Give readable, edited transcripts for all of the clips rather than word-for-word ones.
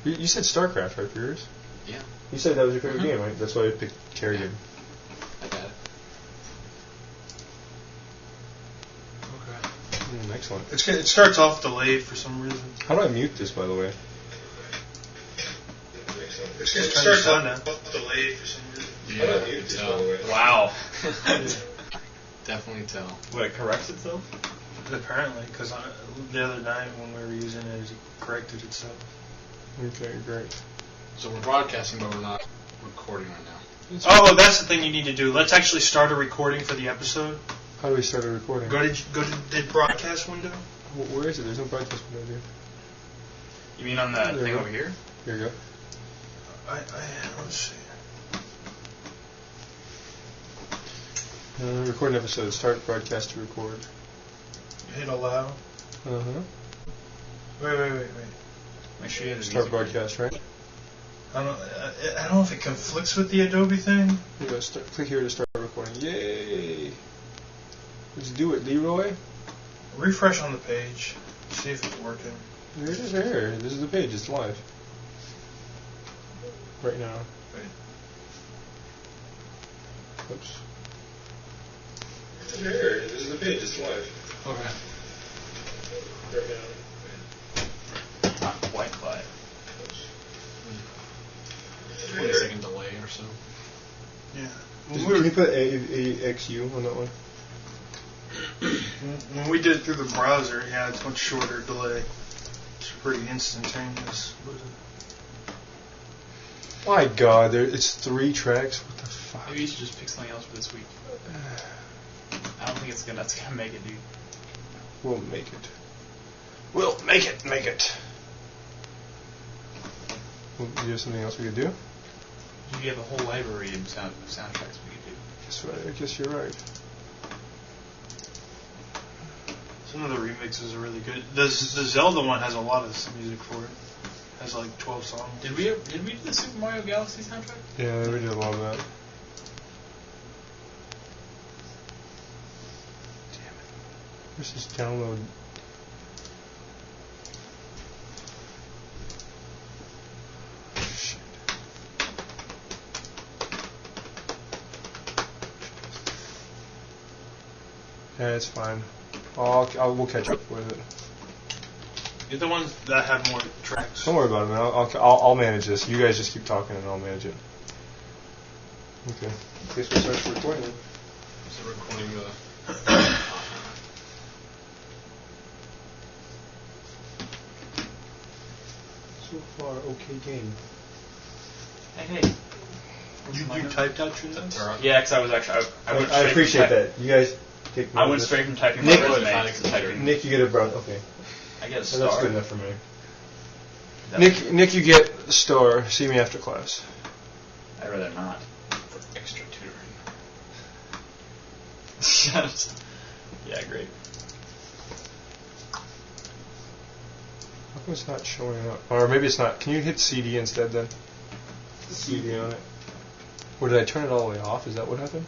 You said StarCraft, right, for yours? Yeah. You said that was your favorite game, right? That's why I picked Carrigan. I got it. Okay. Excellent. It starts off delayed for some reason. How do I mute this, by the way? It starts off delayed for some reason. Yeah, How do I mute this, by the way? Wow. Definitely tell. What, it corrects itself? Apparently, because the other night when we were using it, it corrected itself. Okay, great. So we're broadcasting, but we're not recording right now. Oh, that's the thing you need to do. Let's actually start a recording for the episode. How do we start a recording? Go to the broadcast window. Where is it? There's no broadcast window here. You mean on that thing over here? Here you go. Let's see. Record an episode. Start broadcast to record. Hit allow. Uh-huh. Wait. Make sure you have the Start music broadcast, right? I don't know if it conflicts with the Adobe thing. Here you go. Click here to start recording. Yay! Let's do it, Leroy. Refresh on the page. See if it's working. Here it is right here. This is the page. It's live. Right now. Wait. Oops. Here. This is the page. It's live. Okay. Right now. Not quite live. 20-second delay or so. Yeah. Can you put AXU on that one? When we did it through the browser, yeah, it's much shorter delay. It's pretty instantaneous. My God, it's 3 tracks. What the fuck? Maybe you should just pick something else for this week. I don't think that's gonna make it, dude. We'll make it. We'll make it. Make it. Well, do you have something else we could do? You have a whole library of soundtracks we could do. I guess you're right. Some of the remixes are really good. The Zelda one has a lot of music for it. It has like 12 songs. Did we do the Super Mario Galaxy soundtrack? Yeah, we did a lot of that. Damn it. Let's just download. Shit. Yeah, it's fine. We'll catch up with it. You're the ones that have more tracks. Don't worry about it, man. I'll manage this. You guys just keep talking and I'll manage it. Okay. I guess we'll start recording then. So recording the... So far, okay game. Hey. You typed out your notes? Yeah, because I was actually... I appreciate that. You guys take I went straight from typing my Nick, resume to typing. Nick, you get a brown. Okay. I get a So star. that's good enough for me. Nick, you get a star. See me after class. I'd rather not. For extra tutoring. Yeah, great. How come it's not showing up? Or maybe it's not. Can you hit CD instead then? CD on it. Or did I turn it all the way off? Is that what happened?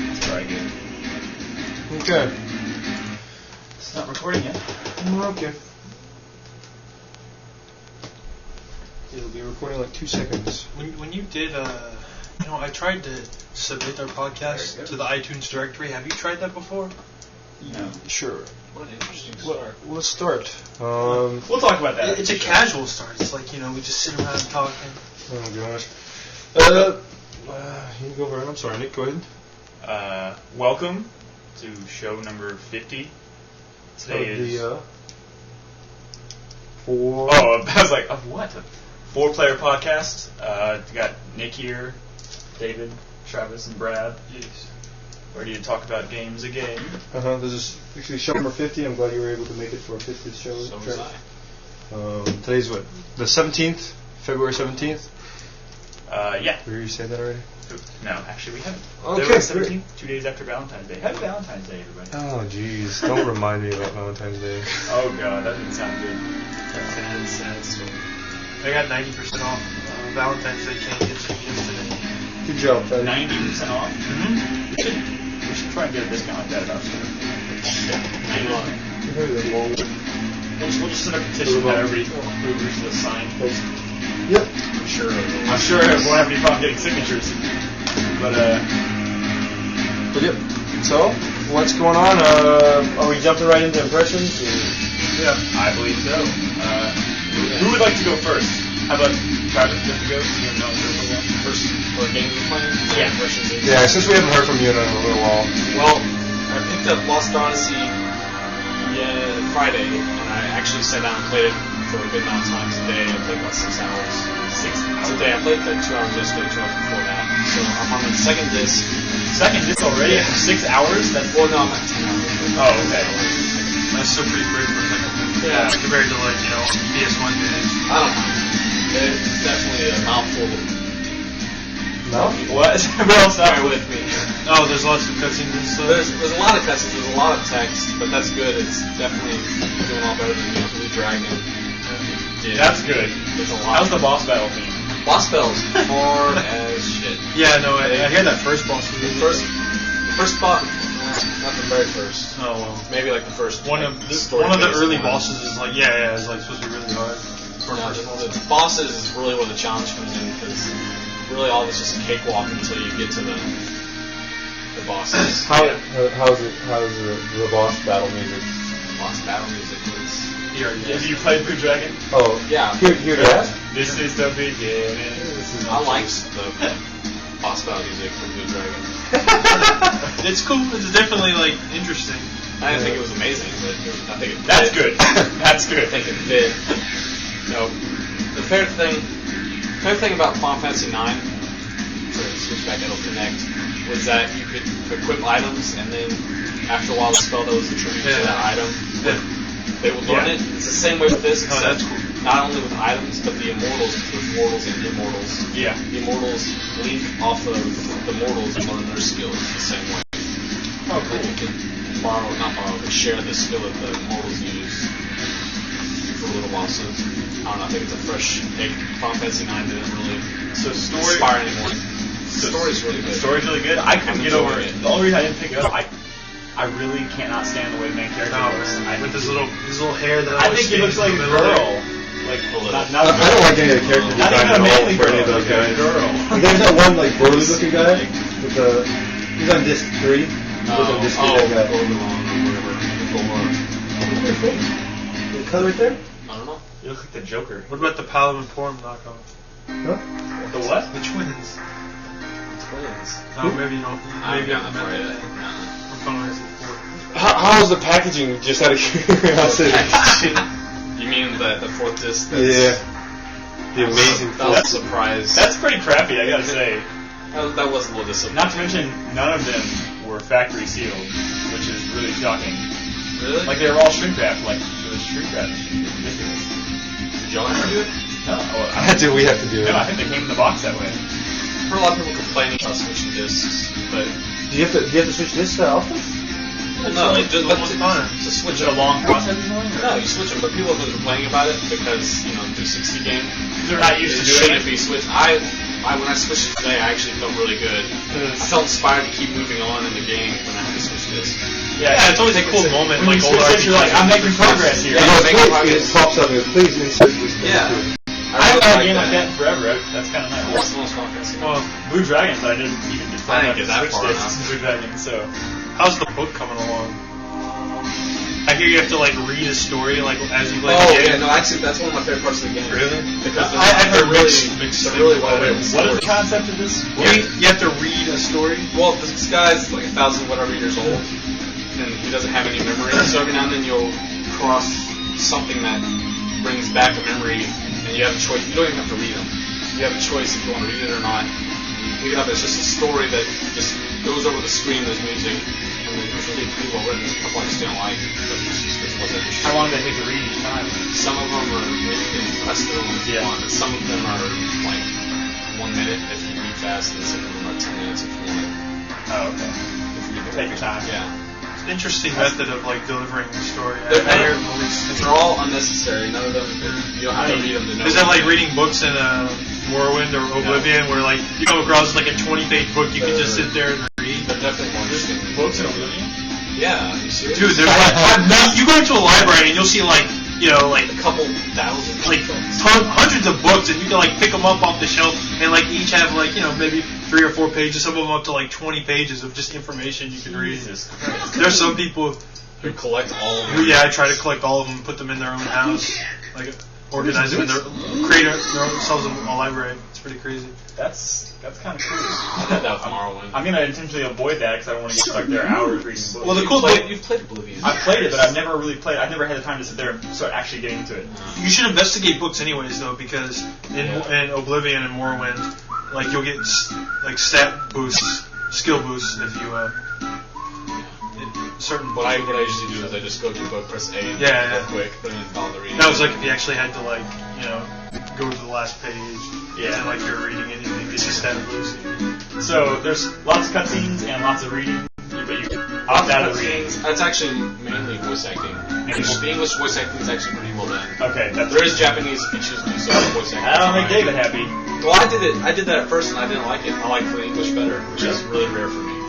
Let's try again. Okay. It's not recording yet. We're okay. It'll be recording like 2 seconds. When you did, I tried to submit our podcast to the iTunes directory. Have you tried that before? No. Sure. What an interesting Well, start. let's start. We'll talk about that. It's a casual start. It's like, we just sit around talking. Oh my gosh. You can go over it. I'm sorry, Nick. Go ahead. Welcome to show number 50. Today is... Four. Oh, I was like, of what? A 4-player podcast. We got Nick here, David, Travis, and Brad. Yes. Ready to talk about games again. This is actually show number 50. I'm glad you were able to make it for our 50th show. So was I. Today's what? The 17th? February 17th? Yeah. Did you say that already? No, actually we haven't. Okay. February 17th, 2 days after Valentine's Day. Happy Valentine's Day, everybody. Oh, jeez. Don't remind me about Valentine's Day. Oh, God, that didn't sound good. Sad story. I got 90% off Valentine's Day candy yesterday. Good job, buddy. 90% off? Mm-hmm. We should try and get a discount like that about Maybe the wall. We'll just send a petition that everybody agrees to sign. Yep. I'm sure it won't have any problem getting signatures. But yep. So, what's going on? Are we jumping right into impressions? Yeah. I believe so. Who would like to go first? How about Travis? Good to go? You know, first for a game you're playing? Yeah. Impressions. Yeah, since we haven't heard from you in a little while. Well, I picked up Lost Odyssey Friday, and I actually sat down and played it for a good amount of time today. I played about 6 hours. Today. I played like 2 hours yesterday, 2 hours before that. So I'm on the second disc. Second disc already? Yeah. 6 hours? That's Well, no, I'm at 10 hours. Oh, okay. That's still pretty quick for a second. Yeah. Compared to like, PS1 days. I don't know. It's definitely a mouthful. No? What? Everyone else Bear with me. Oh, there's lots of cutscenes and stuff. There's a lot of cutscenes, there's a lot of text, but that's good. It's definitely doing a lot better than Blue Dragon. Yeah. That's good. There's a lot. How's the boss battle theme? Boss battles hard as shit. Yeah, no, I hear that first boss was really The first boss, not the very first. Oh well. Maybe like the first. One of the early bosses is like it's like supposed to be really hard. The bosses is really where the challenge comes in, because really all of it's just a cakewalk until you get to the bosses. How's the boss battle music? Boss battle music was. Have you played Blue Dragon? Oh, Yeah. Hear that? This is the beginning. I liked the boss battle music from Blue Dragon. It's cool. It's definitely like interesting. I didn't think it was amazing, but I think it That's fit. good. That's good. I think it fit. The favorite thing about Final Fantasy IX, to switch back, it'll connect, was that you could equip items, and then after a while, the spell that was attributed to that item, they would learn it. It's the same way with this, except not only with items, but the immortals, because there's mortals and immortals. Yeah. The immortals leap off of the mortals and learn their skills the same way. Oh, cool. You can but share the skill that the mortals use for a little while. So I don't know. I think it's a fresh take. Final Fantasy IX didn't really inspire anymore. The story's really good. The story's really good. I couldn't get over it. The only reason I didn't pick it up, I really cannot stand the way the main character looks. With his little hair that I think he looks like a girl. Like not I don't like any of the character not design even a at all manly for girl. any of those guys. Girl. You guys that one like burly looking guy with the he's on disc 3. He's on disc 3. That guy. The color right there? I don't know. You look like the Joker. What about the Paladin Form knockoff? Huh? The what? The twins. Twins. Oh, maybe you don't. Maybe I'm not right. How's the packaging? Just out of curiosity. You mean the fourth disc? Yeah. The amazing. That was a surprise. That's pretty crappy, I gotta say. That was a little disappointing. Not to mention, none of them were factory sealed, which is really shocking. Really? Like they were all shrink wrapped. Like it was shrink wrapped. Ridiculous. Did y'all have to do it? No, We have to do it. no, I think they came in the box that way. I've heard a lot of people complaining about switching discs, but Do you have to switch this often? no, just to switch Is it a long process or something? No, you switch them, but people have been complaining about it because, the 360 game, They're not used to doing shouldn't be switched. When I switched it today, I actually felt really good. I felt inspired to keep moving on in the game when I had to switch this. Yeah, it's always a cool moment. When Like you older switch it, you're like, I'm making progress here. Yeah. It pops up and please insert this. Yeah. I haven't had a game like that in forever. That's kind of What's nice. the most Final Fantasy? Well, Blue Dragon, but I didn't even get far I enough didn't to get that switch far this enough. to Blue Dragon, so... how's the book coming along? I hear you have to like read a story like as you play the Oh game. yeah, no, actually that's one of my favorite parts of the game. Really? Because I've heard really, mixed they're really things well about it. written. What is the concept of this? You have to read a story. Well, this guy's like 1,000 whatever years old, and he doesn't have any memory. So every now and then you'll cross something that brings back a memory, and you have a choice. You don't even have to read them. You have a choice if you want to read it or not. You pick it up. It's just a story that just goes over the screen. There's music, and it's really pretty well written. A couple I just didn't like, but it just wasn't interesting. How long did it take to read each time? Some of them are maybe you can press through them if you Yeah. want, but some of them are like 1 minute if you read fast, and some of them are 10 minutes if you want it. Oh, okay. Take your time. Yeah. Interesting method of like delivering the story. They're all unnecessary. None of them, you don't have to read them to know. Is that like reading books in Morrowind or Oblivion, where like you come across like a 20-page book, you can just sit there and read? They're definitely more interesting. Books in Oblivion? Yeah, you serious? Dude, there's you go into a library and you'll see like a couple thousand, like hundreds of books, and you can like pick them up off the shelf, and like each have like maybe 3 or 4 pages, some of them up to like 20 pages of just information you can read. There's some people who collect all of them. Yeah, I try to collect all of them, put them in their own house, like organize them, create themselves a library. It's pretty crazy. That's kind of cool. I did that with Morrowind. I'm gonna intentionally avoid that because I don't want to get stuck there hours reading books. Well, the cool thing, you've played Oblivion. I've played it, but I've never really played. I've never had the time to sit there and start actually getting into it. You should investigate books anyways, though, because in Oblivion and Morrowind, like you'll get like stat boosts, skill boosts if you certain. What I usually do is I just go to a book, press A, and real quick, but then follow the reading. That was like if you actually had to like go to the last page. Yeah. And like you're reading anything, it's just stat boost. So there's lots of cutscenes and lots of reading, but you opt out of reading. That's actually mainly voice acting. The English voice acting is actually pretty well done. Okay, there is Japanese features to so voice acting. That'll make David happy. Well, I did that at first and I didn't like it. I like the English better, which is really rare for me.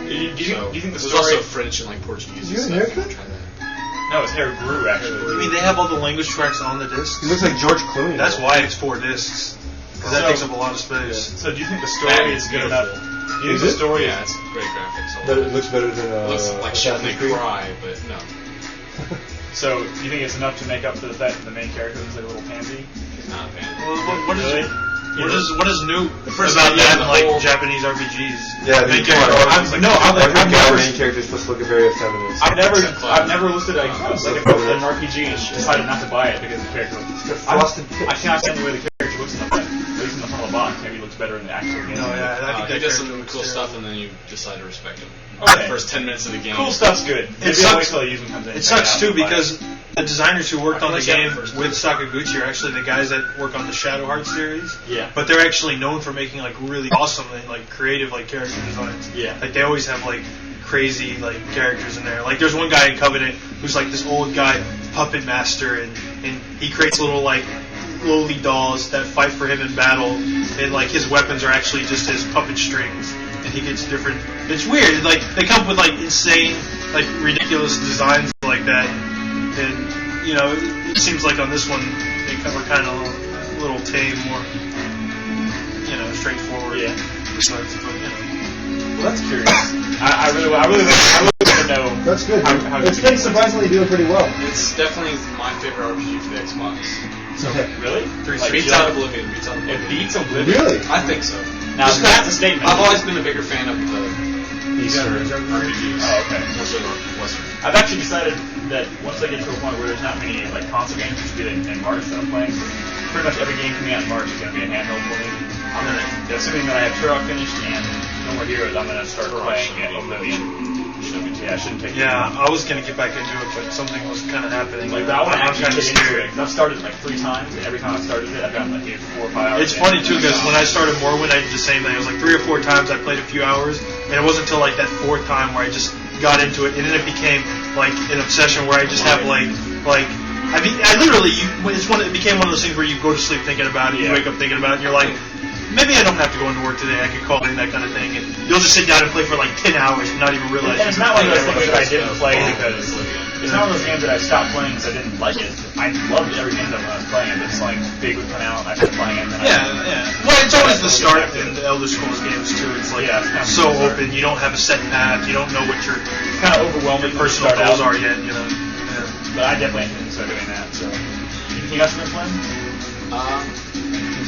Do you think the story? There's also French and like Portuguese. Is he a haircut? No, his hair grew actually. I mean, they have all the language tracks on the discs. He looks like George Clooney. That's why it's 4 discs. Because that takes up a lot of space. So do you think the story is good enough? Do you think the story? Yeah, it's great graphics. But it looks better than. It looks like shit when they cry, but no. So do you think it's enough to make up for the fact that the main character looks like a little pansy? He's not a fan. Well, what is new first about that in like whole Japanese RPGs? Yeah, main I've character. main character is supposed to look very effeminate. I've never listed an RPG and decided not to buy it because the character looks. I cannot stand the way the character looks in the front. At least in the front of the box, maybe it looks better in the actual game. No, yeah, I think he that does some character cool looks stuff, and then you decide to respect him. Okay. The first 10 minutes of the game. Cool stuff's good. It sucks. It sucks too because the designers who worked on the game with Sakaguchi are actually the guys that work on the Shadow Heart series. Yeah. But they're actually known for making like really awesome and like creative like character designs. Yeah. Like they always have like crazy like characters in there. Like there's one guy in Covenant who's like this old guy puppet master and he creates little like lowly dolls that fight for him in battle and like his weapons are actually just his puppet strings and he gets different. It's weird. Like they come up with like insane like ridiculous designs like that. And it seems like on this one they cover kind of a little tame, more straightforward. Yeah. Besides, but Well, that's curious. I really want to know. That's good. How It's been surprisingly doing pretty well. It's definitely my favorite RPG for the Xbox. So, really? It beats out Oblivion. It beats Oblivion? Really? I think so. Now, that's a statement. I've always been a bigger fan of the Eastern RPGs. Oh, okay. Also Western. I've actually decided that once I get to a point where there's not many like console games to be in March that I'm playing, pretty much every game coming out in March is going to be a handheld for me. I'm going to, assuming that I have Turok finished and No More Heroes, I'm going to start playing Oblivion. Yeah, I shouldn't take I was going to get back into it, but something was kind of happening. Like, I want to I'm actually kind of get into scared. it. I've started it like 3 times, and every time I've started it, I've gotten like 4 or 5 hours. It's funny too because when I started Morrowind, I did the same thing. It was like 3 or 4 times I played a few hours, and it wasn't until like that 4th time where I just got into it, and then it became like an obsession where I just have like I mean I literally it became one of those things where you go to sleep thinking about it, you wake up thinking about it, and you're like, maybe I don't have to go into work today. I could call in that kind of thing, and you'll just sit down and play for like 10 hours and not even realize. And it's not one of those things that I didn't play because it's not one of those games that I stopped playing because I didn't like it. I loved every game that I was playing, but it's like Big would come out and I started playing it. And then Well, it's always the start in the Elder Scrolls games too. It's like it's so open. You don't have a set path. You don't know what your kind of overwhelming personal goals are yet. But I definitely intend to start doing that. So, anything else you've been playing?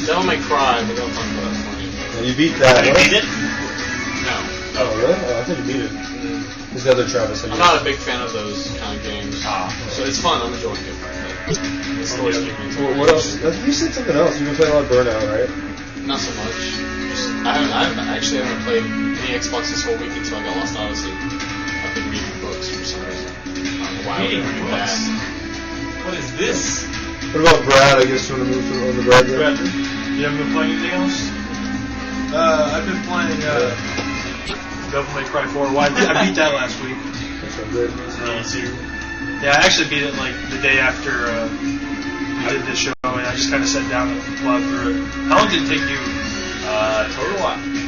Devil May Cry, but don't talk about that. And you beat that. Have you beat it? No. Oh, really? Oh, I thought you beat it. This is the other Travis. I'm not a big fan of those kind of games. So it's fun. I'm enjoying it. The story's keeping me. What else? You said something else. You've been playing a lot of Burnout, right? Not so much. I haven't played any Xbox this whole week until I got Lost Odyssey. I've been reading books for some reason. I don't know why I would do that. What is this? What about Brad? I guess you want to move on to Brad. You haven't been playing anything else? I've been playing Devil May Cry 4. Well, I beat that last week. That's so good. Yeah, I actually beat it like the day after we did this show, and I just kind of sat down and plowed through it. How long did it take you? Total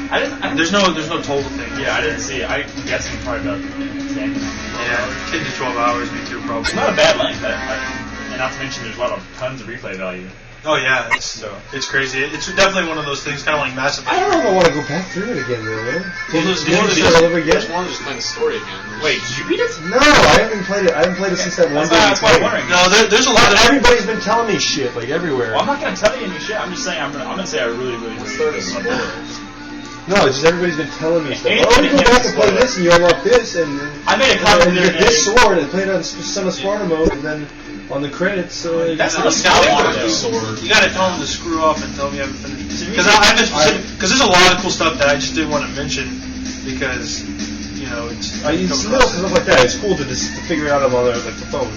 There's no total thing. Yeah, I didn't see it. I'm guessing probably about 10 Yeah, 10 to 12 hours, me too, probably. It's not a bad length. And not to mention there's a lot of tons of replay value. Oh yeah, it's crazy. It's definitely one of those things, kind of like Mass Effect. I don't know if I want to go back through it again, though, man. Well, Did you start all over again? There's one just playing the story again. Wait, did you beat it? No, I haven't played it. I haven't played it since that one day. That's why I'm wondering. No, there's a lot of... Everybody's been telling me shit, like, everywhere. Well, I'm not going to tell you any shit. I'm just saying I'm gonna say I really enjoyed it. No, it's just everybody's been telling me stuff. Anything Oh, you go back against and play Sparta. this, and you unlock this, and I made a comment and you there. get this sword, and play it on Son of Sparta mode, and then on the credits, That's you not a Skywalker though. sword. You gotta tell them to screw off and tell me I haven't finished. Because there's a lot of cool stuff that I just didn't want to mention because, you know, it's... little stuff like that. It's cool to just figure it out on the phone.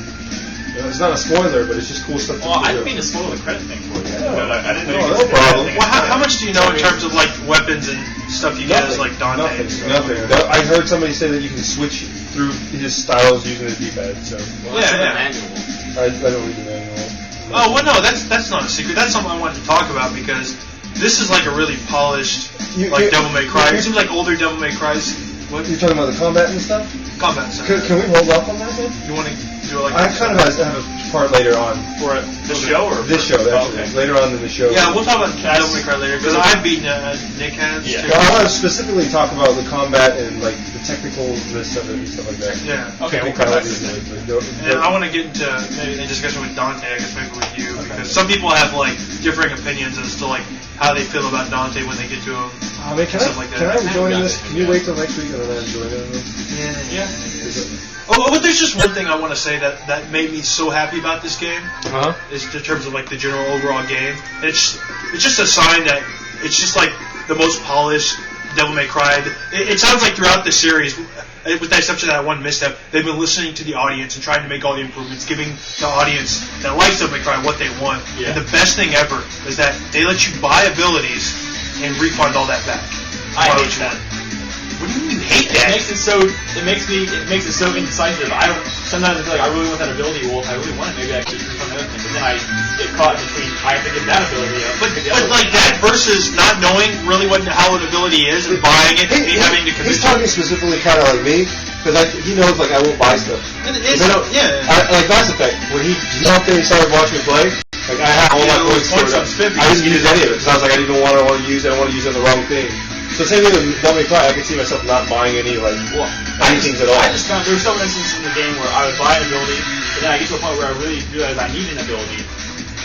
You know, it's not a spoiler, but it's just cool stuff to Well, I figure didn't mean out. to spoil the credit thing for you. No. But I didn't know No, you no could problem. say Well, how much do you know in terms of, like, weapons and stuff you get as, like, Dante? Nothing. I heard somebody say that you can switch through his styles using the D-pad, so Well, that's in the Yeah. manual. I don't read the manual. Oh, well, no, that's not a secret. That's something I wanted to talk about because this is, like, a really polished, like, Devil May Cry. It seems like older Devil May Cry's You're talking about the combat and stuff? combat center. Can we hold off on that, then? You want to do it like I kind of have a part later on. For the show or This show, actually. okay. Later on in the show. Yeah, we'll talk about Devil May Cry later because I've beaten Nick has. Yeah. too. Well, I want to specifically talk about the combat and like the technicalness of it and stuff like that. Yeah. Okay, we'll come back to Technicalities, this. And I want to get into maybe a discussion with Dante, I guess maybe with you, because some people have like differing opinions as to like how they feel about Dante when they get to him. Oh, man, can Stuff like that. I join Yeah. this? Can you wait till next week and then join in? Yeah. Is it? Oh, but there's just one thing I want to say that made me so happy about this game Uh-huh. is in terms of like the general overall game. It's just a sign that it's just like the most polished Devil May Cry. It sounds like throughout the series, with the exception of that one misstep, they've been listening to the audience and trying to make all the improvements, giving the audience that likes Devil May Cry what they want. Yeah. And the best thing ever is that they let you buy abilities and refund all that back. I Why hate would you that. want? What do you mean you hate It that? makes it so. It makes it so indecisive. I don't. Sometimes I feel like I really want that ability. Well, if I really want it, maybe I could just refund the other thing. But then I get caught between I have to get that ability. But like that versus not knowing really how an ability is and buying it and having to He's commit. talking specifically kind of like me, because he knows like I won't buy stuff. Yeah. Like Mass Effect, when he jumped in and started watching me play, like I had all my points stored up. I didn't use any of it because I was like I didn't want to use it. I don't want to use it on the wrong thing. So same thing with Devil May Cry. I could see myself not buying any anything at all. I just found there were some instances in the game where I would buy an ability, but then I get to a point where I really realized I need an ability.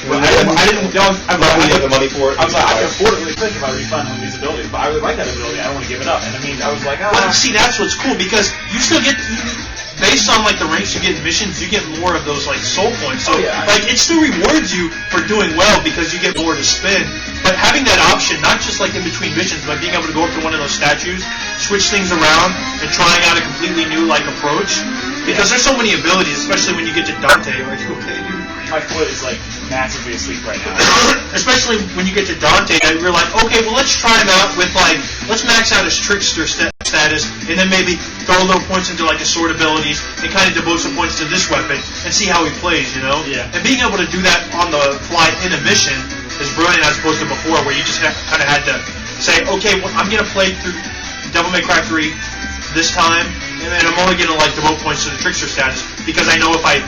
But I didn't. I'm not when you have the money for it. I was like, I can afford it really quick if I refund one of these abilities, but I really like that ability. I don't want to give it up. And I mean, I was like, Well, see, that's what's cool because you still get, based on like the ranks you get in missions, you get more of those like soul points. So yeah. like it still rewards you for doing well because you get more to spend. But having that option, not just like in between missions, but being able to go up to one of those statues, switch things around, and trying out a completely new like approach. Because there's so many abilities, especially when you get to Dante. Are you okay, dude? my foot is like massively asleep right now. Especially when you get to Dante, and you're like, okay, well, let's try him out with like, let's max out his trickster status, and then maybe throw a little points into like his sword abilities, and kind of devote some points to this weapon, and see how he plays, you know? Yeah. And being able to do that on the fly in a mission is brilliant as opposed to before, where you just kind of had to say, okay, well, I'm gonna play through Devil May Cry 3 this time, and then I'm only gonna like devote points to the trickster status because I know if I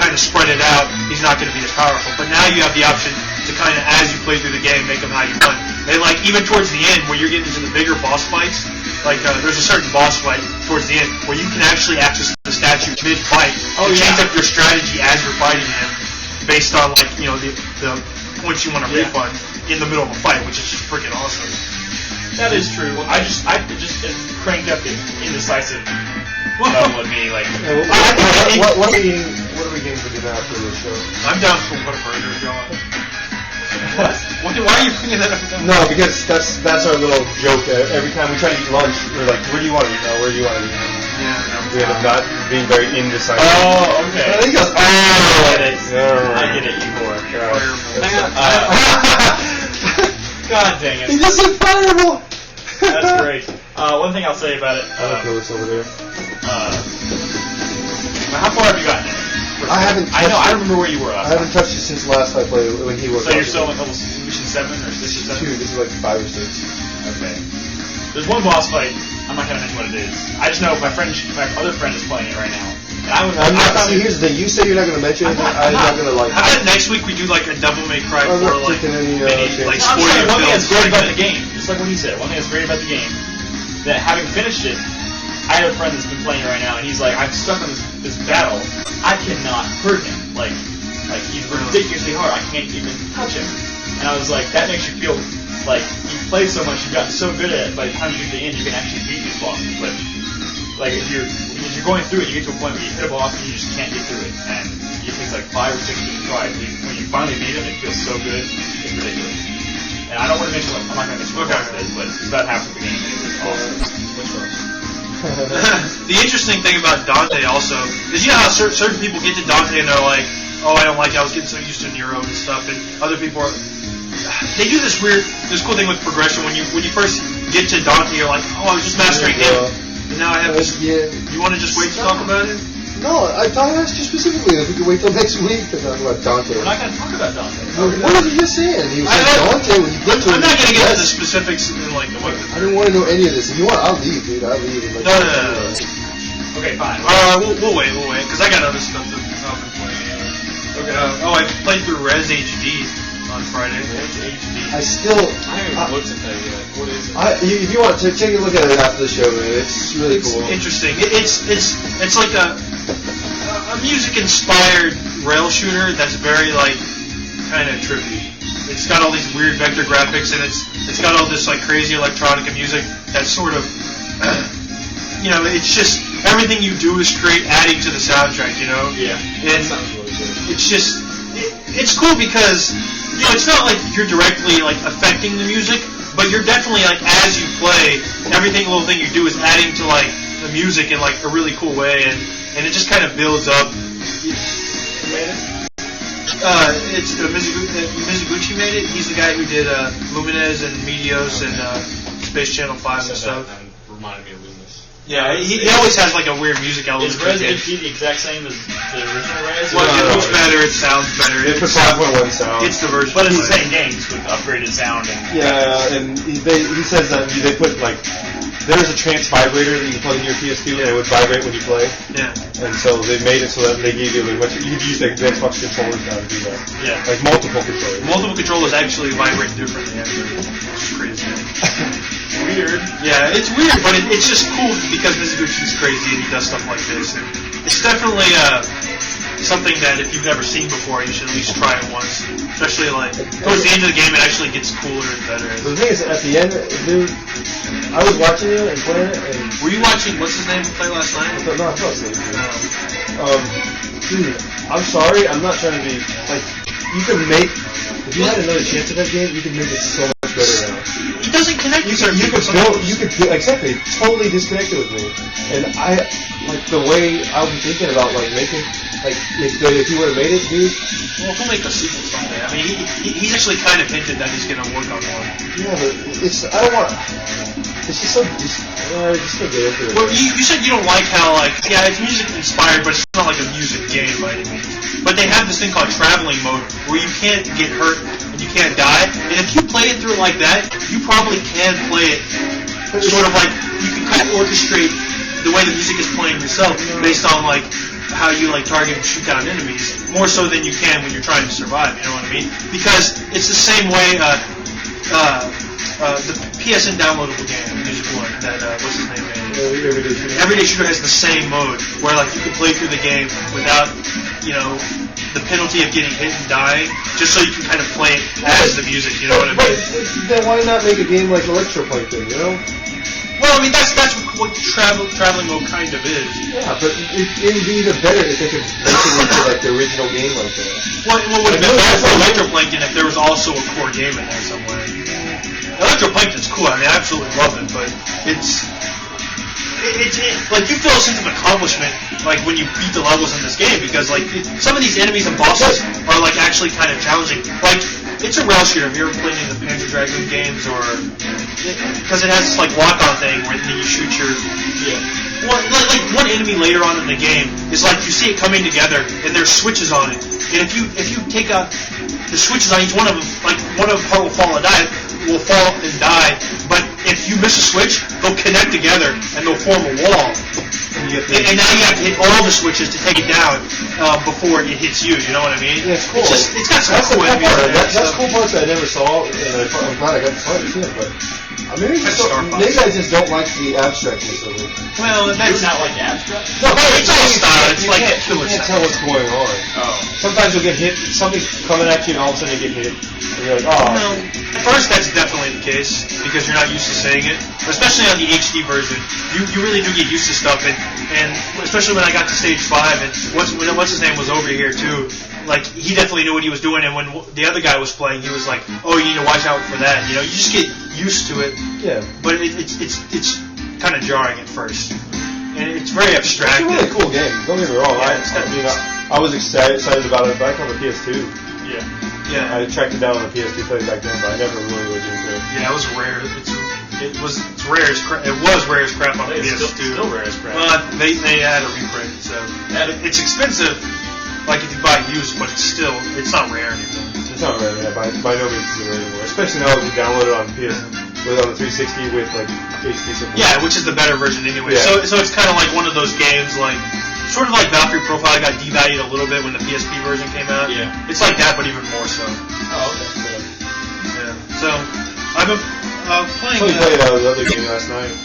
kind of spread it out, he's not gonna be as powerful. But now you have the option to kind of, as you play through the game, make him how you want. And like even towards the end, where you're getting into the bigger boss fights, like there's a certain boss fight towards the end where you can actually access the statue mid-fight and change up your strategy as you're fighting him based on like the points you want to refund in the middle of a fight, which is just freaking awesome. That is true. I just cranked up the indecisive with me. Like, What are we getting for dinner after this show? I'm down for what a burger, John. Why are you bringing that up? No, because that's our little joke. Every time we try to eat lunch, we're like, where do you want to eat? Where do you want to eat? Yeah. We end up not being very indecisive. oh, okay. I think he goes, I get it. I get it, you whore. God dang it. He just said fireball! That's great. One thing I'll say about it. I'll kill this over there. How far have you gotten? I haven't. I know. I remember where you were. I haven't touched it since last I played when he was. So you're still in level mission 7 or 6 or 7? 2. This is like 5 or 6. Okay. There's one boss fight. I'm not gonna mention what it is. I just know my other friend is playing it right now. And here's the thing. You say you're not going to mention anything. I'm not going to like. How about next week we do like a Devil May Cry 4 like any, like one spoiler thing that's great about film. the game, just like what he said, one thing that's great about the game, that having finished it, I have a friend that's been playing it right now, and he's like, I'm stuck on this battle. I cannot hurt him. Like he's ridiculously hard. I can't even touch him. And I was like, that makes you feel like you play so much, you've gotten so good at it. By the time you get to the end, you can actually beat these bosses. But like if you're going through it, you get to a point where you hit a boss and you just can't get through it, and it takes like 5 or 6 different tries. When you finally beat him, it feels so good, it's ridiculous. And I don't want to mention I'm not going to mention what it is, but it's about half of the game. It's awesome. Which one? The interesting thing about Dante also is certain people get to Dante and they're like, oh, I don't like it, I was getting so used to Nero and stuff, and other people are. They do this cool thing with progression. When you first get to Dante, you're like, oh, I was just mastering him. And now I have this. Yeah. You want to just wait to talk about it? No, I asked you specifically if we could wait till next week to talk about Dante. We're not going to talk about Dante. What was he just saying? He was saying Dante when you get to I'm not going to get into the specifics in like the weapon. I didn't want to know any of this. If you want, I'll leave, dude. I'll leave. No. Okay, fine. We'll wait, because I got other stuff to play. Okay. I played through Res HD on Friday. I haven't looked at that yet. What is it? If you want to take a look at it after the show, man, it's really cool. Interesting. It's like a music-inspired rail shooter that's very like kind of trippy. It's got all these weird vector graphics and it's got all this like crazy electronica music that's sort of it's just everything you do is adding to the soundtrack. Yeah. And that sounds really good. it's just it's cool because. It's not like you're directly like affecting the music, but you're definitely like as you play, little thing you do is adding to like the music in like a really cool way, and it just kind of builds up. Who made it? It's Mizuguchi made it. He's the guy who did Lumines and Meteos and Space Channel 5 and stuff. That reminded me of Lumines. Yeah, he always has like a weird music element. Is Res HD the exact same as the original Res? Well, it looks better, it sounds better. It's the 5.1 sound. It's the version. But it's the same games with upgraded sound and. Yeah, and he says that they put like there's a trance vibrator that you can plug in your PS2 and it would vibrate when you play. Yeah. And so they made it so that they gave you like you could use the Xbox controllers now to do that. Yeah. Like multiple controllers. Multiple controllers actually vibrate differently. It's crazy. Weird. Yeah, it's weird, but it's just cool because Mizuguchi's crazy and he does stuff like this. And it's definitely something that if you've never seen before, you should at least try it once. Especially like towards the end of the game, it actually gets cooler and better. The thing is, at the end, dude, I was watching it and playing it. And were you watching what's his name play last night? No, I fell asleep. Dude, I'm sorry. I'm not trying to be like. You can make. If you had another chance at that game, you could make it so much better now. It doesn't connect with certain people. You could exactly totally disconnected with me, and I like the way I was thinking about like making like if he would have made it, dude. Well, he'll make a sequel someday. I mean, he's actually kind of hinted that he's gonna work on one. Yeah, but I don't want. It's just so just get into it. Well, you said you don't like how it's music inspired, but it's not like a music game by any means. But they have this thing called traveling mode where you can't get hurt and you can't die. And if you play it through like that, you probably can play it sort of like you can kind of orchestrate the way the music is playing yourself based on like how you like target and shoot down enemies more so than you can when you're trying to survive. You know what I mean? Because it's the same way the PSN downloadable game, Music One, that what's his name made. Everyday Shooter has the same mode where like you can play through the game without the penalty of getting hit and dying, just so you can kind of play it as the music. You know what I mean? Then why not make a game like Electroplankton? You know? Well, I mean that's what traveling mode kind of is. Yeah, but it would be even better if they could make it into like the original game like that. Well, it would have been better for Electroplankton if there was also a core game in there somewhere. Electroplankton's cool. I mean, I absolutely love it, but it's like you feel a sense of accomplishment like when you beat the levels in this game because like some of these enemies and bosses are like actually kind of challenging. Like it's a rail shooter. Have you ever played any of the Panzer Dragoon games or because it has this like lock-on thing where then you shoot your like one enemy later on in the game is like you see it coming together and there's switches on it, and if you take out the switches on each one of them, like one of them part will fall and die, but if you miss a switch, they'll connect together and they'll form a wall. And now you have to hit all the switches to take it down before it hits you. You know what I mean? Yeah, it's cool. It's got some that's cool the cool part. enemies. That's cool parts that I never saw, and I'm glad I got to play it too. But maybe I just don't like the abstractness of it. Well, It's not like abstract. No, it's all style. It's like you can't tell what's going on. Oh. Sometimes you'll get hit. Something's coming at you, and all of a sudden you get hit. And you're like, oh. Well, at first, that's definitely the case because you're not used to saying it. Especially on the HD version, you really do get used to stuff, and especially when I got to stage 5, and what's his name was over here too. Like he definitely knew what he was doing, and when the other guy was playing, he was like, "Oh, you need to watch out for that." You know, you just get used to it. Yeah. But it's kind of jarring at first, and it's very abstract. It's a really cool game. Don't get me wrong. I was excited about it back on the PS2. Yeah. Yeah. I tracked it down on the PS2, played it back then, but I never really looked into it. Yeah, it was rare. It was rare as crap. It was rare as crap on the PS2. Still rare as crap. Well, they had a reprint, so it's expensive. Like if you buy used, but it's not rare anymore. It's not rare, yeah. By no means is it rare anymore. Especially now that you download it on on the 360 with like HD support. Yeah, which is the better version anyway. Yeah. So it's kind of like one of those games, like sort of like Valkyrie Profile got devalued a little bit when the PSP version came out. Yeah. It's like that, but even more so. Oh, okay. Yeah. So I've been playing. So you played the other game last night.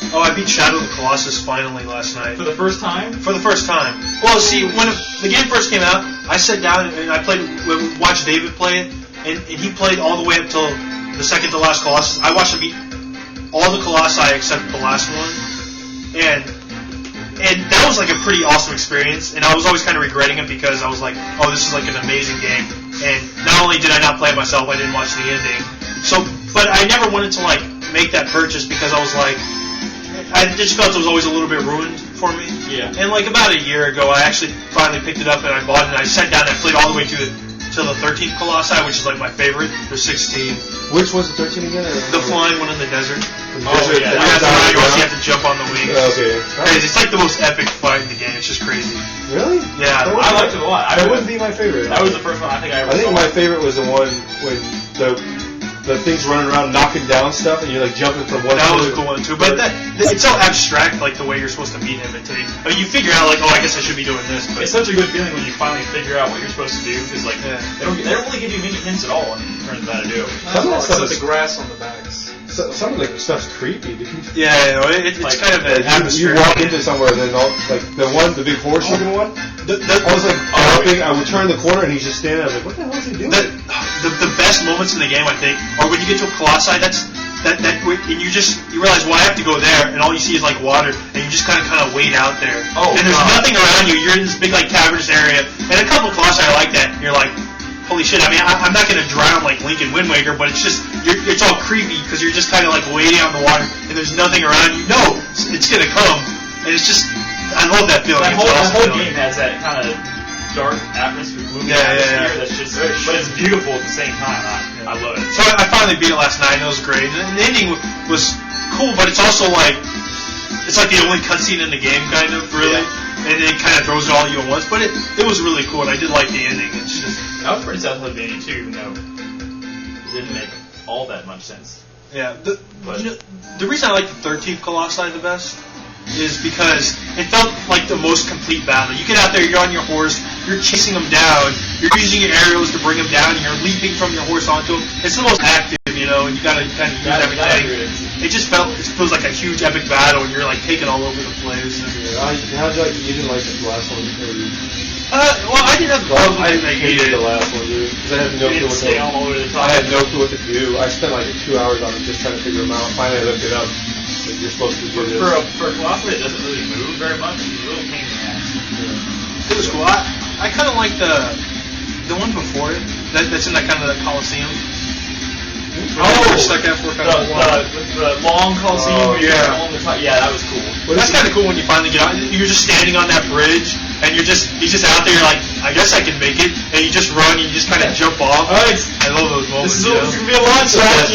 Oh, I beat Shadow of the Colossus finally last night. For the first time? For the first time. Well, see, when the game first came out, I sat down and I watched David play it, and he played all the way up till the second to last Colossus. I watched him beat all the Colossi except the last one, and that was like a pretty awesome experience, and I was always kind of regretting it because I was like, oh, this is like an amazing game, and not only did I not play it myself, I didn't watch the ending. So, but I never wanted to like make that purchase because I was like, I just felt it was always a little bit ruined for me. Yeah. And like about a year ago, I actually finally picked it up and I bought it and I sat down and I played all the way to the 13th Colossi, which is like my favorite. There's 16. Which was the 13 again? The flying one in the desert. Oh, yeah. You have to jump on the wings. Okay. Crazy. It's like the most epic fight in the game. It's just crazy. Really? Yeah. I liked it a lot. That wouldn't be my favorite. That was the first one I think I ever saw. My favorite was the one when the thing's running around knocking down stuff and you're like jumping from one. That was a cool one too, but it's so abstract, like the way you're supposed to beat him. You figure out like, oh, I guess I should be doing this. But it's such a good feeling when you finally figure out what you're supposed to do. Because like they don't really give you many hints at all in terms of how to do it. Some of that stuff the grass on the backs. Some of the stuff's creepy. Yeah, it's like, kind of an atmosphere. You walk into somewhere, and then the big horse-looking one. I was like jumping. I would turn the corner, and he's just standing there. I was like, what the hell is he doing? The best moments in the game, I think, are when you get to a Colossi. And you realize, well, I have to go there, and all you see is like water, and you just kind of wait out there. Oh, and there's nothing around you. You're in this big like cavernous area, and a couple of Colossi are like that. You're like, holy shit! I mean, I'm not gonna drown like Link in Wind Waker, but it's just it's all creepy because you're just kind of like waiting out in the water, and there's nothing around you. No, it's gonna come, and it's just I love that feeling. That whole game has that kind of dark atmosphere, gloomy atmosphere that's just, but it's beautiful at the same time. I love it. So I finally beat it last night, and it was great. And the ending was cool, but it's also like it's like the only cutscene in the game, kind of really. Yeah. And it kind of throws it all at you at once, but it was really cool, and I did like the ending. It's just I was pretty sad with the ending too, even though it didn't make all that much sense. Yeah, the reason I like the 13th Colossi the best is because it felt like the most complete battle. You get out there, you're on your horse, you're chasing them down, you're using your arrows to bring them down, and you're leaping from your horse onto them. It's the most active, and you gotta kind of use everything. It just feels like a huge epic battle, and you're like taking all over the place. You didn't like the last one? Well, I didn't have the problem. I hated the last one, dude, because I had no clue what to do. I had no clue what to do. I spent like 2 hours on it just trying to figure them out. Finally, I looked it up. You're supposed to do this. For a Colossus, it doesn't really move very much. It's a little pain in the ass. Yeah. It was cool. I kind of like the one before it. That's in that kind of Coliseum. The long Coliseum. Oh, yeah. On the top. Yeah, that was cool. That's kind of cool when you finally get out. You're just standing on that bridge, and you're just out there. You're like, I guess I can make it, and you just run. You just kind of jump off. I love those moments. This is gonna be a launch pad.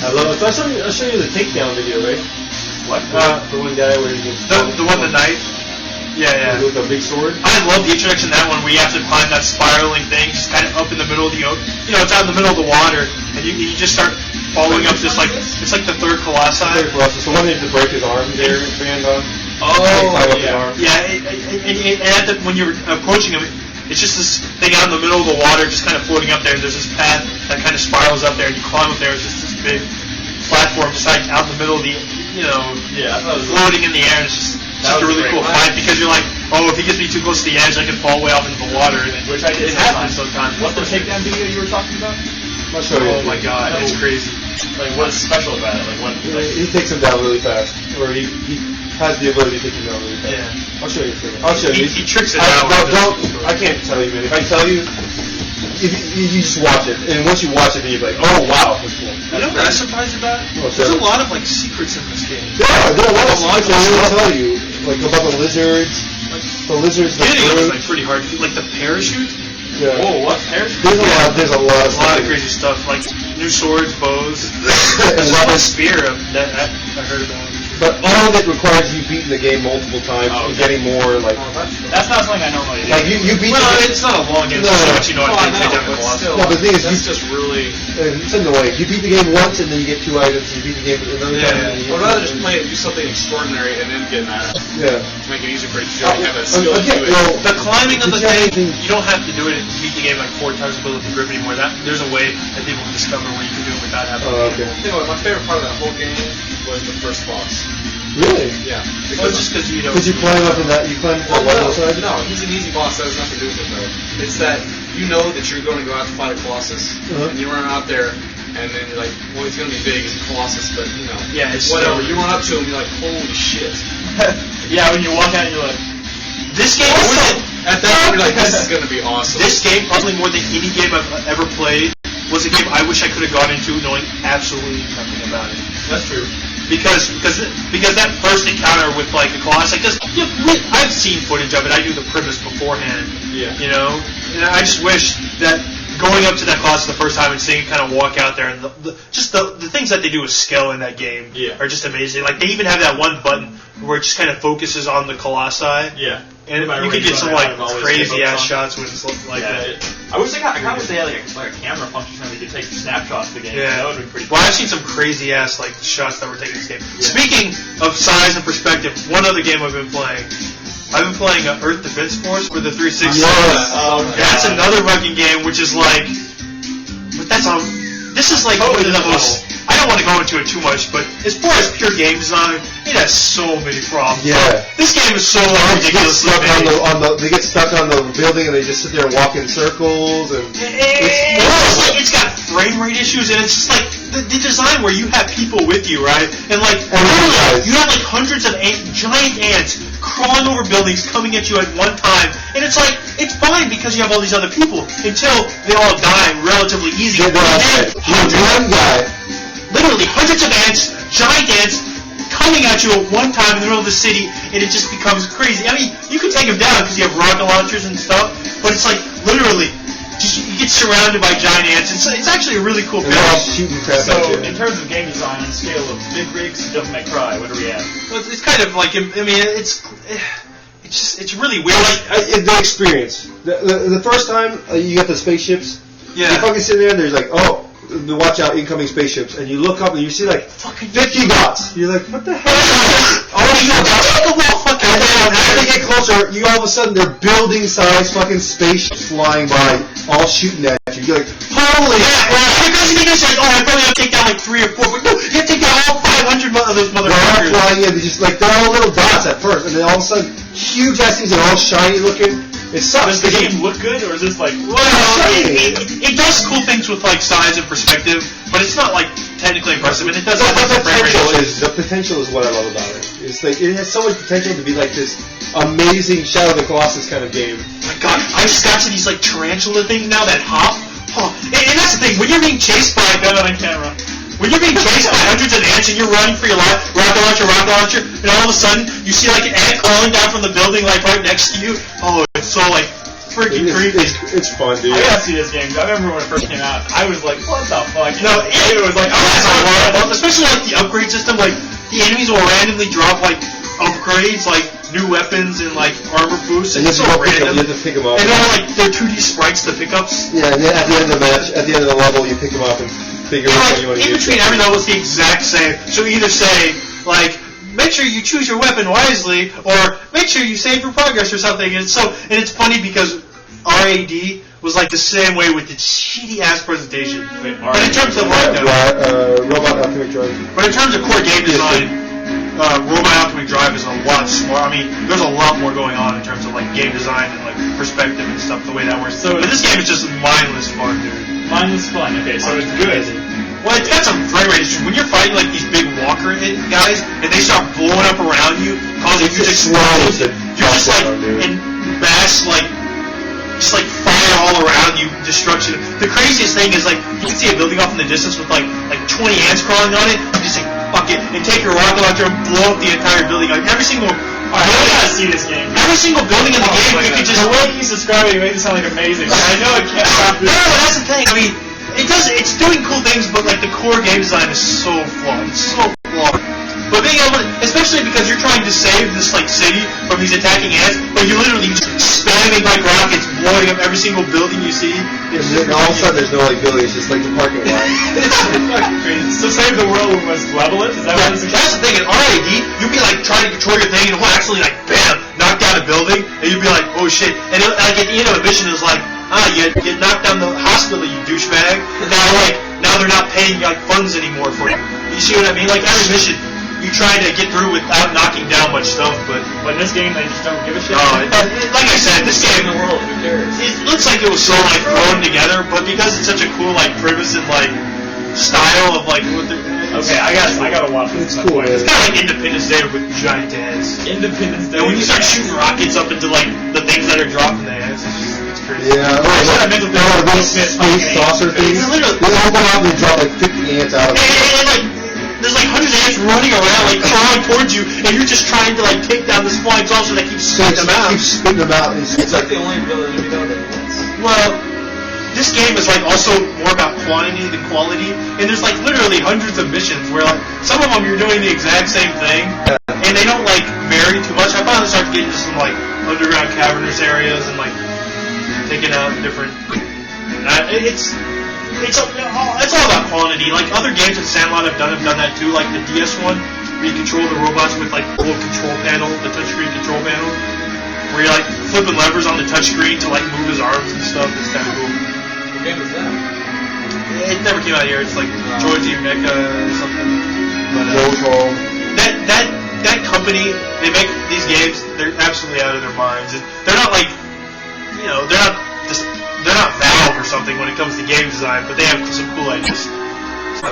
I love it. So I'll show you the takedown video, right? What? The one guy where he gets the one the knight. Yeah. With the big sword. I love the introduction of that one where you have to climb that spiraling thing, just kind of up in the middle of the ocean. It's out in the middle of the water, and you just start following up this, like, it's like the third Colossus. So one needs to break his arm there, band on. And when you're approaching him, it's just this thing out in the middle of the water, just kind of floating up there, and there's this path that kind of spirals up there, and you climb up there, it's just this big platform just like out in the middle of the, floating in the air, and it's just a really cool fight, because you're like, oh, if he gets me too close to the edge, I can fall way off into the water, which I did happen sometimes. What's the takedown video you were talking about? I'll show you. Oh my god, it's crazy. Like, what's special about it? He takes him down really fast, or he has the ability to take him down really fast. Yeah. I'll show you. I'll show you. He tricks it out. I can't tell you, man. If I tell you, you just watch it, and once you watch it, then you're like, oh wow, that's cool. You know what I'm surprised about? There's a lot of like secrets in this game. Yeah, there are a lot of secrets I will tell you, like about the lizards. The lizards. Getting it was like pretty hard. Like the parachute. Yeah. Whoa, what parachute? There's a lot of crazy stuff, like new swords, bows. There's a spear that I heard about. But all of it requires you beating the game multiple times and getting more like. That's not something I normally do. Like you beat. Well, it's not a long game. No, but you know what I take down the Colossus. No, but the thing is, that's just really. It's annoying. You beat the game once and then you get 2 items. You beat the game another time. I'd rather just play it, do something extraordinary, and then get mad at it. Yeah. To make it easy for you to have that skill to do it. Well, the climbing of the thing, you don't have to do it and beat the game like 4 times to build up the grip anymore. There's a way that people can discover where you can do it without having to. Okay. You know what? My favorite part of that whole game was the first boss. Really? Yeah. Well, just because you know. Because you climb up in that, you climb to the level side? No, he's an easy boss. That has nothing to do with it, though. It's that you know that you're going to go out to fight a Colossus, and you run out there, and then you're like, well, he's going to be big, he's a Colossus, but, you know. Yeah, it's whatever. You run up to him, you're like, holy shit. Yeah, when you walk out, you're like, this game at that point, you're like, this is going to be awesome. This game, probably more than any game I've ever played, was a game I wish I could have gone into knowing absolutely nothing about it. That's true. Because that first encounter with like the Colossus, I've seen footage of it. I knew the premise beforehand. Yeah. You know, and I just wish that going up to that Colossus the first time and seeing it kind of walk out there and the things that they do with skill in that game are just amazing. Like they even have that one button where it just kind of focuses on the Colossi. Yeah. And you could get some like crazy ass shots with like that. I wish I kind of wish they had like a camera function so we could take snapshots of the game. Yeah. That would be pretty cool. Well, I've seen some crazy ass like shots that were taken in this game. Yeah. Speaking of size and perspective, one other game I've been playing Earth Defense Force for the 360. Yes. That's another fucking game, which is like, but that's on. This is like one of the most. I don't want to go into it too much, but as far as pure game design, it has so many problems. Yeah. This game is so ridiculously big. They get stuck on the building and they just sit there and walk in circles and. It's got frame rate issues, and it's just like the design where you have people with you, right? And like you have like hundreds of giant ants crawling over buildings, coming at you at one time, and it's like it's fine because you have all these other people until they all die relatively easy. One guy. Literally hundreds of ants, giant ants, coming at you at one time in the middle of the city, and it just becomes crazy. I mean, you can take them down because you have rocket launchers and stuff, but it's like literally, you get surrounded by giant ants. It's actually a really cool film. Shooting crap at you. In terms of game design, on the scale of Big Rigs, Devil May Cry, what are we at? Well, it's kind of like, I mean, it's really weird. The experience. The first time you get the spaceships, you fucking sit there and there's like, oh, watch out, incoming spaceships, and you look up and you see like 50 dots. You're like, what the hell? All these dots. And then as they get closer, you all of a sudden they're building-sized fucking spaceships flying by, all shooting at you. You're like, holy crap! Because you think like, oh, I probably have to take down like 3 or 4, but no, you have to take down all 500 of those motherfuckers. They're all flying in. They're all little dots at first, and then all of a sudden, huge ass things. They're all shiny looking. It sucks. Does the game look good, or is this like? Well, it does cool things with like size and perspective, but it's not like technically impressive, and it does. The potential is what I love about it. It's like it has so much potential to be like this amazing Shadow of the Colossus kind of game. My God, I just got to these like tarantula things now that hop. Oh, and that's the thing. When you're being chased by on camera. When you're being chased by hundreds of ants and you're running for your life, rocket launcher, and all of a sudden you see like an ant crawling down from the building like right next to you. Oh, it's so like freaking creepy. It's fun, dude. I gotta see this game. I remember when it first came out, I was like, what the fuck? No, it was like, oh, especially like the upgrade system. Like the enemies will randomly drop like upgrades, like new weapons and like armor boosts, and it's so random. You have to pick them up. And they're 2D sprites, the pickups. Yeah, and then at the end of the match, at the end of the level, you pick them up and figure out what you want to in use. between every level, it's the exact same. So either say, like, make sure you choose your weapon wisely, or make sure you save your progress or something. And it's funny because RAD was like the same way with its shitty ass presentation. But in terms of like Robot Atomic Drive. But in terms of core game design, Robot Atomic Drive is a lot smart. I mean, there's a lot more going on in terms of like game design and like perspective and stuff. The way that works. But this game is just mindless fun, dude. Mindless fun. Okay, so it's good. Well, it's got some frame rate issues. When you're fighting like these big walker guys and they start blowing up around you, causing huge explosions, you're just like in mass just like fire all around you, destruction. The craziest thing is like you can see a building off in the distance with like 20 ants crawling on it. You just like fuck it and take your rocket launcher and blow up the entire building. Like every single. I gotta see this game. Every single building in the game, you can just. The way he's describing it made it sound like amazing. I know it can't stop this. No, that's the thing. I mean, it's doing cool things, but like the core game design is so flawed. It's so flawed. But being able to, especially because you're trying to save this like city from these attacking ants, but you're literally just spamming like rockets, blowing up every single building you see. It's just, all of a sudden there's no like building, it's just like the parking lot. It's fucking crazy. So save the world was level it? Is that what it's That's the thing, in RAD, you'd be like trying to control your thing and it'll actually like bam, knock down a building, and you'd be like, oh shit. And like at the end of a mission is like, you knocked down the hospital, you douchebag. Now they're not paying like funds anymore for it. You see what I mean? Like every mission you try to get through without knocking down much stuff, but in this game they just don't give a shit. Like I said, this game in the world, who cares? it looks like it was so like thrown together, but because it's such a cool like premise and like style of like what okay, I gotta watch this. It's cool. It's kind of like Independence Day with giant heads. Independence Day. And when you start shooting rockets up into like the things that are dropping the heads, it's crazy. Yeah, those space saucer things. They open up and drop like 50 ants out of it. And like there's like hundreds of ants running around, like crawling towards you, and you're just trying to like take down this flying saucer that keeps spitting them out. Keeps spitting them out. It's like the only ability that wins. Well, this game is like also more about quantity than quality, and there's like literally hundreds of missions where like some of them you're doing the exact same thing, and they don't like vary too much. I finally started getting into some like underground cavernous areas and like taking out different. It's all about quantity. Like other games in Sandlot have done that too. Like the DS one, where you control the robots with like the little control panel, the touchscreen control panel, where you're like flipping levers on the touchscreen to like move his arms and stuff. It's kind of cool. What game is that? It never came out here. It's like Georgie Mecha or something. But that company, they make these games. They're absolutely out of their minds. They're not like, they're not Valve or something when it comes to game design, but they have some cool ideas. So,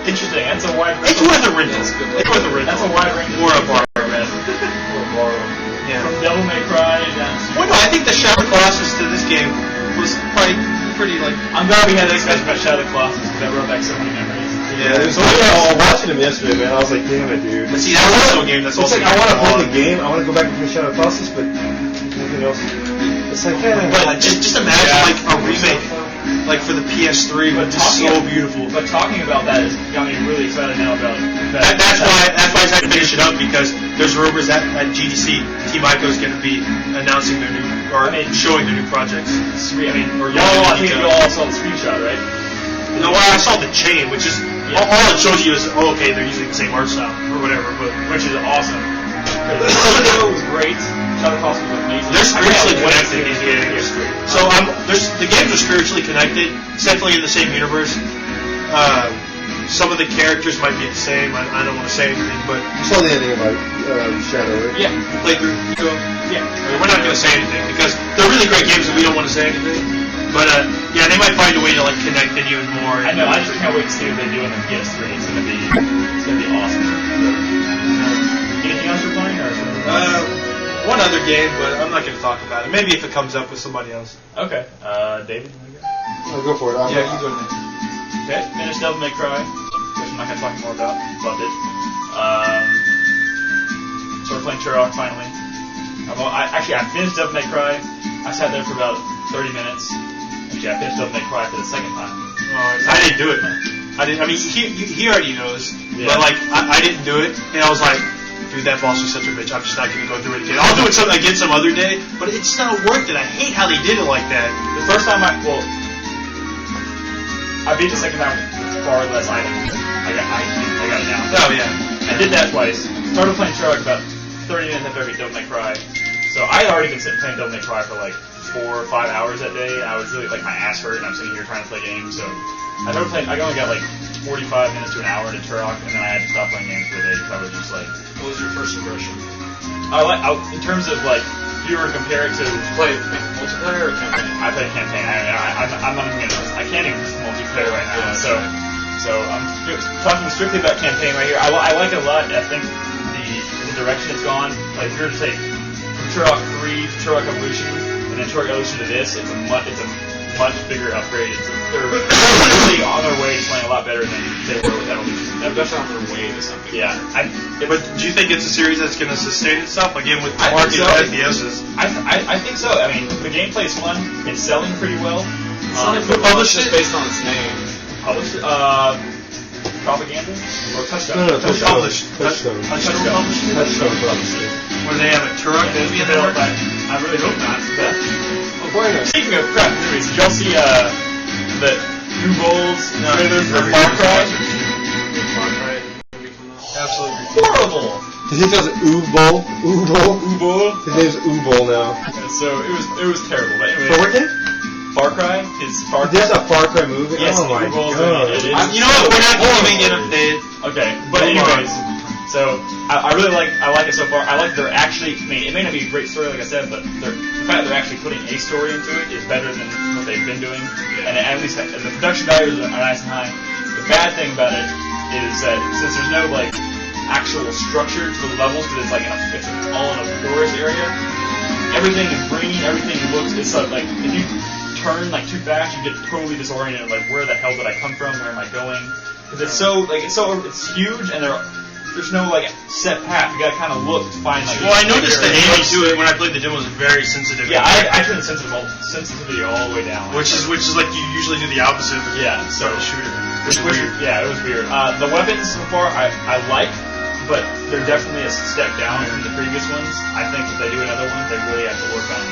interesting. That's a wide range. It's worth a rental. It's worth a rental. That's a wide range. Or a bar. Or a borrow. Yeah. From Devil May Cry down to... Well, no, I think the Shadow Colossus to this game was probably pretty like... I'm glad we had this discussion about Shadow Colossus because that brought back so many memories. Yeah, so I was watching him yesterday, man. I was like, damn it, dude. But see, that's also a game that's also... It's like, I want to play the game, I want to go back to the Shadow Colossus, but nothing else. It's like, But just imagine, like, a remake, like, for the PS3, but just so beautiful. But talking about that has got me really excited now about that. That's why I tried to finish it up, because there's rumors that at GDC, Team Ico is going to be announcing their new, or showing their new projects. I mean, I think you all saw the screenshot, right? No, well, I saw the chain, which is, all it shows you is, okay, they're using the same art style, or whatever, but which is awesome. The video was great. Shadow Colossus was amazing. They're spiritually connected, these games. So the games are spiritually connected. It's definitely in the same universe. Some of the characters might be the same. I don't want to say anything, but you saw the ending of Shadow, right? Yeah, playthrough. Yeah, we're not going to say anything because they're really great games, and we don't want to say anything. But yeah, they might find a way to like connect it even more. I know. I just can't wait to see what they do in the PS3. It's gonna be awesome. Anything else you're playing, or? One other game, but I'm not going to talk about it. Maybe if it comes up with somebody else. Okay. David? I'll go for it. You go next. Okay. Finished Devil May Cry, which I'm not going to talk more about. Loved it. So we're playing Turok finally. I finished Devil May Cry. I sat there for about 30 minutes. Actually, I finished Devil May Cry for the second time. I didn't do it. I mean, he already knows. Yeah. But, like, I didn't do it. And I was like, dude, that boss was such a bitch. I'm just not going to go through it again. I'll do it again some other day, but it's not worth it. I hate how they did it like that. The first time I beat the second time far less items. I got it down. Oh yeah. I did that twice. Started playing Turok about 30 minutes after every Devil May Cry. So I had already been sitting playing Devil May Cry for like 4 or 5 hours that day. I was really like my ass hurt, and I'm sitting here trying to play games. So I started playing. I only got like 45 minutes to an hour into Turok, and then I had to stop playing games for a day because I was just like. What was your first impression? In terms of like, if you were to compare it to. Play multiplayer or campaign? I played campaign. I'm not even gonna. I can't even multiplayer right now. So I'm talking strictly about campaign right here. I like it a lot. I think the direction it's gone. Like if you were to take from Turok 3 to Turok Evolution, and then Turok Evolution to this, it's a much bigger upgrade. They're really on their way to playing a lot better than they were with Evolution. They're definitely on their way to something. Yeah. But do you think it's a series that's going to sustain itself again with the I market think so. of FPSs? I think so. I mean, the gameplay is fun. It's selling pretty well. Who published it based on its name? Published Propaganda or Touchstone? No, Touchstone. Touchstone published it? Touchstone published it. Or do they have a Turok movie in there? I really hope not. But Bueno. speaking of crap movies, did y'all see the New Goals trailer for Far Cry? Far Cry movie coming out? Absolutely. Horrible. His name is Oobol. Ubo. His name's Oobol now. So it was terrible. But anyway, For what game? Far Cry is Far Cry. There's a Far Cry movie? Yes, oh my Ubol's god. in it. You know what? We're not giving it updated. Okay, but anyways, so I really like it so far. I like they're actually. I mean, it may not be a great story, like I said, but the fact that they're actually putting a story into it is better than what they've been doing, and at least the production values are nice and high. The bad thing about it is that since there's no like actual structure to the levels, because it's all in a forest area, everything is green, everything looks. It's like if you turn like too fast, you get totally disoriented. Like, where the hell did I come from? Where am I going? Because it's it's huge, and there's no like set path. You gotta kind of look to find like. Well, I noticed the aiming to it when I played the demo was very sensitive. Yeah, I turned the sensitivity all the way down. Which is like you usually do the opposite. Yeah, so the shooter. It was weird. Yeah, it was weird. The weapons so far I like, but they're definitely a step down from the previous ones. I think if they do another one, they really have to work on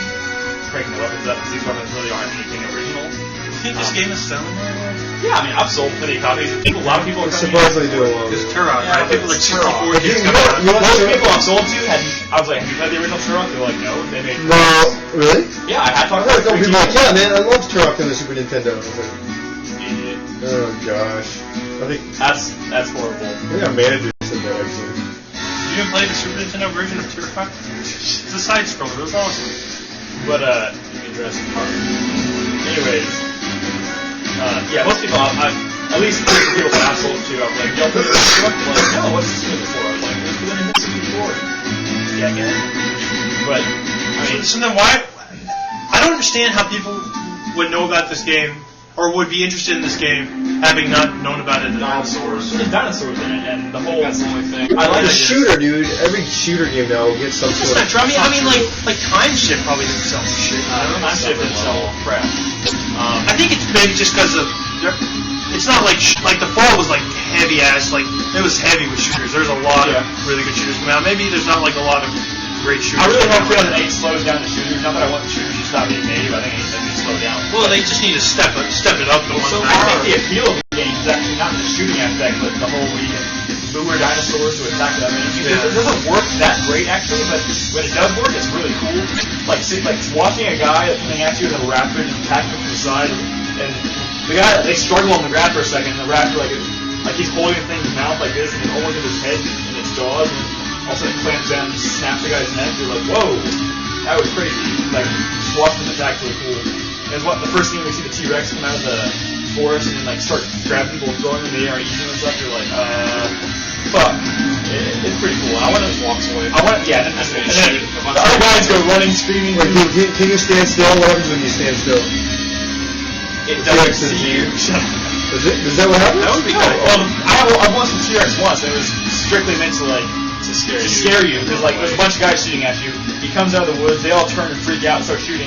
cranking the weapons up, because these weapons really aren't anything original. You think this game is selling very well? Yeah, I mean, I've sold plenty of copies. A lot of people are It's coming surprisingly doing well. It's Turok, Yeah, right? People like it's 64 Turok. kids You coming out. know Most what? people I've sold to I was like, have you played the original Turok? They're like, no. They made. No, really? Yeah, I had talked I about thought it. people like, yeah, man, I love Turok on the Super Nintendo. I was like, Idiot. oh gosh. I think That's horrible. our manager said that actually. You didn't play the Super Nintendo version of Turok? It's a side scroller. It was awesome. But Jurassic Park. anyways, yeah, most people, at least the people that I've sold to, I'm like, y'all play this Turok? I'm like, no, what's this doing before? I was like, it's doing this before. Yeah, get it. But I mean, So then why? I don't understand how people would know about this game or would be interested in this game having not known about it. Dinosaurs. there's dinosaurs in it, and the whole. That's the only thing. I like The it. shooter, dude. Every shooter game now will get some It's sort not of. true. I mean, like Time Shift probably didn't sell shit. I'm shit didn't sell crap. I think it's maybe just because of. It's not like the fall was like heavy ass. Like it was heavy with shooters. There's a lot of really good shooters coming out. Maybe there's not like a lot of great shooters. I really hope coming out. 2008 slows down the shooters. Not that I want the shooters to stop being native. I think they need to slow down. Well, they just need to step it up. The So one I time. think the appeal of the game is actually not the shooting aspect, but the whole where you can lure dinosaurs to attack them. It doesn't work that great actually, but when it does work, it's really cool. Like watching a guy coming at you in a raptor and attacking him from the side, and the guy they struggle on the ground for a second, and the raptor like he's holding the thing in his mouth like this, and it's almost in his head and its jaws, and all of a sudden it clamps down and snaps the guy's neck. You're like, whoa, that was crazy. Like just watching them attack really cool. And what the first thing we see the T-Rex come out of the forest and then like start grabbing people and throwing them in the air and eating them and stuff. You're like, fuck. It's pretty cool. I want to Walks away. yeah. And then the other guys go running, screaming. Wait, can you stand still? What happens when you stand still? It doesn't see you. Is that what happens? That would be No, cool. I've watched some T-Rex once. It was strictly meant to scare you because like there's a bunch of guys shooting at you. He comes out of the woods. They all turn and freak out and start shooting.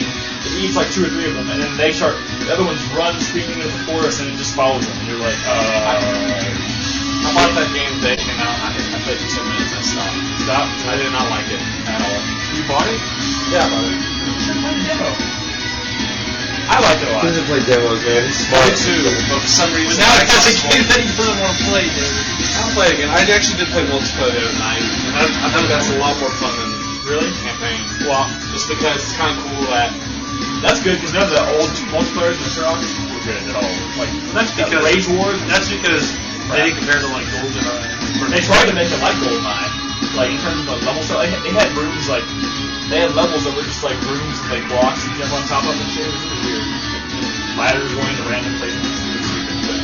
He eats like 2 or 3 of them, and then they start. The other ones run screaming into the forest, and it just follows them. And you're like, I bought that game the day it came out. I played for 7 minutes and stopped. Stop. I did not like it at all. You bought it? Yeah, I bought it. Demo. I liked it a lot. He doesn't play demos, man. He's smart. too, but for some reason, Now I it's a got game that he doesn't want to play, dude. I'll play it again. I actually did play multiplayer the other night, and I think that's a lot more fun than Really? campaign. Well, Just because it's kind of cool that that's good because none of the old multiplayers in Turok were good at all. Like That's because Rage Wars. That's because they didn't compare to like GoldenEye. They tried to make it like GoldenEye, like in terms of the level stuff. They had rooms like they had levels that were just like rooms with like blocks you jump on top of and shit. It was really weird. Ladders going to random places. It was stupid, but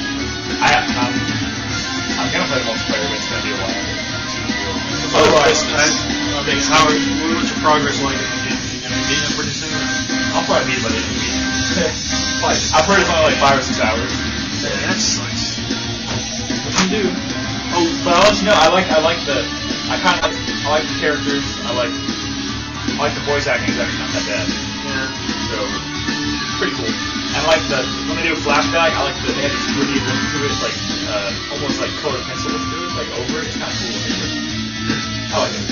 I'm gonna play the multiplayer, but it's gonna be a while. Otherwise, what's your progress like in the game? You gonna beat it pretty soon? I'll probably beat it by the end of the week. I've heard it's only like 5 or 6 hours. Yeah, that sucks. What you do? Oh, but I'll let you know. I like the characters. I like the voice acting is actually not that bad. Yeah. So pretty cool. And I like when they do a flashback, I like they have this gritty look to it. It's like almost like colored pencil look to it, like over it. It's kind of cool. I like it.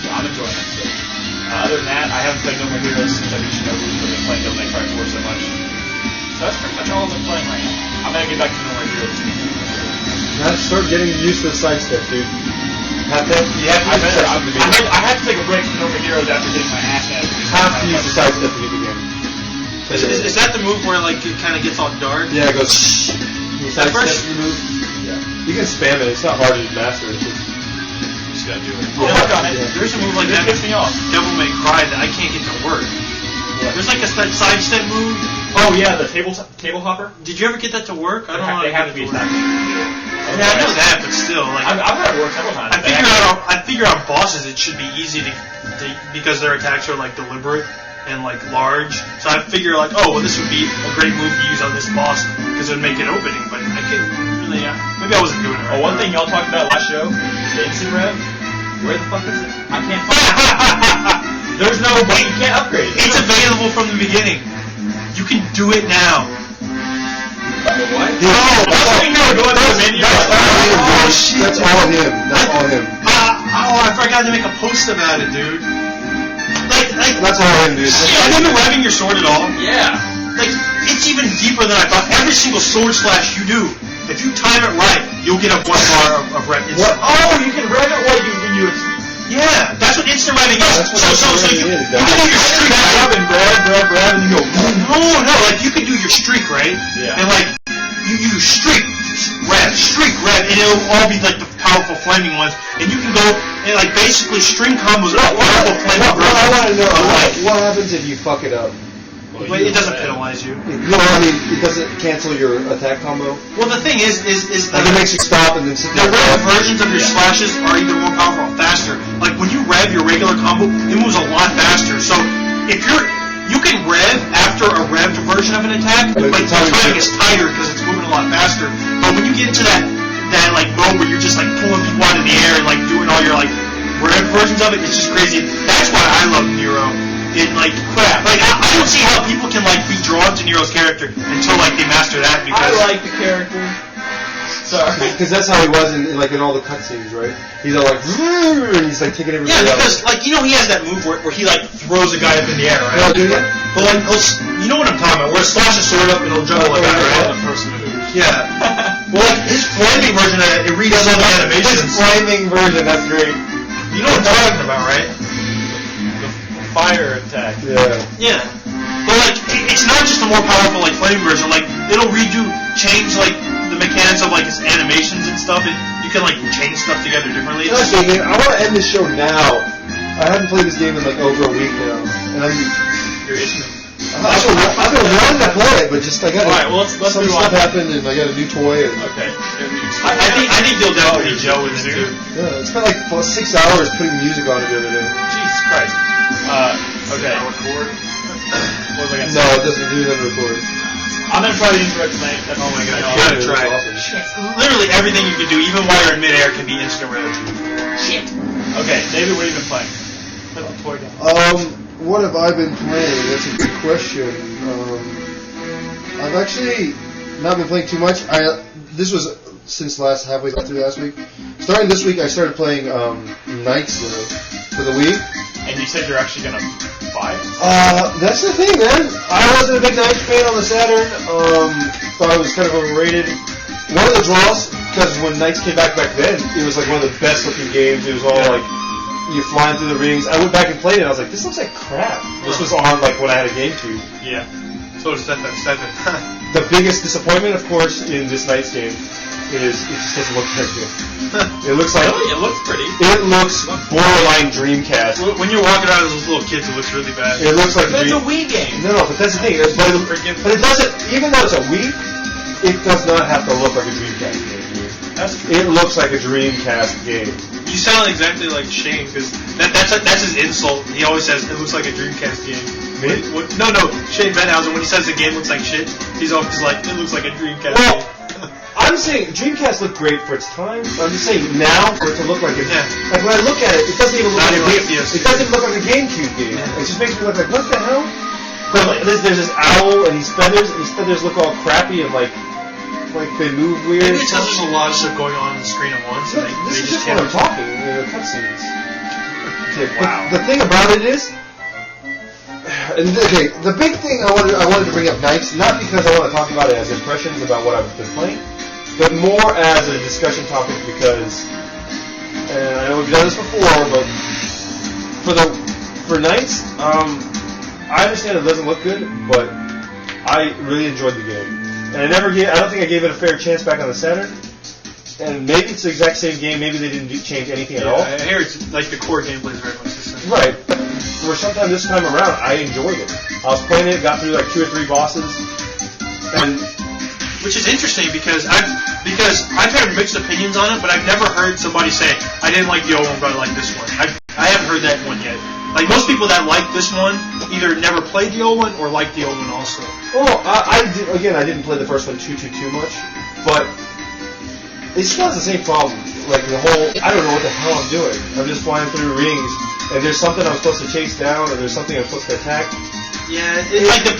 So I'm enjoying it. So. Other than that, I haven't played No More Heroes since I beat Shinobu. I've been playing Devil May Cry 4 so much. So that's pretty much all I've been playing right now. I'm gonna get back to No More Heroes. Now start getting used to the sidestep, dude. You have to take a break from No More Heroes after getting my ass handed. You have to use the sidestep to get the game. Is that the move where like it kind of gets all dark? Yeah, it goes shh. You sidestep the move. Yeah. You can spam it. It's not hard to master. It's just gotta do it. Yeah, work on it. There's a move like that. Gets me off. Devil May Cry that I can't get to work. Yeah. There's like a sidestep move. Oh yeah, the table hopper. Did you ever get that to work? I don't know. They have to be established. Yeah, I know that, but still, like I've had it work several times. I figure on bosses it should be easy to because their attacks are like deliberate and like large. So I figure like, oh well, this would be a great move to use on this boss because it would make an opening. But I can't really. Maybe I wasn't doing it right. One thing y'all talked about last show, the instant rev. Where the fuck is it? I can't find it. There's no way you can't upgrade it. It's available from the beginning. You can do it now. What? Go into the menu. That's all him. That's all him. I forgot to make a post about it, dude. Like That's all him, dude. have you been revving your sword at all? Yeah. Like, it's even deeper than I thought. Every single sword slash you do, if you time it right, you'll get a 1 bar of rev. What? Oh, you can rev it when you. Yeah, that's what instant revving is. So you can do your streak. Grab and grab, and you go. No, like you can do your streak, right? Yeah. And like you streak, rev, and it'll all be like the powerful flaming ones, and you can go and like basically string combos of powerful flaming. I want to know what happens if you fuck it up. But it doesn't penalize you. No, I mean it doesn't cancel your attack combo. Well, the thing is Like it makes you stop and then sit the there. rev versions of your slashes are either more powerful or faster. Like when you rev your regular combo, it moves a lot faster. So if you can rev after a revved version of an attack, But like the the timing timing is tighter because it's moving a lot faster. But when you get into that like mode where you're just like pulling people out of the air and like doing all your like rev versions of it, it's just crazy. That's why I love Nero. It like crap. Like I don't see how people can like be drawn to Nero's character until like they master that. Because I like the character. Sorry. Because that's how he was in all the cutscenes, right? He's all like, and he's like taking everybody yeah, out. because like you know he has that move where he like throws a guy up in the air, right? Yeah, dude. But like you know what I'm talking about? Where he slashes sword up and he'll juggle a guy, right? The first move. Yeah. Well, like his flaming version of it, it reads all the animations. His flaming version, that's great. You know what I'm talking about, right? Fire attack. Yeah. Yeah. But like it's not just a more powerful like flaming version. Like it'll change like the mechanics of like his animations and stuff. You can like change stuff together differently. Honestly, man, I want to end this show now. I haven't played this game in like over a week now, and Your issue. I've been wanting to play it, but just I got Alright, well, let's some move stuff on. happened, and I got a new toy. And, Okay. I think you'll definitely gel with it too. yeah, it's been like 6 hours putting music on it the other day. Jesus Christ. Okay. Record. What was I gonna No, say? it doesn't do that record. I'm gonna try the intro tonight. That's Oh my god, all. you gotta It's try it. awesome. Literally everything you can do, even while you're in midair, can be instant rev. Shit. Okay, David, what have you been playing? Put the toy down. What have I been playing? That's a good question. I've actually not been playing too much. This was since halfway through last week. Starting this week, I started playing Night Slave, for the Wii. And you said you're actually gonna buy it? That's the thing, man. I wasn't a big Knights fan on the Saturn. Thought it was kind of overrated. One of the draws, because when Knights came back then, it was like one of the best looking games. It was all like you flying through the rings. I went back and played it and I was like, this looks like crap. This was on like when I had a GameCube. Yeah. So it's 7. The biggest disappointment, of course, in this Knights game is it just doesn't look that good. It looks like Really? It looks pretty. it looks borderline Dreamcast. When you're walking around as those little kids, it looks really bad. It looks like It's a Wii game. No, but that's the thing. But it doesn't. Even though it's a Wii, it does not have to look like a Dreamcast game. Dude. That's true. It looks like a Dreamcast game. You sound exactly like Shane, because that's his insult. He always says it looks like a Dreamcast game. Me? No, Shane Benhausen, when he says the game looks like shit, he's always like, it looks like a Dreamcast Well, game. I'm saying Dreamcast looked great for its time. I'm just saying now for it to look like a like when I look at it, it doesn't even look Not like a even game. like a PS2. It doesn't look like a GameCube game. It just makes me look like what the hell? But like, there's this owl and these feathers look all crappy and like they move weird. Maybe it's because there's a lot of stuff going on the screen at once. Look, And this they is just just when can't. I'm talking. The cutscenes. Okay, Wow. The thing about it is, the big thing I wanted to bring up Knights, not because I want to talk about it as impressions about what I've been playing, but more as a discussion topic because, and I know we've done this before, but for Knights, I understand it doesn't look good, but I really enjoyed the game. And I don't think I gave it a fair chance back on the Saturn. And maybe it's the exact same game. Maybe they didn't change anything at all. I hear it's like the core gameplay is very much the same. Right. For sometime this time around, I enjoyed it. I was playing it, got through like 2 or 3 bosses, and Which is interesting because I've heard mixed opinions on it, but I've never heard somebody say I didn't like the old one, but I like this one. I haven't heard that one yet. Like most people that like this one either never played the old one or like the old one also. well, I didn't play the first one too much, but it still has the same problem. Like the whole, I don't know what the hell I'm doing. I'm just flying through rings, and there's something I'm supposed to chase down, or there's something I'm supposed to attack. Yeah, it's like the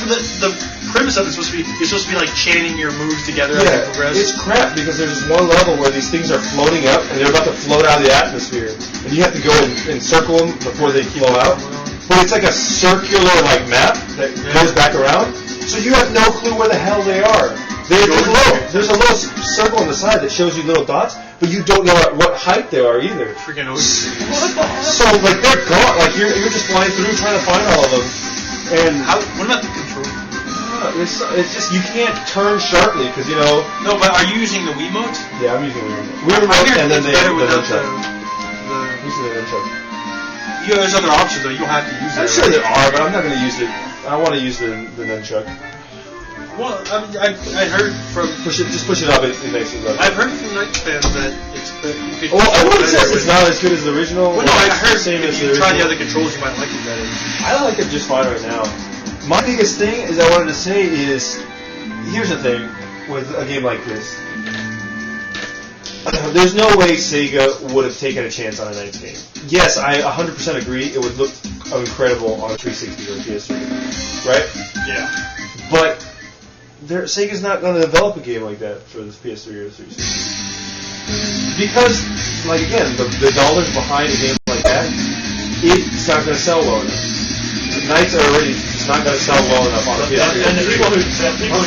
premise of it's supposed to be you're supposed to be like chaining your moves together as you progress. It's crap because there's this one level where these things are floating up and they're about to float out of the atmosphere, and you have to go and circle them before they flow out. But it's like a circular like map that goes back around, so you have no clue where the hell they are. There's a little circle on the side that shows you little dots, but you don't know at what height they are either. Freaking So like they're gone. Like you're just flying through trying to find all of them. And what about the control? it's just you can't turn sharply because No, but are you using the Wiimote? Yeah, I'm using Wii remote and then the nunchuck. Using the nunchuck. There's other options though. You don't have to use I'm that. sure there are, but I'm not going to use it. I want to use the nunchuck. Well, I heard from Push it up. It makes it better. I've heard from Knights fans that you could. Well, everyone says it's not as good as the original. Well, no, I heard same if as you the try the original. other controls, you might like it better. I like it just fine right now. My biggest thing is I wanted to say is, here's the thing with a game like this. There's no way Sega would have taken a chance on a Knights game. Yes, I 100% agree it would look incredible on a 360 or PS3, right? Yeah. But Sega's not going to develop a game like that for this PS3 or 360. Because, like again, the dollars behind a game like that, it's not going to sell well enough. Knights are already just not going to sell well enough on a PS3. And the people who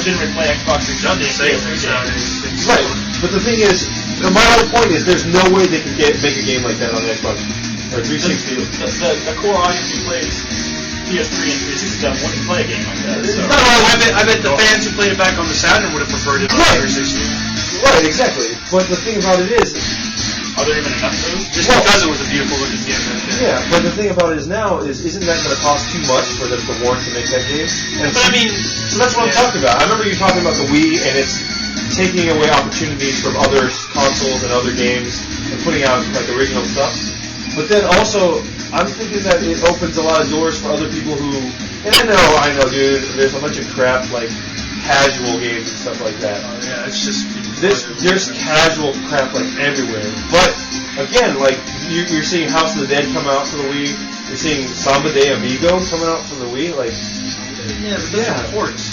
didn't play Xbox 360, Right, but the thing is, my whole point is there's no way they could make a game like that on the Xbox or 360. the core audience who plays PS3 and 360 wouldn't play a game like that. So. No, I bet the fans who played it back on the Saturn would have preferred it on Right. 360. Right, exactly. But the thing about it is, Are there even enough of those? Just because it was a beautiful looking game. yeah, but the thing about it is now isn't that going to cost too much for them to warrant to make that game? And But I mean, so that's what I'm talking about. I remember you talking about the Wii and it's taking away opportunities from other consoles and other games and putting out like original stuff. But then also, I'm thinking that it opens a lot of doors for other people who, and I know, dude, there's a bunch of crap like casual games and stuff like that. yeah, it's just There's casual crap like everywhere. But again, like you're seeing House of the Dead come out for the Wii. You're seeing Samba de Amigo coming out for the Wii. Like, yeah, but those are ports.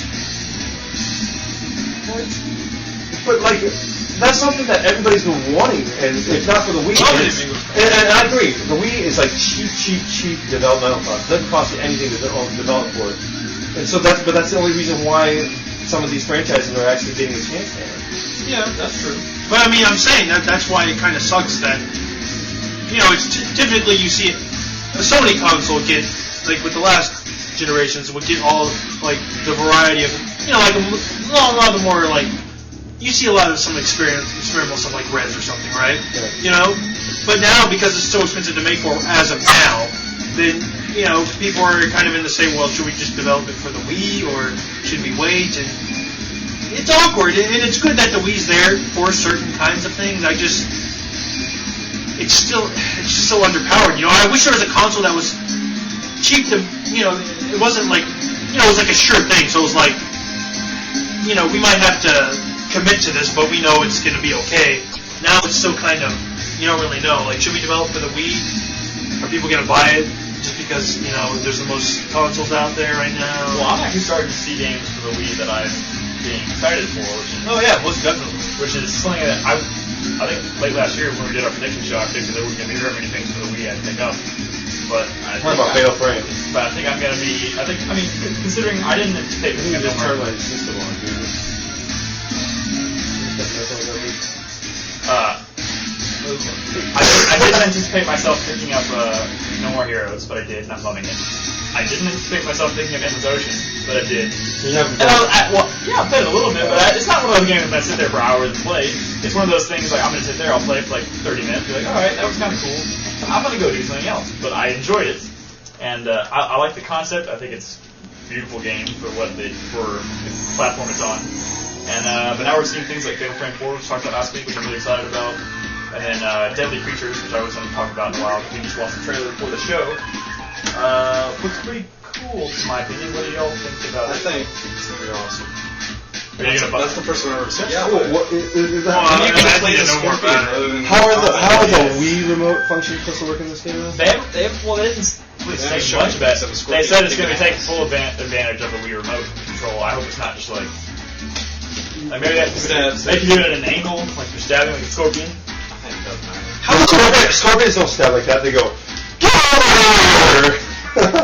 but like that's something that everybody's been wanting, and if not for the Wii, and I agree, the Wii is like cheap developmental cost. It doesn't cost you anything to develop for it, and so that's the only reason why some of these franchises are actually getting a chance now. Yeah, that's true. But I mean, I'm saying that's why it kind of sucks that, it's typically you see a Sony console get, like with the last generations, would get all, like, the variety of, like a lot of the more, like, you see a lot of some experimental stuff like Res or something, right? Yeah. But now, because it's so expensive to make for as of now, then, people are kind of in the same, well, should we just develop it for the Wii, or should we wait? And it's awkward, and it's good that the Wii's there for certain kinds of things. It's just so underpowered. I wish there was a console that was cheap to, it wasn't like, it was like a sure thing. So it was like, we might have to commit to this, but we know it's going to be okay. Now it's still kind of, you don't really know. Like, should we develop for the Wii? Are people going to buy it just because, there's the most consoles out there right now? Well, I'm actually starting to see games for the Wii that I'm being excited for. Most definitely. Which is something that I think late last year when we did our prediction show, I predicted there were going to be very many things for the Wii I'd pick up. But I think about Fatal Frame. But I think I'm going to be. Considering I didn't anticipate You just turn my system on, dude. I didn't anticipate myself picking up No More Heroes, but I did, and I'm loving it. I didn't anticipate myself picking up Endless Ocean, but I did. You haven't I played a little bit, but it's not one of those games that I sit there for hours and play. It's one of those things like I'm going to sit there, I'll play for like 30 minutes, be like, alright, that was kind of cool. I'm going to go do something else, but I enjoyed it. And I like the concept. I think it's a beautiful game for for the platform it's on. And but now we're seeing things like Fatal Frame 4, which we talked about last week, which I'm really excited about. And then Deadly Creatures, which I was going to talk about in a while, because we just watched the trailer for the show. Looks pretty cool, in my opinion. What do y'all think about it? I think it's going to be awesome. That's the first one I've ever seen. Yeah. Cool. What, is that, How are the Wii remote functions supposed to work in this game? They didn't really say much about it. They said it's going to be taking full advantage of the Wii remote control. I hope it's not just like maybe they can do it at an angle, like you're stabbing like a scorpion. I think it doesn't matter. Scorpions don't stab like that. They go, get over here!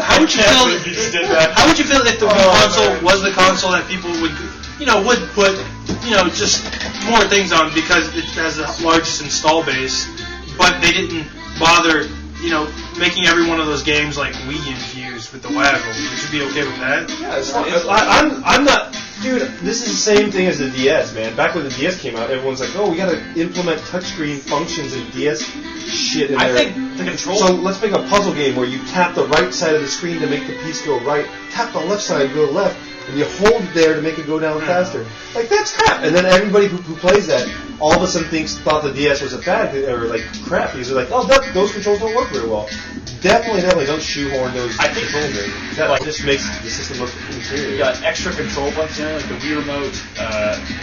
How would you feel? How would you feel if the Wii console was the console that people would put, just more things on because it has the largest install base, but they didn't bother, making every one of those games like Wii infused with the waggle? Would you be okay with that? Yeah, it's fine. I'm not. Dude, this is the same thing as the DS, man. Back when the DS came out, everyone's like, oh, we gotta implement touchscreen functions and DS shit in there. I think the control... So let's make a puzzle game where you tap the right side of the screen to make the piece go right, tap the left side to go left, and you hold it there to make it go down faster. Like, that's crap. And then everybody who plays that all of a sudden thought the DS was a bad or like crap because they're like, oh, those controls don't work very well. Definitely don't shoehorn those controls in. That just makes the system look inferior. You got extra control buttons in it, like the Wii remote,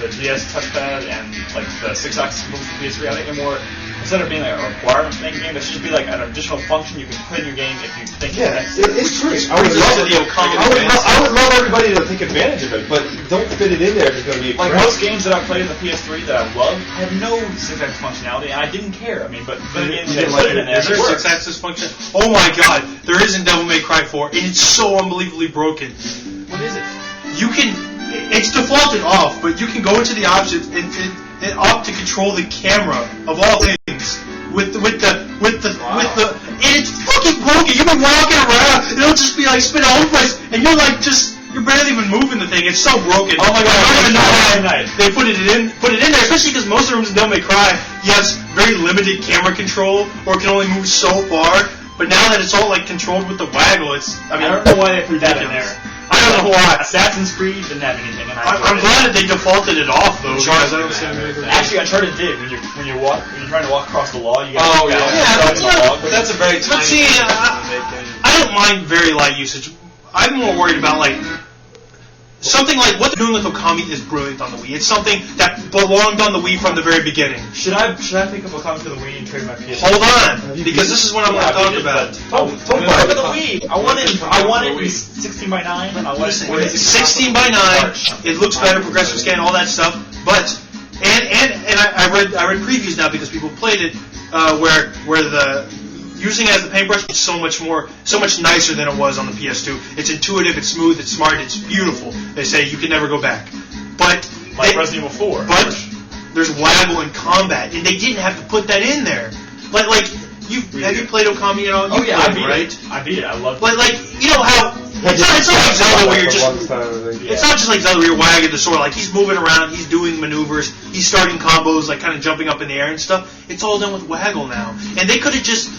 the DS touchpad, and like the 6-axis controls for PS3. I think they're more, instead of being like a requirement thing game, it should be like an additional function you can put in your game if you think it's true. I would love everybody to take advantage of it, but don't fit it in there if it's going to be like most games that I've played in the PS3 that I love have no 6-axis functionality, and I didn't care. I mean, but the games they put it in there, is there a 6-axis function? Oh my god, there is in Devil May Cry 4, and it's so unbelievably broken. What is it? You can, it's defaulted off, but you can go into the options and opt to control the camera of all things with the and it's fucking broken. You've been walking around, and it'll just be like spin all over the place, and you're barely even moving the thing. It's so broken. Oh my god! I don't even know why they put it in there, especially because most of the rooms in Devil May Cry, you have very limited camera control, or can only move so far. But now that it's all like controlled with the waggle, I don't know why they put that in there. I don't know why. Assassin's Creed didn't have anything, and I'm glad that they defaulted it off though. Actually, Uncharted did. When you're trying to walk across the law, you got but that's a very tiny. But see, I don't mind very light usage. I'm more worried about like something like what they're doing with Okami is brilliant on the Wii. It's something that belonged on the Wii from the very beginning. Should I pick up Okami for the Wii and trade my PS3? Hold on, because this is what I'm going to talk about. Look at the Wii. I want it 16 by 9. Listen, 16 by 9. It looks better, progressive scan, all that stuff. But and and I read previews now because people played it where the using it as the paintbrush is so much nicer than it was on the PS2. It's intuitive, it's smooth, it's smart, it's beautiful. They say you can never go back. But like Resident Evil 4. But there's waggle in combat, and they didn't have to put that in there. Like have you played Okami at all? Oh yeah, I beat it. Right? I beat it. I loved it. Like you know how it's not like Zelda where you're just it's not just like Zelda where you're wagging the sword. Like he's moving around, he's doing maneuvers, he's starting combos, like kind of jumping up in the air and stuff. It's all done with waggle now, and they could have just.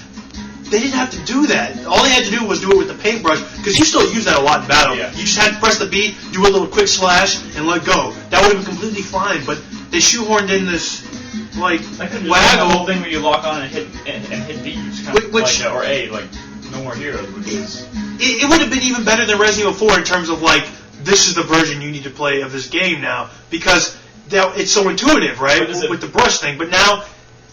They didn't have to do that. All they had to do was do it with the paintbrush, because you still use that a lot in battle. Yeah. You just had to press the B, do a little quick slash, and let go. That would have been completely fine, but they shoehorned in this, like, waggle. waggle. The whole thing where you lock on and hit B, or A, like, No More Heroes, which is... It would have been even better than Resident Evil 4 in terms of, like, this is the version you need to play of this game now, because it's so intuitive, right, with the brush thing, but now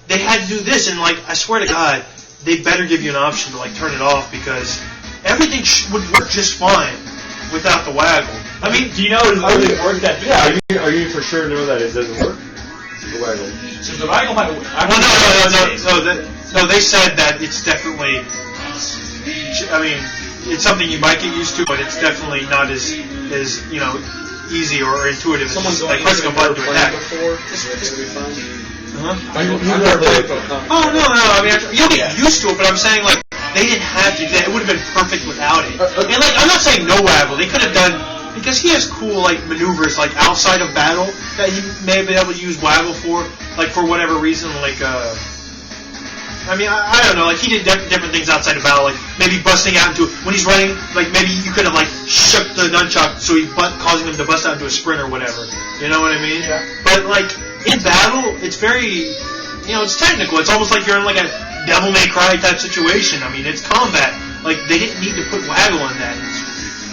they had to do this, and, like, I swear to God, they better give you an option to like turn it off because everything would work just fine without the waggle. I mean, do you know does it really work that? Yeah, are you for sure know that it doesn't work? The waggle. So the waggle might. No. They said that it's definitely. I mean, it's something you might get used to, but it's definitely not as easy or intuitive. Someone's as like pressing a button to attack. Oh no! I mean, you'll get used to it, but I'm saying like they didn't have to do that. It would have been perfect without it. And like I'm not saying no waggle. They could have done because he has cool like maneuvers like outside of battle that he may have been able to use waggle for, like for whatever reason. Like I mean, I don't know. Like he did different things outside of battle, like maybe busting out into when he's running. Like maybe you could have like shook the nunchuck so causing him to bust out into a sprint or whatever. You know what I mean? Yeah. But like. In battle, it's very, it's technical. It's almost like you're in like a Devil May Cry type situation. I mean, it's combat. Like, they didn't need to put waggle on that.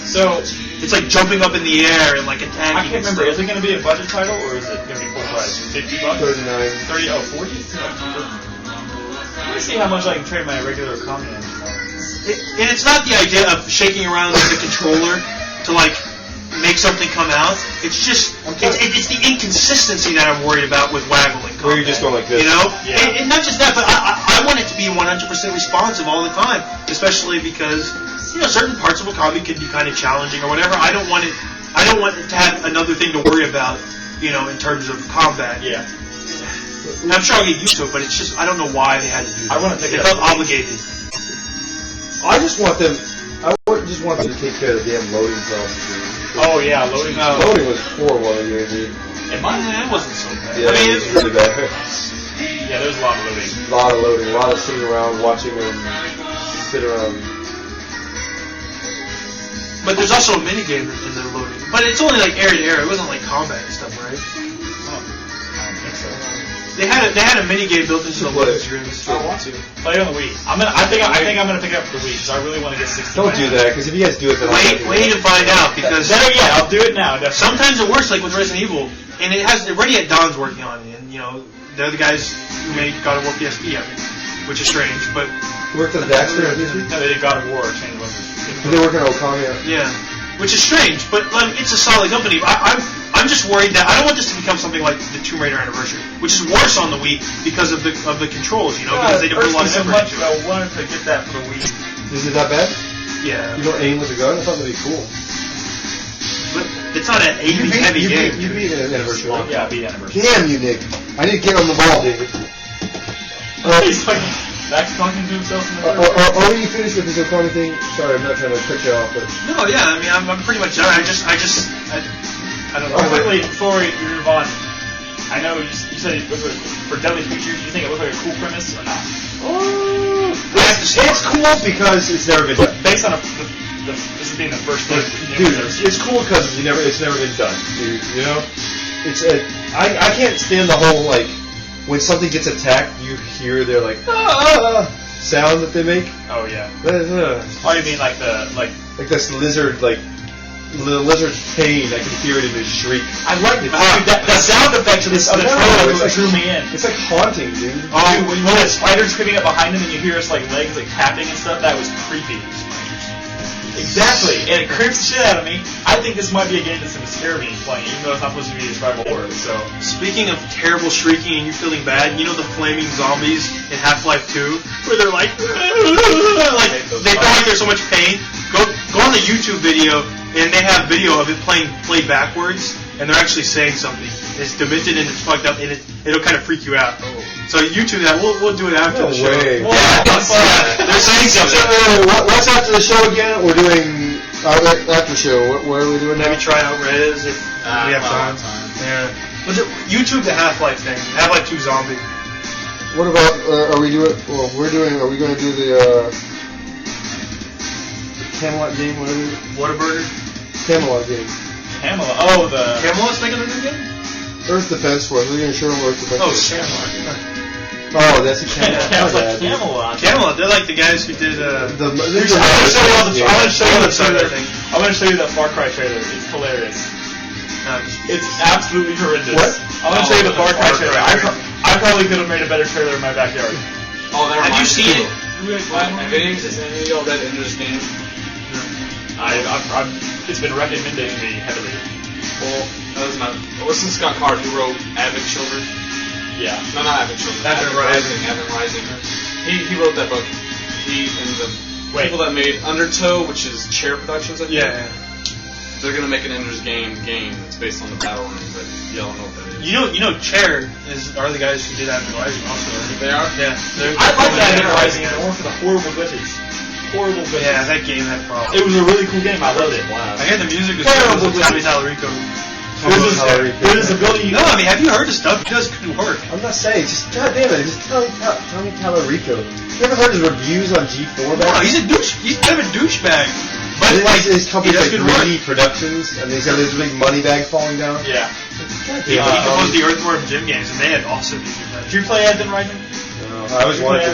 So, it's like jumping up in the air and like attacking. I can't remember. Is it going to be a budget title or is it going to be full price? $50? 39. 30? Oh, 40? Let me see how much I can trade my regular Okami in. And it's not the idea of shaking around the controller to like make something come out. It's just it's the inconsistency that I'm worried about with waggling. Where you're just going like this, Yeah. And not just that, but I want it to be 100% responsive all the time, especially because certain parts of Okami can be kind of challenging or whatever. I don't want it to have another thing to worry about, in terms of combat. Yeah. And I'm sure I'll get used to it, but it's just I don't know why they had to do that. I want to take it felt obligated. I just want them to take care of the damn loading problems. Oh yeah, loading. Loading was horrible in the movie. It wasn't so bad. Yeah, it was really bad. Yeah, there was a lot of loading. A lot of sitting around watching them sit around. But there's also a mini game in the loading. But it's only like area to area. It wasn't like combat and stuff, right? I don't think so. They had a mini game built into the loading screens. I want to play it on the Wii. I think I'm gonna pick it up for the Wii because I really want to get 60. Don't do that because if you guys do it, then wait and find out because I'll do it now. Definitely. Sometimes it works like with Resident Evil, and it has already had Don's working on it, and they're the guys who made God of War PSP, which is strange, but worked on Daxter. No, they did God of War. Change wasn't. They work on Okami. Yeah, which is strange, but like it's a solid company. I'm just worried that I don't want this to become something like the Tomb Raider Anniversary, which is worse on the Wii because of the controls, because they didn't put a lot of effort into it. I wanted to get that for the Wii. Is it that bad? Yeah. You don't aim with a gun? I thought that'd be cool. But it's not an aiming heavy game. You beat Anniversary. Well, yeah, I beat Anniversary. Damn you, Nick! I didn't get on the ball, David. He's fucking Max talking to himself in the are you finished with this Okami thing? Sorry, I'm not trying to cut you off, but no, yeah, I mean, I'm pretty much done. I don't know. Quickly, before we move on, I know you said it was for Deadly Creatures. Do you think it looks like a cool premise or not? It's cool because it's never been done. Based on this being the first thing. Dude, it's cool because it's never been done. I can't stand the whole like when something gets attacked, you hear their like sound that they make. Oh yeah. Oh, you mean like this lizard the lizard's pain, I can hear it in his shriek. I like the sound effects of this other trailer drew me in. It's like haunting, dude. Oh, when that spider's creeping up behind him and you hear his like legs like tapping and stuff, that was creepy. Exactly, and it creeps the shit out of me. I think this might be a game that's going to scare me playing, even though it's not supposed to be a survival horror. So, speaking of terrible shrieking and you feeling bad, you know the flaming zombies in Half-Life 2, where they're like they feel like there's so much pain. Go on the YouTube video, and they have video of it played backwards, and they're actually saying something. It's demented and it's fucked up, and it'll kind of freak you out. So YouTube that we'll do it after the show. Way. Yeah, they're saying something. What's after the show again? We're doing after show. What are we doing now? Maybe try out Res if we have time. Yeah. YouTube the Half-Life thing. Half-Life 2 Zombie. What about? Are we doing? Well, we're doing. Are we going to do the Camelot game? Whataburger. Camelot game. Camelot. Oh, the Camelot's making a new game. Earth Defense Force. We're going to show them Earth Defense Force. Camelot. Oh, that's a Camelot. Camelot. They're like the guys who did. I'm going to show you that Far Cry trailer. It's hilarious. It's absolutely horrendous. What? I'm going to show you the Far Cry trailer. I probably could have made a better trailer in my backyard. Oh, that have you seen it? Have any of y'all read Ender's Game? It's been recommended to me heavily. Well, that doesn't matter. Listen to Scott Card, who wrote Avid Children. Yeah. No, not Avid Children. Advent Rising. Advent Rising. He wrote that book. He and the people that made Undertow, which is Chair Productions, I think. Yeah. They're gonna make an Ender's Game. It's based on the Battle Room, but y'all don't know what that is. You know, Chair are the guys who did Advent Rising also. Right? They are. Yeah. I like Advent Rising, and more for the horrible glitches. Horrible glitches. Yeah, that game had problems. It was a really cool game. I loved it. I heard the music was Terrible good. Tommy Tallarico. There's ability. No, I mean, have you heard his stuff? He does good work. I'm not saying. Just goddamn it. Just Tommy Tallarico. You ever heard his reviews on G4? No, he's a douche. He's kind of a douchebag. But his company's like good work. 3D Productions, and he's got this big money bag falling down. Yeah. He composed the Earthworm Jim games, and they had awesome music. Did you play Advent Rising? No, I always wanted to.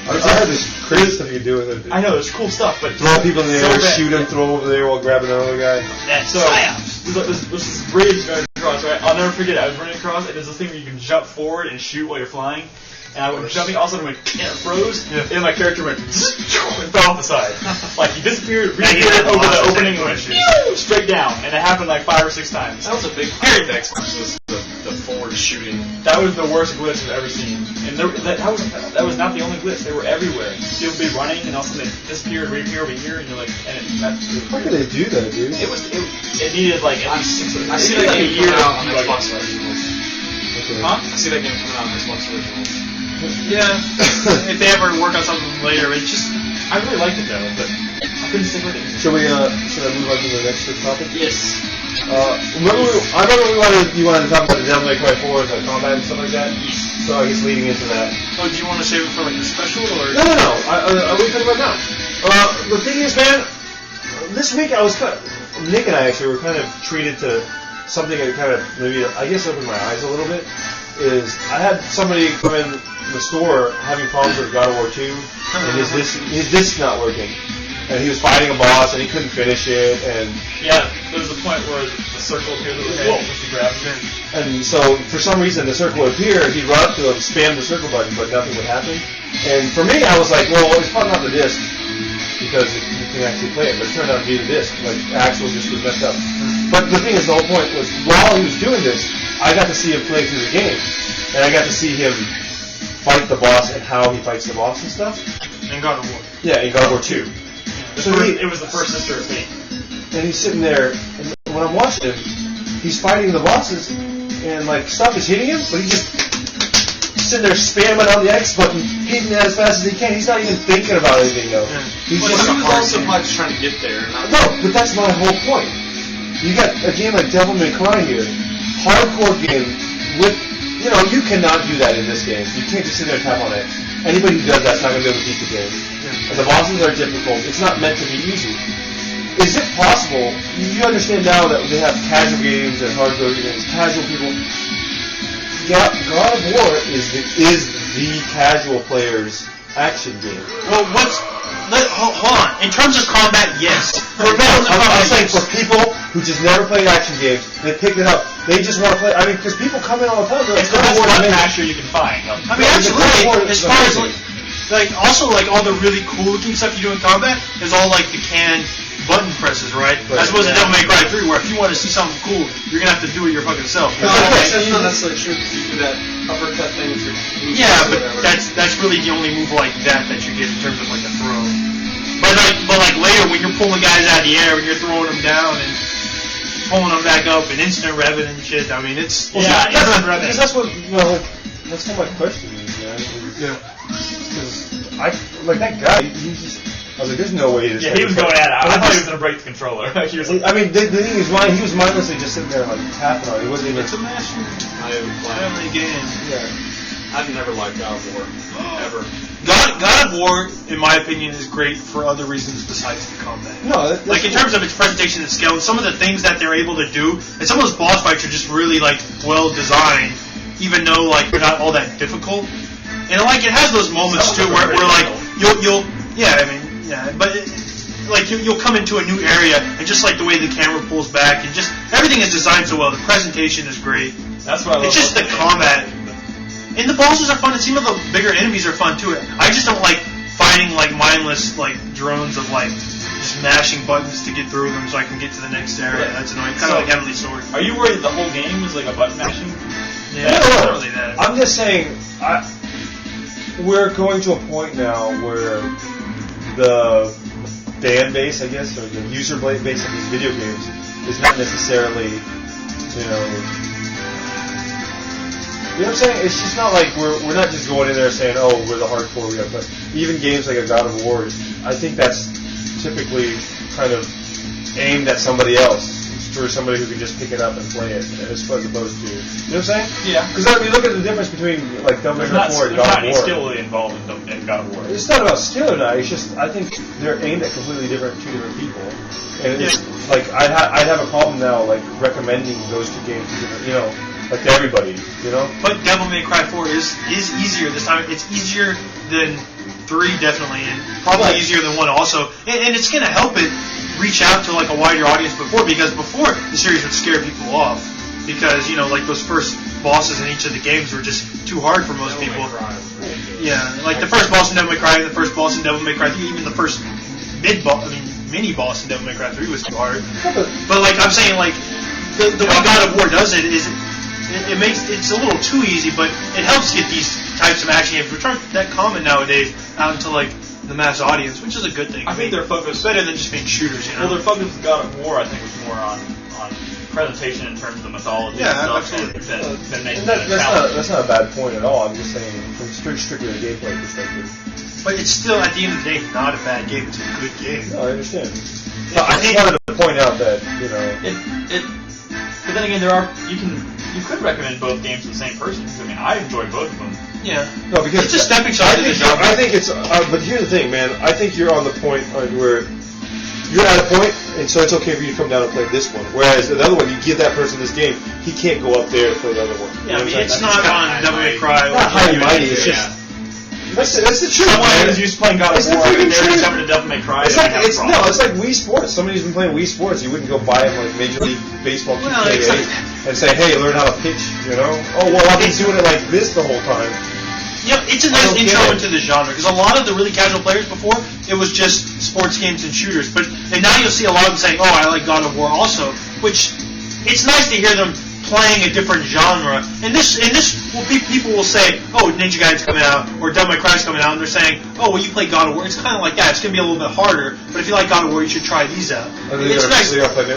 I heard this crazy stuff you can do with it. I know, it's cool stuff, but throw people in the air, shoot them, throw over there while grabbing another guy. That's there's this bridge going across, right? I'll never forget it. I was running across, and there's this thing where you can jump forward and shoot while you're flying. And I went jumping, all of a sudden I went, it froze, and my character went, and fell off the side. Like, he disappeared, reappeared over the opening, and went, straight down. And it happened like 5 or 6 times. That was a big part of the Xbox, was the forward shooting. That was the worst glitch I've ever seen. And that was not the only glitch. They were everywhere. People would be running, and all of a sudden they disappeared, reappear over here, and you're like, how could they do that, dude? It needed like at least 6 months. I see that game coming out on Xbox Originals. Huh? I see that game coming out on Xbox Originals. Yeah. If they ever work on something later, it's just. I really liked it though, but I couldn't stick with it. Should I move on to the next topic? Yes. I remember you wanted to talk about the Devil May Cry 4 and the combat and stuff like that. So I guess leading into that. Oh, do you want to save it for like the special or? No. Are we talking about now? The thing is, man, this week Nick and I actually were kind of treated to something that kind of maybe I guess opened my eyes a little bit. Is I had somebody come in the store having problems with God of War 2, and his disc not working, and he was fighting a boss and he couldn't finish it, and there was a point where the circle appeared over his head, just to grab him. And so for some reason the circle would appear, he'd run up to him, spam the circle button, but nothing would happen. And for me, I was like, well, it's probably not the disc because you can actually play it, but it turned out to be the disc. Like the actual disc was messed up. But the thing is, the whole point was while he was doing this, I got to see him play through the game, and I got to see him fight the boss and how he fights the boss and stuff. In God of War. Yeah, in God of War 2. It was the first sister of me. And he's sitting there, and when I'm watching him, he's fighting the bosses, and like stuff is hitting him, but he's just sitting there spamming on the X button, hitting it as fast as he can. He's not even thinking about anything though. Yeah. He's He just was also probably just trying to get there. No, but that's my whole point. You got a game like Devil May Cry here, hardcore game with, you cannot do that in this game. You can't just sit there and tap on X. Anybody who does that's not going to be able to beat the game. And the bosses are difficult. It's not meant to be easy. Is it possible? You understand now that they have casual games and hardcore games, casual people. God of War is the casual player's action game. Well, hold on. In terms of combat, yes. I'm saying for people who just never played action games, they picked it up. They just want to play. I mean, because people come in all the time. It's the best gun masher you can find. I mean, absolutely. As far as like also like all the really cool looking stuff you do in combat is all like the canned button presses, right? As opposed to Devil May Cry 3, where if you want to see something cool, you're gonna have to do it your fucking self. No, that's not necessarily true because you do that uppercut thing with your knee. Yeah, but that's really the only move like that you get in terms of like a throw. But like later when you're pulling guys out of the air, when you're throwing them down and pulling them back up and instant revving and shit, I mean it's instant revving. Because that's what that's what my question is, man. Because I like that guy. He just. I was like, there's no way this. Yeah, he was going at it. I thought he was going to break the controller. I mean, the thing is, he was mindlessly just sitting there like tapping on it. He wasn't even. It's a mashing family game. Yeah. I've never liked God of War. Ever. God of War, in my opinion, is great for other reasons besides the combat. No, like in terms of its presentation and scale, and some of the things that they're able to do, and some of those boss fights are just really like well designed, even though like they're not all that difficult. And like it has those moments too where like you'll but like you'll come into a new area and just like the way the camera pulls back and just everything is designed so well. The presentation is great. That's what I love. It's just the combat. And the bosses are fun, and some of the bigger enemies are fun too. I just don't like fighting like mindless like drones of like just mashing buttons to get through them so I can get to the next area. Yeah. That's annoying. Kind of like Heavenly Sword. Are you worried the whole game is like a button mashing? Yeah, not really that. I'm just saying, we're going to a point now where the fan base, I guess, or the user base of these video games is not necessarily, you know what I'm saying? It's just not like we're not just going in there saying, oh, we're the hardcore, we got to play. Even games like a God of War, I think that's typically kind of aimed at somebody else. For somebody who can just pick it up and play it, as opposed to, you know what I'm saying? Yeah. Because I mean, look at the difference between like Devil May Cry 4 and God of War. There's not any skill really involved in God of War. It's not about skill or not. It's just I think they're aimed at completely two different people, and it's like I'd have a problem now like recommending those two games to different, you know, like to everybody, you know. But Devil May Cry 4 is easier this time. It's easier than 3 definitely, and probably easier than 1 also, and it's gonna help it reach out to like a wider audience because before the series would scare people off because, you know, like those first bosses in each of the games were just too hard for most people. Yeah, like the first boss in Devil May Cry, the first boss in Devil May Cry 3, even the first mini boss in Devil May Cry 3 was too hard. But like I'm saying, like the way God of War does it is it makes it's a little too easy, but it helps get these types of action games, which aren't that common nowadays, out into like the mass audience, which is a good thing. I think their focus better than just being shooters, you know. Well, their focus with God of War, I think, was more on presentation in terms of the mythology. Yeah, and absolutely. Than making that's not a bad point at all. I'm just saying from strictly a gameplay perspective. But it's still, at the end of the day, not a bad game. It's a good game. No, I understand. But I just wanted to point out that, you know, But then again, you could recommend both games to the same person. I mean, I enjoy both of them. Yeah. No, because it's a stepping stone to the genre. I think it's. But here's the thing, man. I think you're on the point where you're at a point, and so it's okay for you to come down and play this one. Whereas the other one, you give that person this game, he can't go up there and play the other one. Yeah, I mean, it's not on Devil May Cry. Not high and mighty. It's just. That's the truth. Someone who's used to playing God of War, and they're just coming to Devil May Cry. It's like it's like Wii Sports. Somebody who's been playing Wii Sports, you wouldn't go buy him like Major League Baseball 2K8 and say, "Hey, learn how to pitch." You know? Oh well, I've been doing it like this the whole time. Yeah, it's a nice intro into the genre because a lot of the really casual players before it was just sports games and shooters, and now you'll see a lot of them saying, "Oh, I like God of War also," which it's nice to hear them playing a different genre. And this, people will say, "Oh, Ninja Gaiden's coming out," or "Devil May Cry's coming out," and they're saying, "Oh, well, you play God of War." It's kind of like that. It's going to be a little bit harder, but if you like God of War, you should try these out. It's nice.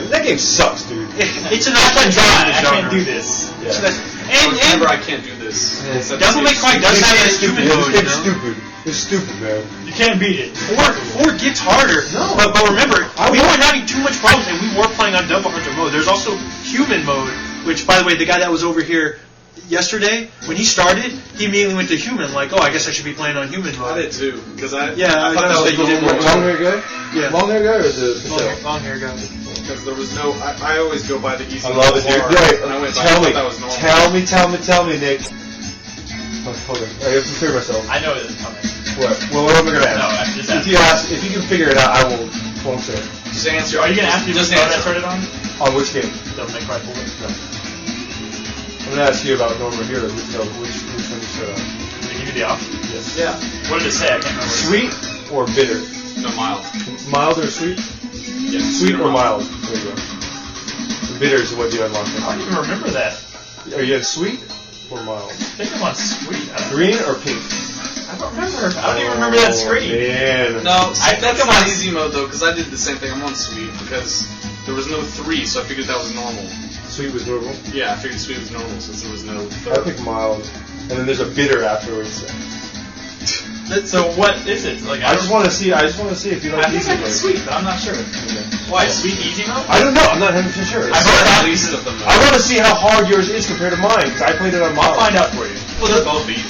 That game sucks, dude. It's a nice intro to the genre. I can't do this. Yeah. And I can't do this. Devil May Cry does have a human mode. It's stupid. It's stupid, man. You can't beat it. 4 gets harder. No. But remember, we weren't having too much problems, and we were playing on Devil Hunter mode. There's also human mode, which, by the way, the guy that was over here yesterday, when he started, he immediately went to human. Like, oh, I guess I should be playing on human mode. I did too, because I thought that was you did long hair guy. Yeah, long hair guy or the long hair guy. Because there was no, I always go by the easy. I love it, dude. Tell me, Nick. Oh, hold on. I have to clear myself. I know it's coming. What? Well, what am I gonna ask? No, just ask. If you can figure it out, I won't say it. Just answer. Are you gonna ask me just how I started on? On which game? Devil May Cry 4. No. I'm gonna ask you about Normal Heroes. Which one you started on? Did I give you you the option? Yes. Yeah. What did it say? I can't remember. Sweet or bitter? No, mild. Mild or sweet? Yeah. Sweet or mild? There you go. Bitter is what you unlock. I don't even remember that. Are you at sweet or mild? I think I'm on sweet. Green or pink? I don't remember. I don't even remember that screen. Man. No, I that's think I'm not on- easy mode though, because I did the same thing. I'm on sweet because there was no 3, so I figured that was normal. Sweet was normal. Yeah, I figured sweet was normal since there was no I pick mild, and then there's a bitter afterwards. So what is it? Like I just want to see. I just want to see if you like I think easy I did mode. sweet, but I'm not sure. Why sweet easy mode? I don't know. I'm not 100% sure. I've heard at that. least of them. I want to see how hard yours is compared to mine, because I played it on I'll mild. find out for you. Well, they're both easy.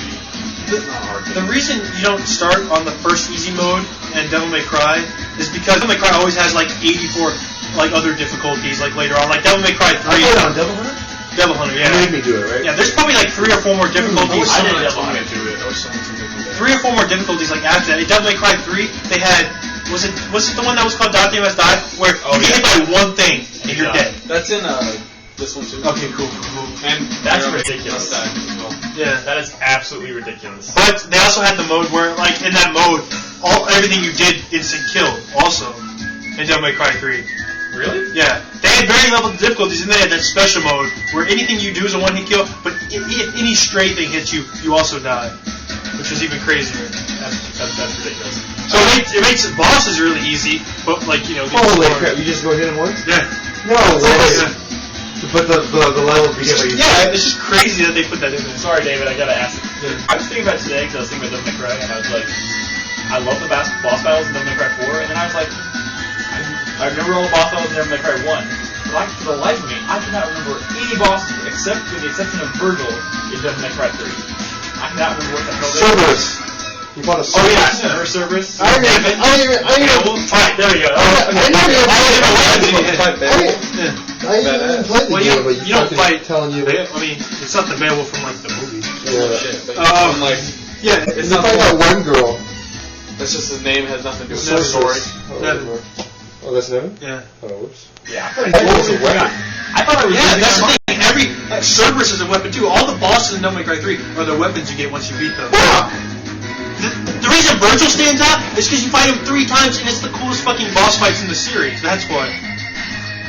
It's not hard. The reason you don't start on the first easy mode and Devil May Cry is because Devil May Cry always has like 84 like other difficulties like later on. Like Devil May Cry 3. I played on Devil Hunter? Devil Hunter, You yeah. made me do it, right? Yeah, there's probably like 3 or 4 more difficulties. I did Someone Devil told me Hunter. to do it. I wish someone told me to do that. 3 or 4 more difficulties like after that. In Devil May Cry 3, they had was it the one that was called Dante Must Die, where you get hit by one thing and you're dead. That's in this one too. Okay, cool. And That's Must ridiculous. Die as well. Yeah. That is absolutely ridiculous. But they also had the mode where, like, in that mode, everything you did instant kill. Also, in Devil May Cry 3. Really? Yeah, they had varying level of difficulties, and they had that special mode where anything you do is a one-hit kill, but if any stray thing hits you, you also die, which is even crazier. That's ridiculous. So it makes bosses really easy, but like the Holy crap! You just go hit him once? Yeah. No way. But the level begins like Yeah, it's just crazy that they put that in there. Sorry, David, I gotta ask. Yeah. I was thinking about it today because I was thinking about Devil May Cry, and I was like, I love the boss battles in Devil May Cry 4, and then I was like, I remember all the boss battles in Devil May Cry 1, but for the life of me, I cannot remember any bosses except with the exception of Virgil in Devil May Cry 3. I cannot remember what the hell they were. Cerberus. You fought a Oh yeah, Cerberus. Cerberus. I Well, fine, there we go. Well, you don't fight. Telling you. I mean, it's not the Beowulf from like the movie. Yeah. Shit, but I'm like, Yeah, It's it's not not. that one girl. that's just his name, has nothing to do with the story. Story. Oh, that's Nevin? Yeah. Oh, whoops. Yeah, I thought it was a weapon. I thought I was. Yeah, that's the thing. Every Cerberus is a weapon too. All the bosses in Devil May Cry 3 are the weapons you get once you beat them. The reason Virgil stands out is because you fight him 3 times and it's the coolest fucking boss fights in the series. That's why.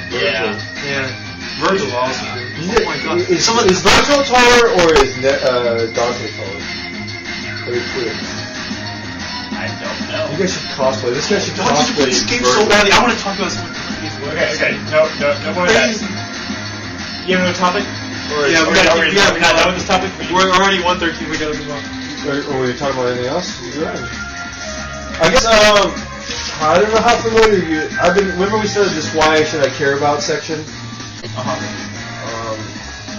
Yeah. Yeah. Virgil's awesome. Is Oh my god. Is Virgil taller or is Dante taller? Are you clear? I don't know. You guys should cosplay. This guy should I want you to play cosplay. this game so badly. I want to talk about something. Okay. No more of that. You have another topic? Or Yeah, are we gotta- we yeah, not done with this topic? We're already 1:13. We gotta move on. Or were you talking about anything else? You're right. I guess, I don't know how familiar you... Remember we started this why should I care about section?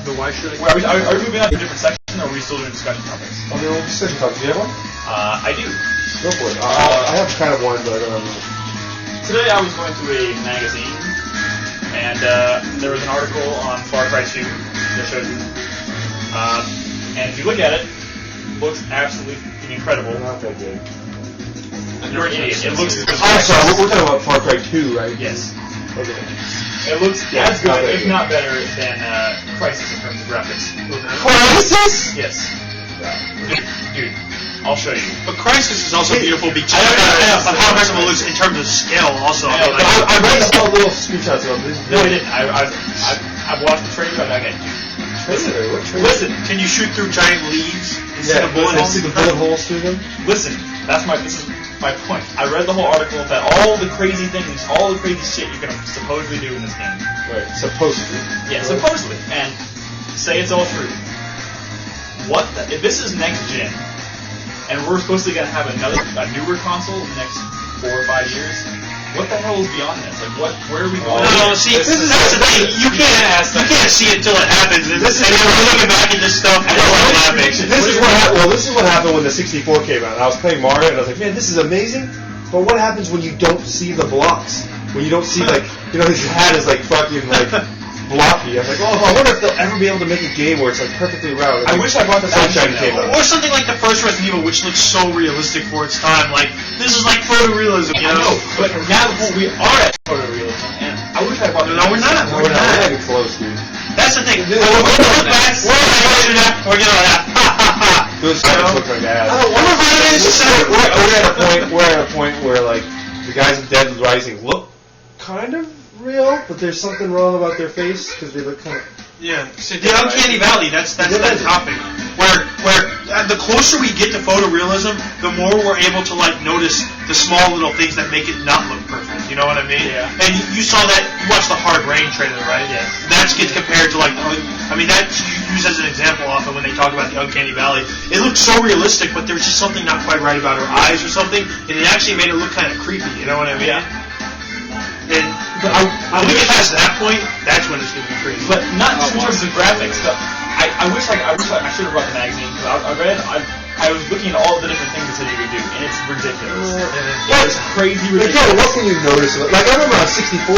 The why should I? Are we moving on to a different section, or are we still doing discussion topics? I mean, we'll discussion topics. Do you have one? I do. Go for it. I have kind of one, but Today I was going to a magazine, and there was an article on Far Cry 2 that showed you. And if you look at it, it looks absolutely incredible. not that good. You're an idiot. It looks. I'm sorry, we're talking about Far Cry 2, right? Yes. Okay. It looks Yeah, as it's not good, that if good. not better, than Crisis in terms of graphics. Crisis? Yes. Dude, I'll show you. But Crisis is also beautiful because I know. of how impressive it looks in terms of scale. Also, I know, I mean, but I read the whole little screenshots of this. No, I didn't. I've watched the trailer, but I got Listen. can you shoot through giant leaves instead Yeah, of bullet and holes? see the bullet holes through them? Listen, this is my point. I read the whole article about all the crazy things, all the crazy shit you can supposedly do in this game. Right, supposedly. Yeah, supposedly. And say it's all true. If this is next gen, and we're supposed to have a newer console in the next 4 or 5 years, what the hell is beyond this? Like, where are we going? No, see, that's the thing. You can't see it till it happens. And then we're looking back at this stuff and we're laughing. This is what happened when the 64 came out. I was playing Mario and I was like, man, this is amazing. But what happens when you don't see the blocks? When you don't see his hat is like fucking like blocky. I was like, oh, I wonder if they'll ever be able to make a game where it's like perfectly round. I wish I brought the Sunshine came out. Or something like the first Resident Evil, which looks so realistic for its time. Like, this is like photorealism, you I know? know, but now we are at photorealism, and I wish I brought the No, we're not. We're not even close, dude. That's the thing. When we look back, we're gonna laugh, ha ha ha. Those guys look like ass. We're at a point where like the guys in Dead Rising look kind of real, but there's something wrong about their face because they look kind of. Yeah, so the uncanny valley. That's that topic. Where the closer we get to photorealism, the more we're able to like notice the small little things that make it not look perfect. You know what I mean? Yeah. And you saw that. You watched the Hard Rain trailer, right? Yes. That gets compared to like. I mean, that's used as an example often when they talk about the uncanny valley. It looks so realistic, but there was just something not quite right about her eyes or something, and it actually made it look kind of creepy. You know what I mean? Yeah. And when we get past that point, that's when it's going to be crazy. But not just in terms of graphics stuff. I wish I should have brought the magazine because I was looking at all the different things it said you could do, and it's ridiculous. It's crazy ridiculous. What can you notice? Like I remember on 64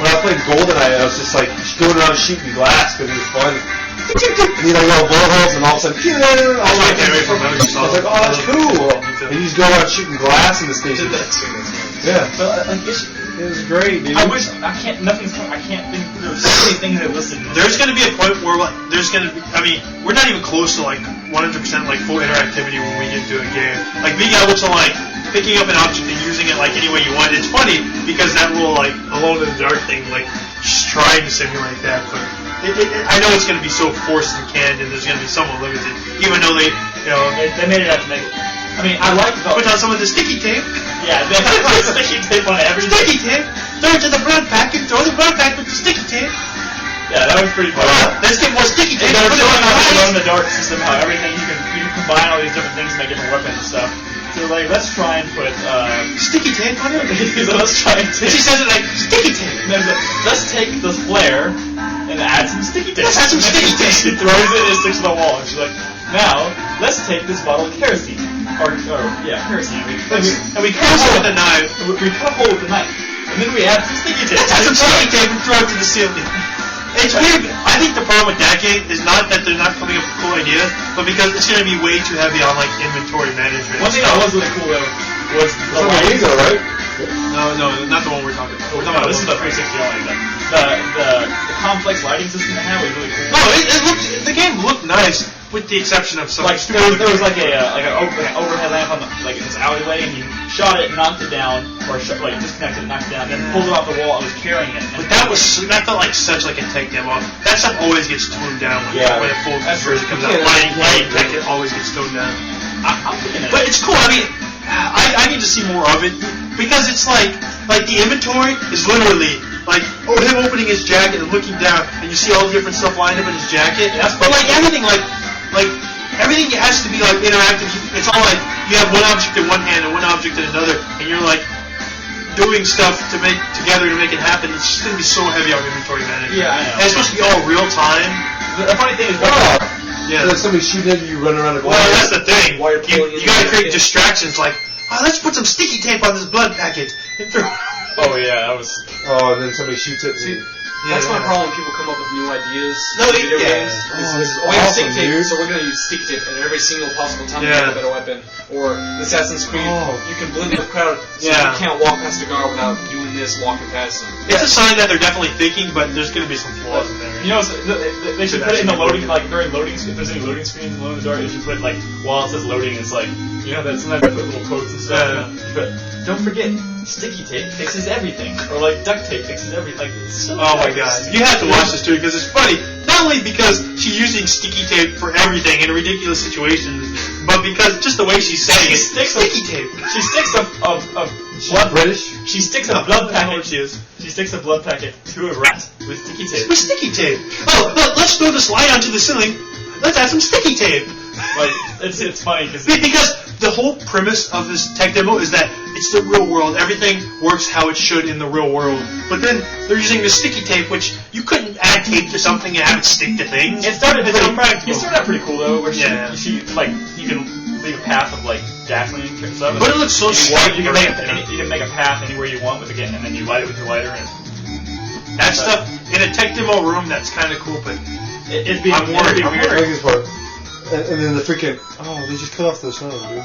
when I played GoldenEye, I was just like going around shooting glass because it was fun. And you know, you all blow holes, and all of a sudden, I was like, oh, that's cool. And you just go around shooting glass in the station. Yeah, but it was great, dude. I wish I can't think. There's so many things that listed. There's going to be a point where there's going to be. I mean, we're not even close to like 100% like full interactivity when we get to a game. Like being able to like picking up an object and using it like any way you want. It's funny because that little like Alone in the Dark thing, like just trying to simulate that, but I know it's going to be so forced and canned, and there's going to be somewhat limited, even though they made it have to make it. I mean, I like the... Put on some of the sticky tape. Yeah, they put sticky tape on everything. Sticky tape! Throw it to the blood packet, throw the blood packet with the sticky tape. Yeah, that was pretty fun. Let's get more sticky tape. They were showing how to Alone in the Dark system, how everything, you can combine all these different things to make different weapons and stuff. So, like, let's try and put, sticky tape on it? So let's try and take... She says it like, sticky tape! Let's take this flare and add some sticky tape. Let's add some sticky tape! She throws it and it sticks to the wall, and she's like, now, let's take this bottle of kerosene. Kerosene. And we cut a hole with a knife. We cut a hole with the knife. And then we add some sticky tape. Let's add some sticky tape and throw it to the ceiling. It's weird. I think the problem with that game is not that they're not coming up with cool ideas, but because it's going to be way too heavy on like inventory management. One thing that was really cool though was the lighting. Right? No, not the one we're talking about. We're talking about this is the 360 only. The complex lighting system they had was really cool. No, the game looked nice, with the exception of some. Like there was like an overhead lamp on in this alleyway, and you shot it, knocked it down, or disconnected, knocked it down, then pulled it off the wall and was carrying it. But that felt like such like a tech demo. That stuff always gets toned down when a full version comes out. Lighting tech always gets toned down. I'm thinking but it's cool. I mean, I need to see more of it because it's like the inventory is literally like him opening his jacket and looking down, and you see all the different stuff lined up in his jacket. But like everything, like everything has to be like interactive. It's all like you have one object in one hand and one object in another, and you're like doing stuff to make it happen. It's just gonna be so heavy on inventory management. Yeah, I know. And it's supposed to be all real time. The funny thing is, like somebody shooting at you, running around the Well, that's the thing. You gotta create distractions like, let's put some sticky tape on this blood packet and throw. Oh yeah, that was. Oh, and then somebody shoots it. That's my problem when people come up with new ideas No, in video yeah. games. Oh, We have awesome, sticky tape, dude. so we're going to use sticky tape at every single possible time to Yeah. get a better weapon. Or Assassin's Creed, you can blend the crowd so Yeah. you can't walk past a guard without doing this, walking past them. It's a sign that they're definitely thinking, but there's going to be some flaws in there. You know, they should put it in the loading, like during loading. If there's any loading screens in Alone in the Dark, they should put like while it says loading, it's like that sometimes they put little quotes and stuff. But don't forget, sticky tape fixes everything, or like duct tape fixes everything. Like, so Oh my god, you have to watch this too because it's funny. Not only because she's using sticky tape for everything in ridiculous situations, but because just the way she's saying it. Sticky tape. She sticks She's British. She sticks a blood packet. She sticks a blood packet to a rat with sticky tape. With sticky tape. Oh, let's throw this light onto the ceiling. Let's add some sticky tape. Like it's funny because the whole premise of this tech demo is that it's the real world. Everything works how it should in the real world. But then they're using the sticky tape, which you couldn't add tape to something and have it stick to things. It started It's out pretty cool though, where Yeah. she you can leave a path of like gasoline and stuff. But it looks so straight. You can make a path anywhere you want with again, and then you light it with your lighter. And That stuff in a tech demo room, that's kind of cool. But it'd be I'm worried. weird. I like this part. And then the freaking they just cut off the snow, dude.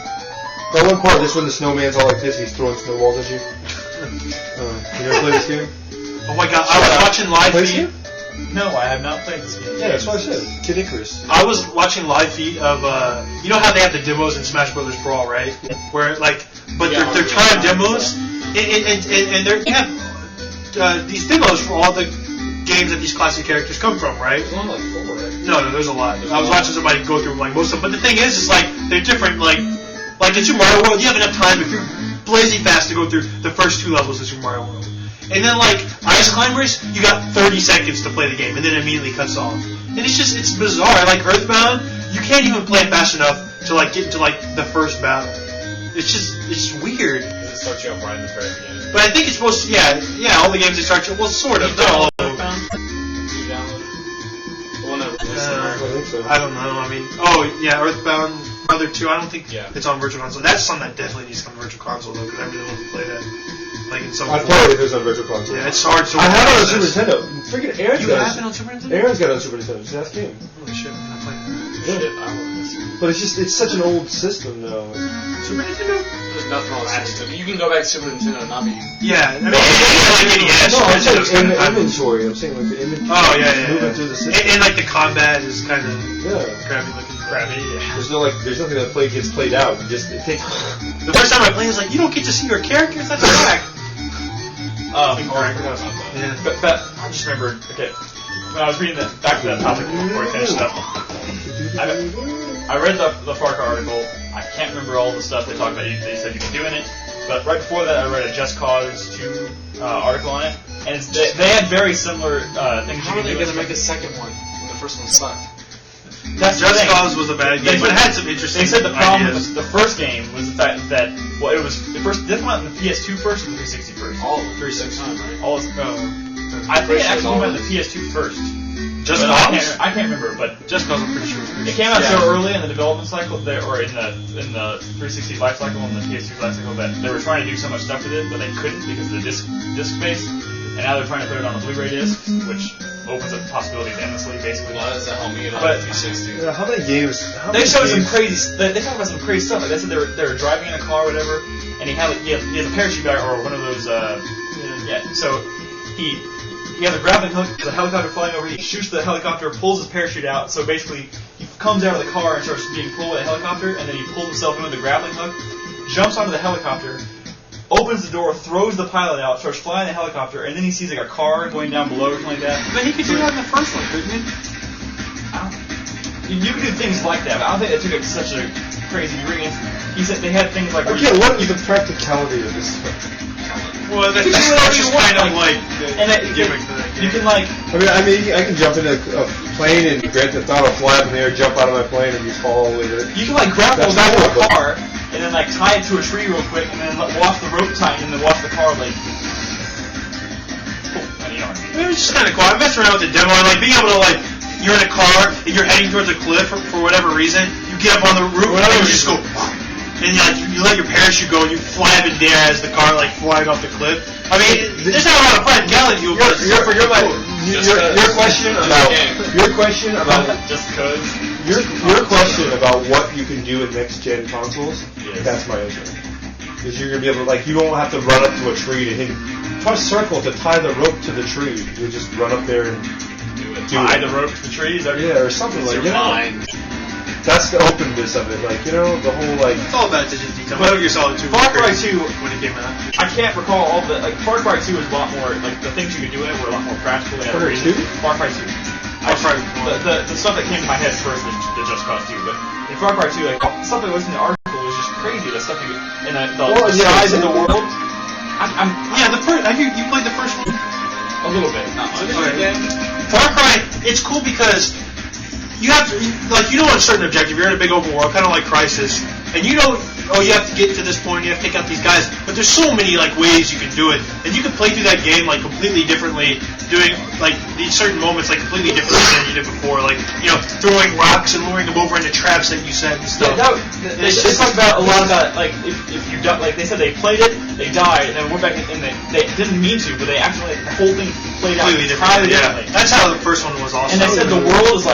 That one part, this when the snowman's all like this, he's throwing snowballs at you. You ever play this game? Oh my god, I was watching live Play this feed. game? No, I have not played this game. Yeah, that's what I said. Kid Icarus. I was watching live feed of you know how they have the demos in Smash Brothers Brawl, right? Where like, but they're time demos, and they have these demos for all the games that these classic characters come from, right? There's only like 4, right? No, there's a lot. I was watching somebody go through like most of them, but the thing is like they're different. Like in Super Mario World, you have enough time if you're blazing fast to go through the first 2 levels of Super Mario World. And then like Ice Climbers, you got 30 seconds to play the game, and then it immediately cuts off. And it's bizarre. Like Earthbound, you can't even play it fast enough to like get into like the first battle. It's weird. Does it start you off right in the very beginning? But I think it's supposed to, yeah, all the games they start you, well, sort of. Not all of them. You download it? The one that released I think so. I don't know. I mean, Earthbound Brother 2. I don't think it's on Virtual Console. That's something that definitely needs to come on Virtual Console though, because I really want to play that. Like in some I form. played it if it was on Virtual Console. Yeah, it's hard to. I had it on Super Nintendo. Freaking Aaron's You got have it on Super Nintendo? Aaron's got it on Super Nintendo. Just ask him. Holy shit, man, I played that. Shit, I want this. But it's such an old system though. Super Nintendo? There's nothing wrong with Super Nintendo. You can go back to Super Nintendo and not be... Yeah, I mean, it's No, I'm NES. saying inventory. I'm saying like the inventory. Oh, yeah. Moving through the system. And like the combat is kind of crappy looking. Crappy, yeah. There's nothing that gets played out. It takes. The first time I played, it was like, you don't get to see your characters. That's whack. But I just remembered, okay, when I was reading back to that topic before I finished up, I read the Far Cry article. I can't remember all the stuff they talked about. They said you can do in it. But right before that, I read a Just Cause 2 article on it. And they had very similar things How you are can they do. going to make a second one when the first one sucked? Just Cause was a bad game, but it had some interesting They said the problem ideas. with the first game was the fact that, well, it was the first. Did it come out in the PS2 first or the 360 first? All of them. 360 time, right? All. I think it actually came out in the PS2 first. Just But Cause? I can't remember, but Just Cause, I'm pretty sure. it came out so early in the development cycle, or in the 360 life cycle and the PS2 life cycle, that they were trying to do so much stuff with it, but they couldn't because of the disc space. And now they're trying to put it on a Blu-ray disc, which opens up possibilities endlessly, basically. Well, does that help me get on But- the 360? Yeah, how many games? They showed some crazy. They talked about some crazy stuff. Like they said they were driving in a car, or whatever, and he has a parachute bag or one of those. So he has a grappling hook. There's a helicopter flying over. He shoots the helicopter, pulls his parachute out. So basically, he comes out of the car and starts being pulled by the helicopter, and then he pulls himself in with the grappling hook, jumps onto the helicopter, opens the door, throws the pilot out, starts flying the helicopter, and then he sees like a car going down below or something like that. But he could do that in the first one, couldn't he? You can do things like that, but I don't think they took it to such a crazy degree. He said they had things like. Okay, what is the practicality of this? Well, that's You can do whatever you just want, kind of like and the gimmick for that you game. can like. I mean, I can jump in a plane and Grand Theft Auto, fly up in the air, jump out of my plane, and just fall all the way to it. You can like grapple That's back not to a what- car and then like tie it to a tree real quick and then watch the rope tighten and then watch the car like. Cool. You know what I mean? It was just kind of cool. I messed around with the demo and like being able to like you're in a car and you're heading towards a cliff for whatever reason. You get up on the roof and you just go, and you let your parachute go and you fly up in the air as the car like flying off the cliff. I mean, there's not a lot of practicality to it, but Your question about Just cause. your question about what you can do in next gen consoles. Yes. That's my answer. Because you're gonna be able to you don't have to run up to a tree to hit. Press circle to tie the rope to the tree. You just run up there and Tie the rope to the trees. or something like That's the openness of it, the whole it's all about attention to detail. Metal Gear Solid 2 was Far Cry crazy 2 when it came out. I can't recall all the Far Cry 2 was a lot more the things you could do in it were a lot more practical. Far Cry 2? Far Cry 2. The stuff that came to my head first was the Just Cause 2, but in Far Cry 2, stuff that was in the article was just crazy. The stuff in the size of the world. You played the first one. A little bit, not much. Far Cry, it's cool because you have to, you know a certain objective. You're in a big open world, kind of like Crysis, and you know, you have to get to this point, you have to take out these guys, but there's so many, ways you can do it, and you can play through that game, completely differently, doing, these certain moments, completely differently than you did before, throwing rocks and luring them over into traps that you set and stuff. They talked about a lot about, if you die, they said they played it, they died, and then went back and they didn't mean to, but they actually, the whole thing played out Completely entirely different, differently. That's how the first one was awesome. And they said the world is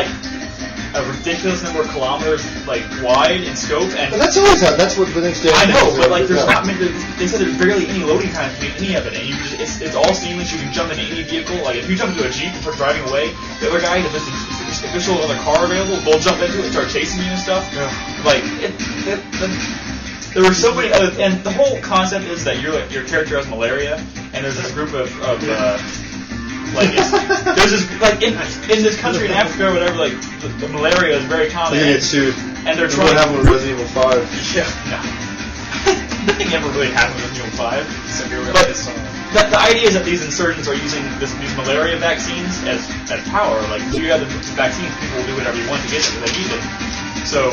a ridiculous number of kilometers like wide in scope, and But that's always how. That's what the next day. I know, but like there's not many. They said there's barely any loading time between any of it, and it's all seamless. You can jump into any vehicle. Like if you jump into a Jeep and start driving away, the other guy, if there's an official other car available, they'll jump into it and start chasing you and stuff. Yeah. Like there were so many other, and the whole concept is that your character has malaria, and there's this group of like there's this like in this country in Africa or whatever, like the malaria is very common. They're gonna get sued. And they're That's trying. what happened with Resident Evil 5. Yeah, no. Nothing ever really happened with Resident Evil 5. So we were But this song. the idea is that these insurgents are using these malaria vaccines as power. Like, if you have the vaccines, people will do whatever you want to get them. They need them. So,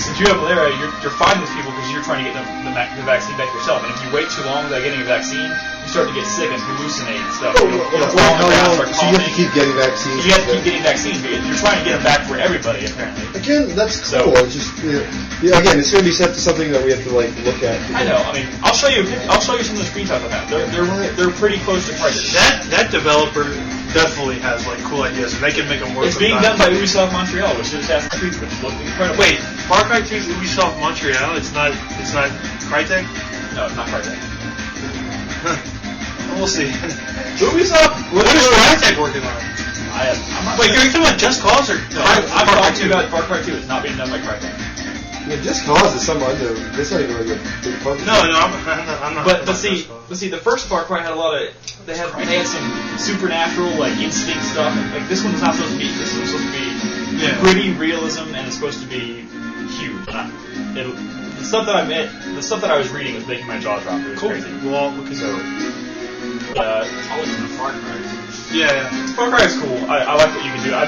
since you have malaria, you're fighting these people because you're trying to get the vaccine back yourself. And if you wait too long without getting a vaccine, you start to get sick and hallucinate and stuff. So you have to keep getting vaccines. You have to keep getting vaccines, but you're trying to get them back for everybody, apparently. Again, that's So- cool. It's just again, it's going to be set to something that we have to like look at. I know. I mean, I'll show you some of the screenshots I have. They're pretty close to Crysis. That developer definitely has like cool ideas, and they can make them work. It's being done by Ubisoft Montreal, which is Assassin's Creed, which looks incredible. Wait, Far Cry 2 is Ubisoft Montreal. It's not Crytek. No, it's not Crytek. We'll see. Ubisoft. What is Crytek working on? I'm not. Wait, you're talking about Just Cause or? No, I'm talking about Far Cry 2. It's not being done by Crytek. Yeah, Just Cause is some other. That's not even like a big part. No, I'm not. But see, the first Far Cry had a lot of. They had some supernatural like instinct stuff. Like this one's not supposed to be. This one's supposed to be gritty realism, and it's supposed to be huge. The stuff that I was reading was making my jaw drop. It was crazy. Well, because I'll look in the Far Cry. yeah. Far Cry is cool. I like what you can do. I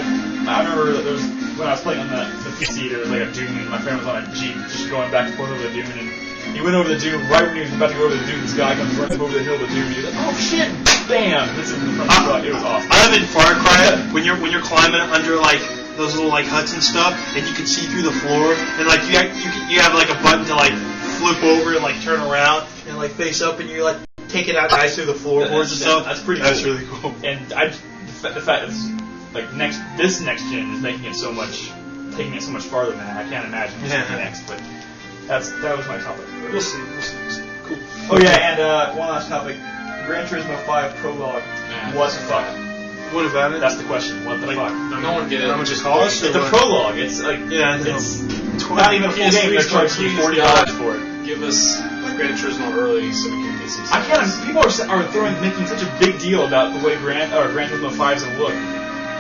remember there was when I was playing on the PC, there was like a dune, and my friend was on a Jeep just going back and forth over the dune, and he went over the dune. Right when he was about to go over the dune, this guy comes running over the hill of the dune. He's like, "Oh shit!" Bam! This is from the truck. It was awesome. I love in Far Cry when you're climbing under like those little like huts and stuff, and you can see through the floor, and like you have like a button to like flip over and like turn around and like face up, and you're like taking out guys through the floorboards and stuff. That's pretty. That's cool. really cool. And the fact is, like this next gen is taking it so much farther than that. I can't imagine what's next, but that was my topic. We'll see. Cool. Oh yeah, and one last topic: Gran Turismo 5 Prologue. What the fuck? What about it? That's the question. What the fuck? No one get it. How much it costs? It's a prologue. It's like it's not even a full game. They're charging you $40 for it. Give us Gran Turismo early so we can get some. I can't. People are making such a big deal about the way Gran Turismo 5 is gonna look.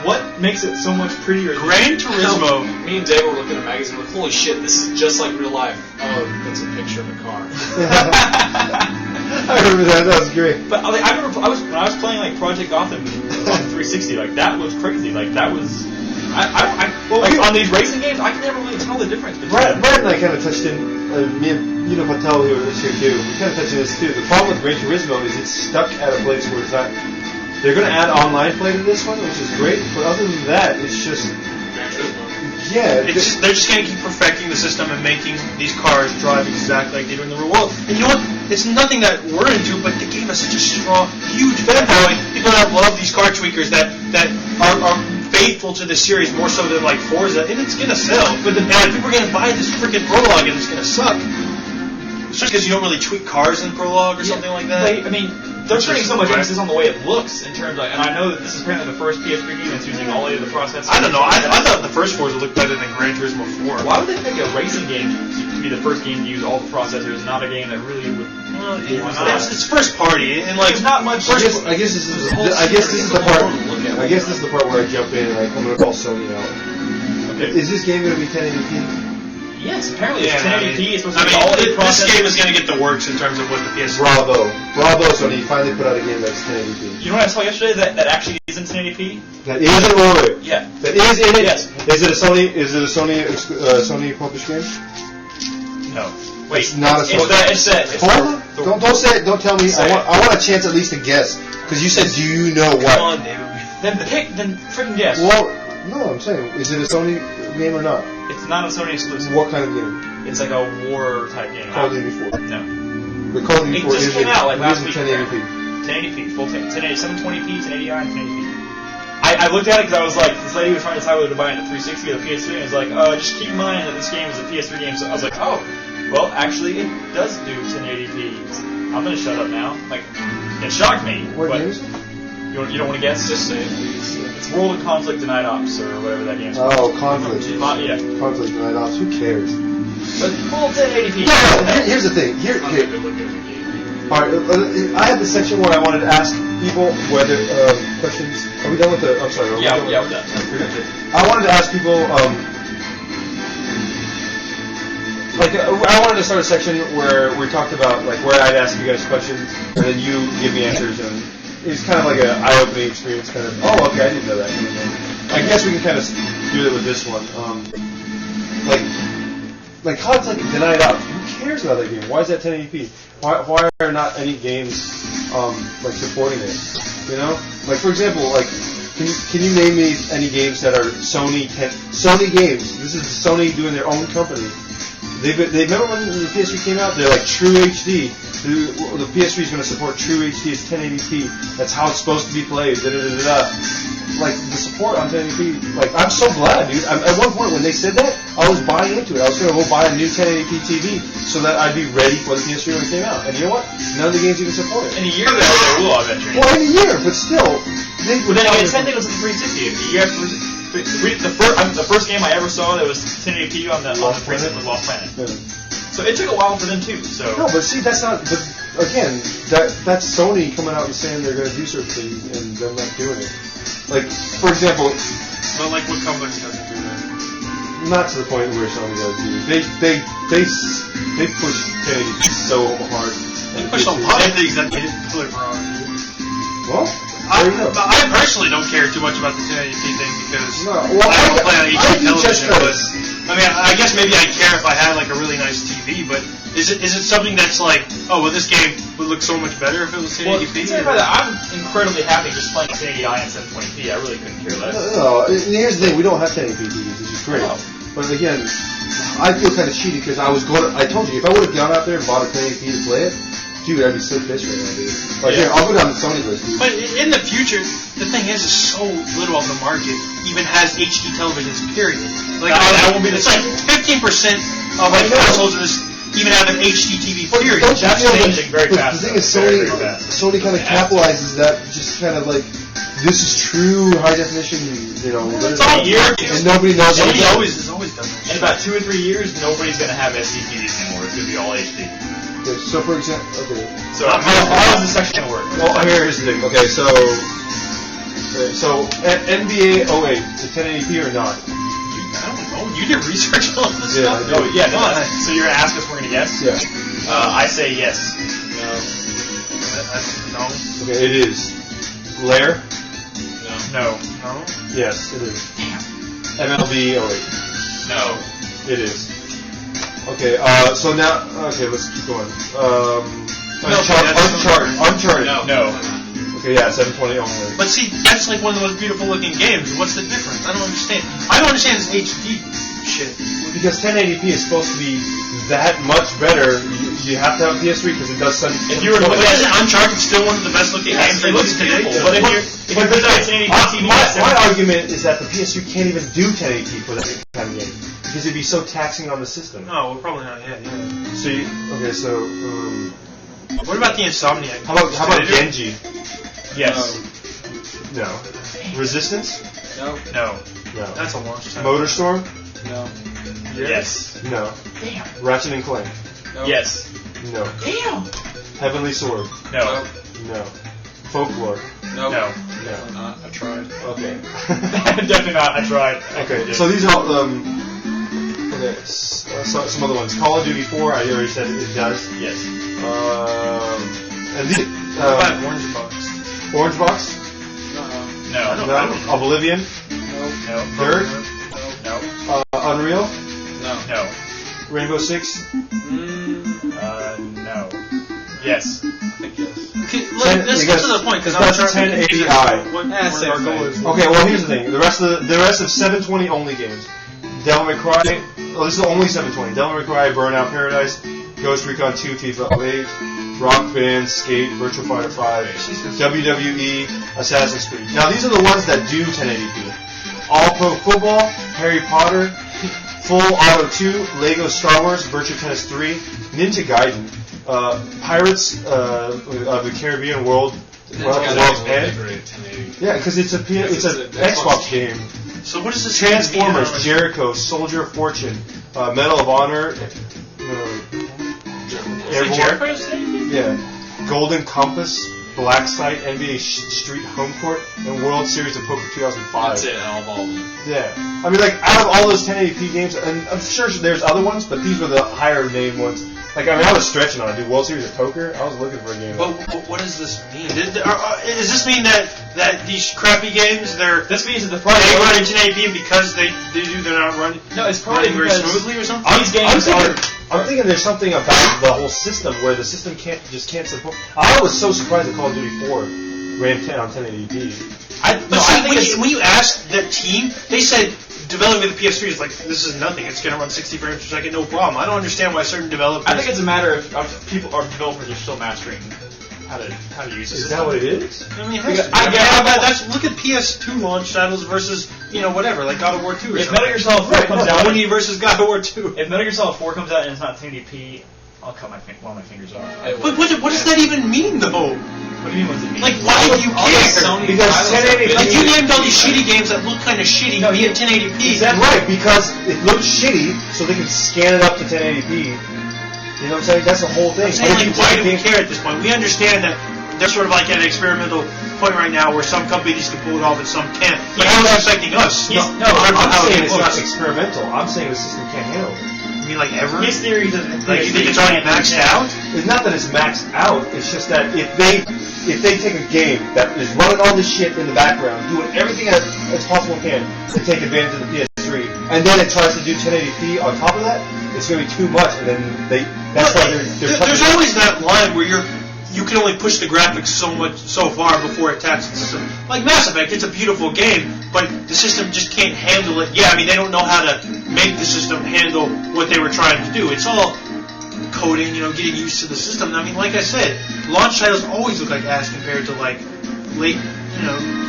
What makes it so much prettier? Gran Turismo. Me and Dave were looking at a magazine. Like, holy shit, this is just like real life. Oh, that's a picture of a car. I remember that. That was great. But like, I remember when I was playing like Project Gotham on 360. Like that was crazy. Like that was. On these racing games, I can never really tell the difference between. Brad and I kind of touched in. Me and Patel who was here too. We kind of touched on this too. The problem with Gran Turismo is it's stuck at a place where it's not. They're going to add online play to this one, which is great. But other than that, it's just. Yeah. They're just going to keep perfecting the system and making these cars drive exactly like they do in the real world. And you know what? It's nothing that we're into, but the game has such a strong, huge fanboy. People that love these car tweakers that are faithful to the series more so than like Forza, and it's going to sell. But and people are going to buy this freaking Prologue, and it's going to suck. It's just because you don't really tweak cars in Prologue or something like that. They're putting so much emphasis on the way it looks in terms of, and I know that this is apparently the first PS3 game that's using all of the processors. I don't know. I thought the first Forza looked better than Gran Turismo 4. Why would they pick a racing game to be the first game to use all the processors, not a game that really would? Well, it's first party, and like there's not much. I guess this is the part where I jump in and I'm going to call Sony out. Okay. Is this game going to be 1080p? Yes, apparently it's 1080p. It's supposed to be I all mean, the processors. this game is going to get the works in terms of what the PS. Bravo, Sony! You finally put out a game that's 1080p. You know what I saw yesterday that actually is in 1080p? That is in order. Yeah. That is in it. Yes. Is it a Sony published game? No. Wait. It's not a Sony. Don't say it. Don't tell me. I want a chance at least to guess. Because you said, do you know what? Come on, David. Then freaking guess. Well, no, I'm saying, is it a Sony game or not? It's not a Sony exclusive. What kind of game? It's like a war type game. Call of Duty 4. No. The Call of Duty 4 It just came out like last week. 1080p. 1080p, full 1080, 720p, 1080i, and I looked at it because I was like, this lady was trying to decide whether to buy it in the 360 or the PS3, and it was like, just keep in mind that this game is a PS3 game. So I was like, oh, well, actually, it does do 1080p. I'm gonna shut up now. Like, it shocked me. What but game is it? You don't want to guess? Just say it, please. It's World of Conflict Denied Ops or whatever that game's called. Oh, Conflict. Yeah. Conflict Night Ops. Who cares? But full 1080p. Yeah, here's the thing. All right, I have the section where I wanted to ask people whether questions. Are we done with the? I'm sorry. We're done. I wanted to ask people. I wanted to start a section where we talked about like where I'd ask you guys questions and then you give me answers, and it's kind of like an eye-opening experience. Kind of. Oh, okay, I didn't know that. I guess we can kind of do it with this one. Like Conflict Denied Ops. Who cares about that game? Why is that 1080p? Why are not any games like supporting it? You know, like for example, like can you name me any games that are Sony games? This is Sony doing their own company. They remember when the PS3 came out? They're like True HD. The PS3 is going to support True HD. It's 1080p. That's how it's supposed to be played. Like the support on 1080p. Like I'm so glad, dude. At one point when they said that, I was buying into it. I was going to go buy a new 1080p TV so that I'd be ready for the PS3 when it came out. And you know what? None of the games even support it. In a year, they will, I bet you. Well, in a year, but still. Well, then again, same thing was with the 360. The first game I ever saw that was 1080p on the 360 was Lost Planet. Yeah. So it took a while for them too. So no, but see, that's not. But again, that's Sony coming out and saying they're going to do certain things and them not doing it. Like, for example. But like, what company doesn't do that? Not to the point where Sony does do. They push 1080p so hard. They push a lot of things that they didn't deliver on. Well. I personally don't care too much about the 1080p thing because I don't play on HD television. But I mean, I guess maybe I'd care if I had like a really nice TV. But is it something that's like, oh well, this game would look so much better if it was 1080p? Well, I'm incredibly happy just playing 1080i and 720p. I really couldn't care less. No, here's the thing: we don't have 1080p TVs, which is great. But again, I feel kind of cheated because I told you if I would have gone out there and bought a 1080p to play it. Dude, I'd be so pissed right now, dude. Like, here, I'll go down the Sony list, dude. But in the future, the thing is so little of the market even has HD televisions, period. Like, that won't be it's like 15% of like households even have an HD TV, period. That's changing very fast. The thing is, Sony kind of capitalizes that, just kind of like, this is true high definition, you know. It's all year, and nobody knows. Sony always done that. In about 2 or 3 years, nobody's going to have SD TVs anymore. It's going to be all HD. Okay, so for example, So how does this section going to work? Well, here's the thing. Okay, so NBA 08, the 1080p or not? I don't know. You did research on this stuff? I did. So you're going to ask us, we're going to guess? Yeah. I say yes. No. Okay, it is. Lair? No. Yes, it is. Damn. MLB 08. No. It is. Okay, so now, let's keep going. Uncharted. No. Okay, yeah, 720 only. But see, that's like one of the most beautiful looking games. What's the difference? I don't understand. I don't understand this HD shit. Because 1080p is supposed to be that much better. You have to have a PS3 because it does some. If you were, isn't Uncharted still one of the best looking games? It looks beautiful. But if you're not 1080p, my argument is that the PS3 can't even do 1080p for that kind of game. Because it'd be so taxing on the system. Oh, well, probably not. Yeah. So what about the Insomniac? How about Genji? Yes. No. Resistance? No. That's a launch time. Motorstorm? No. Yes. No. Damn. Ratchet and Clank? No. Yes. No. Damn. Heavenly Sword? No. No. Folklore? No. No. Not. I tried. Okay. Definitely not. I tried. Okay. So these are okay. Some other ones. Call of Duty 4. I already said it does. Yes. And these. What about Orange Box? Orange Box? No. Oblivion? No. Dirt? No. Unreal? No. Rainbow Six? No. Yes. I think yes. Okay, let's get to the point because I'm that's trying to 1080i. what our goal is. Okay, well here's the thing. The rest of 720 only games. Devil May Cry. Oh, this is only 720. Devil May Cry, Burnout Paradise, Ghost Recon 2, FIFA 08, Rock Band, Skate, Virtua Fighter 5, WWE, Assassin's Creed. Now these are the ones that do 1080p. All Pro Football, Harry Potter, Full Auto 2, Lego Star Wars, Virtua Tennis 3, Ninja Gaiden, Pirates of the Caribbean World. World's End. Yeah, because it's an Xbox game. So what is this? Transformers, Jericho, Soldier of Fortune, Medal of Honor. Jericho's Yeah. Golden Compass, Black Site, NBA Street Home Court, and World Series of Poker 2005. That's it, out of all of them. Yeah. I mean, like, out of all those 1080p games, and I'm sure there's other ones, but these were the higher named ones. Like, I mean, I was stretching on it. Dude, World Series of Poker, I was looking for a game. But what does this mean? Does this mean that these crappy games, this means that the they run in 1080p because they're not running? No, it's probably running very smoothly or something. These games I'm thinking there's something about the whole system where the system can't support. I was so surprised that Call of Duty 4 ran 10 on 1080p. When you asked the team, they said developing with the PS3 is like, this is nothing. It's going to run 60 frames per second, no problem. I don't understand why certain developers. I think it's a matter of developers are still mastering how to use it. Is that what it is? I mean, look at PS2 launch titles versus whatever, like God of War 2 or if something. Metal Gear Solid 4 comes out, Sony versus God of War 2. If Metal Gear Solid 4 comes out and it's not 1080p, I'll cut one of my fingers off. But what does that even mean, though? What do you mean? What does it mean? Like, why do you care? Because 1080p. Like, you named all these shitty games that look kind of shitty in 1080p. Exactly. Right, because it looks shitty, so they can scan it up to 1080p. You know what I'm saying? That's the whole thing. I'm saying, like, why do we care at this point? We understand that they're sort of like at an experimental point right now where some companies can pull it off and some can't. But how is it affecting us? I'm saying it's not experimental. I'm saying the system can't handle it. You mean like ever? His theory doesn't. Like, you think it's already maxed out? It's not that it's maxed out. It's just that if they take a game that is running all this shit in the background, doing everything as possible can to take advantage of the PS3, and then it tries to do 1080p on top of that, it's going to be too much, and then that's why they're there's always that line where you can only push the graphics so far before it taps the system. Like Mass Effect, it's a beautiful game, but the system just can't handle it. Yeah, I mean, they don't know how to make the system handle what they were trying to do. It's all coding, getting used to the system. I mean, like I said, launch titles always look like ass compared to like late,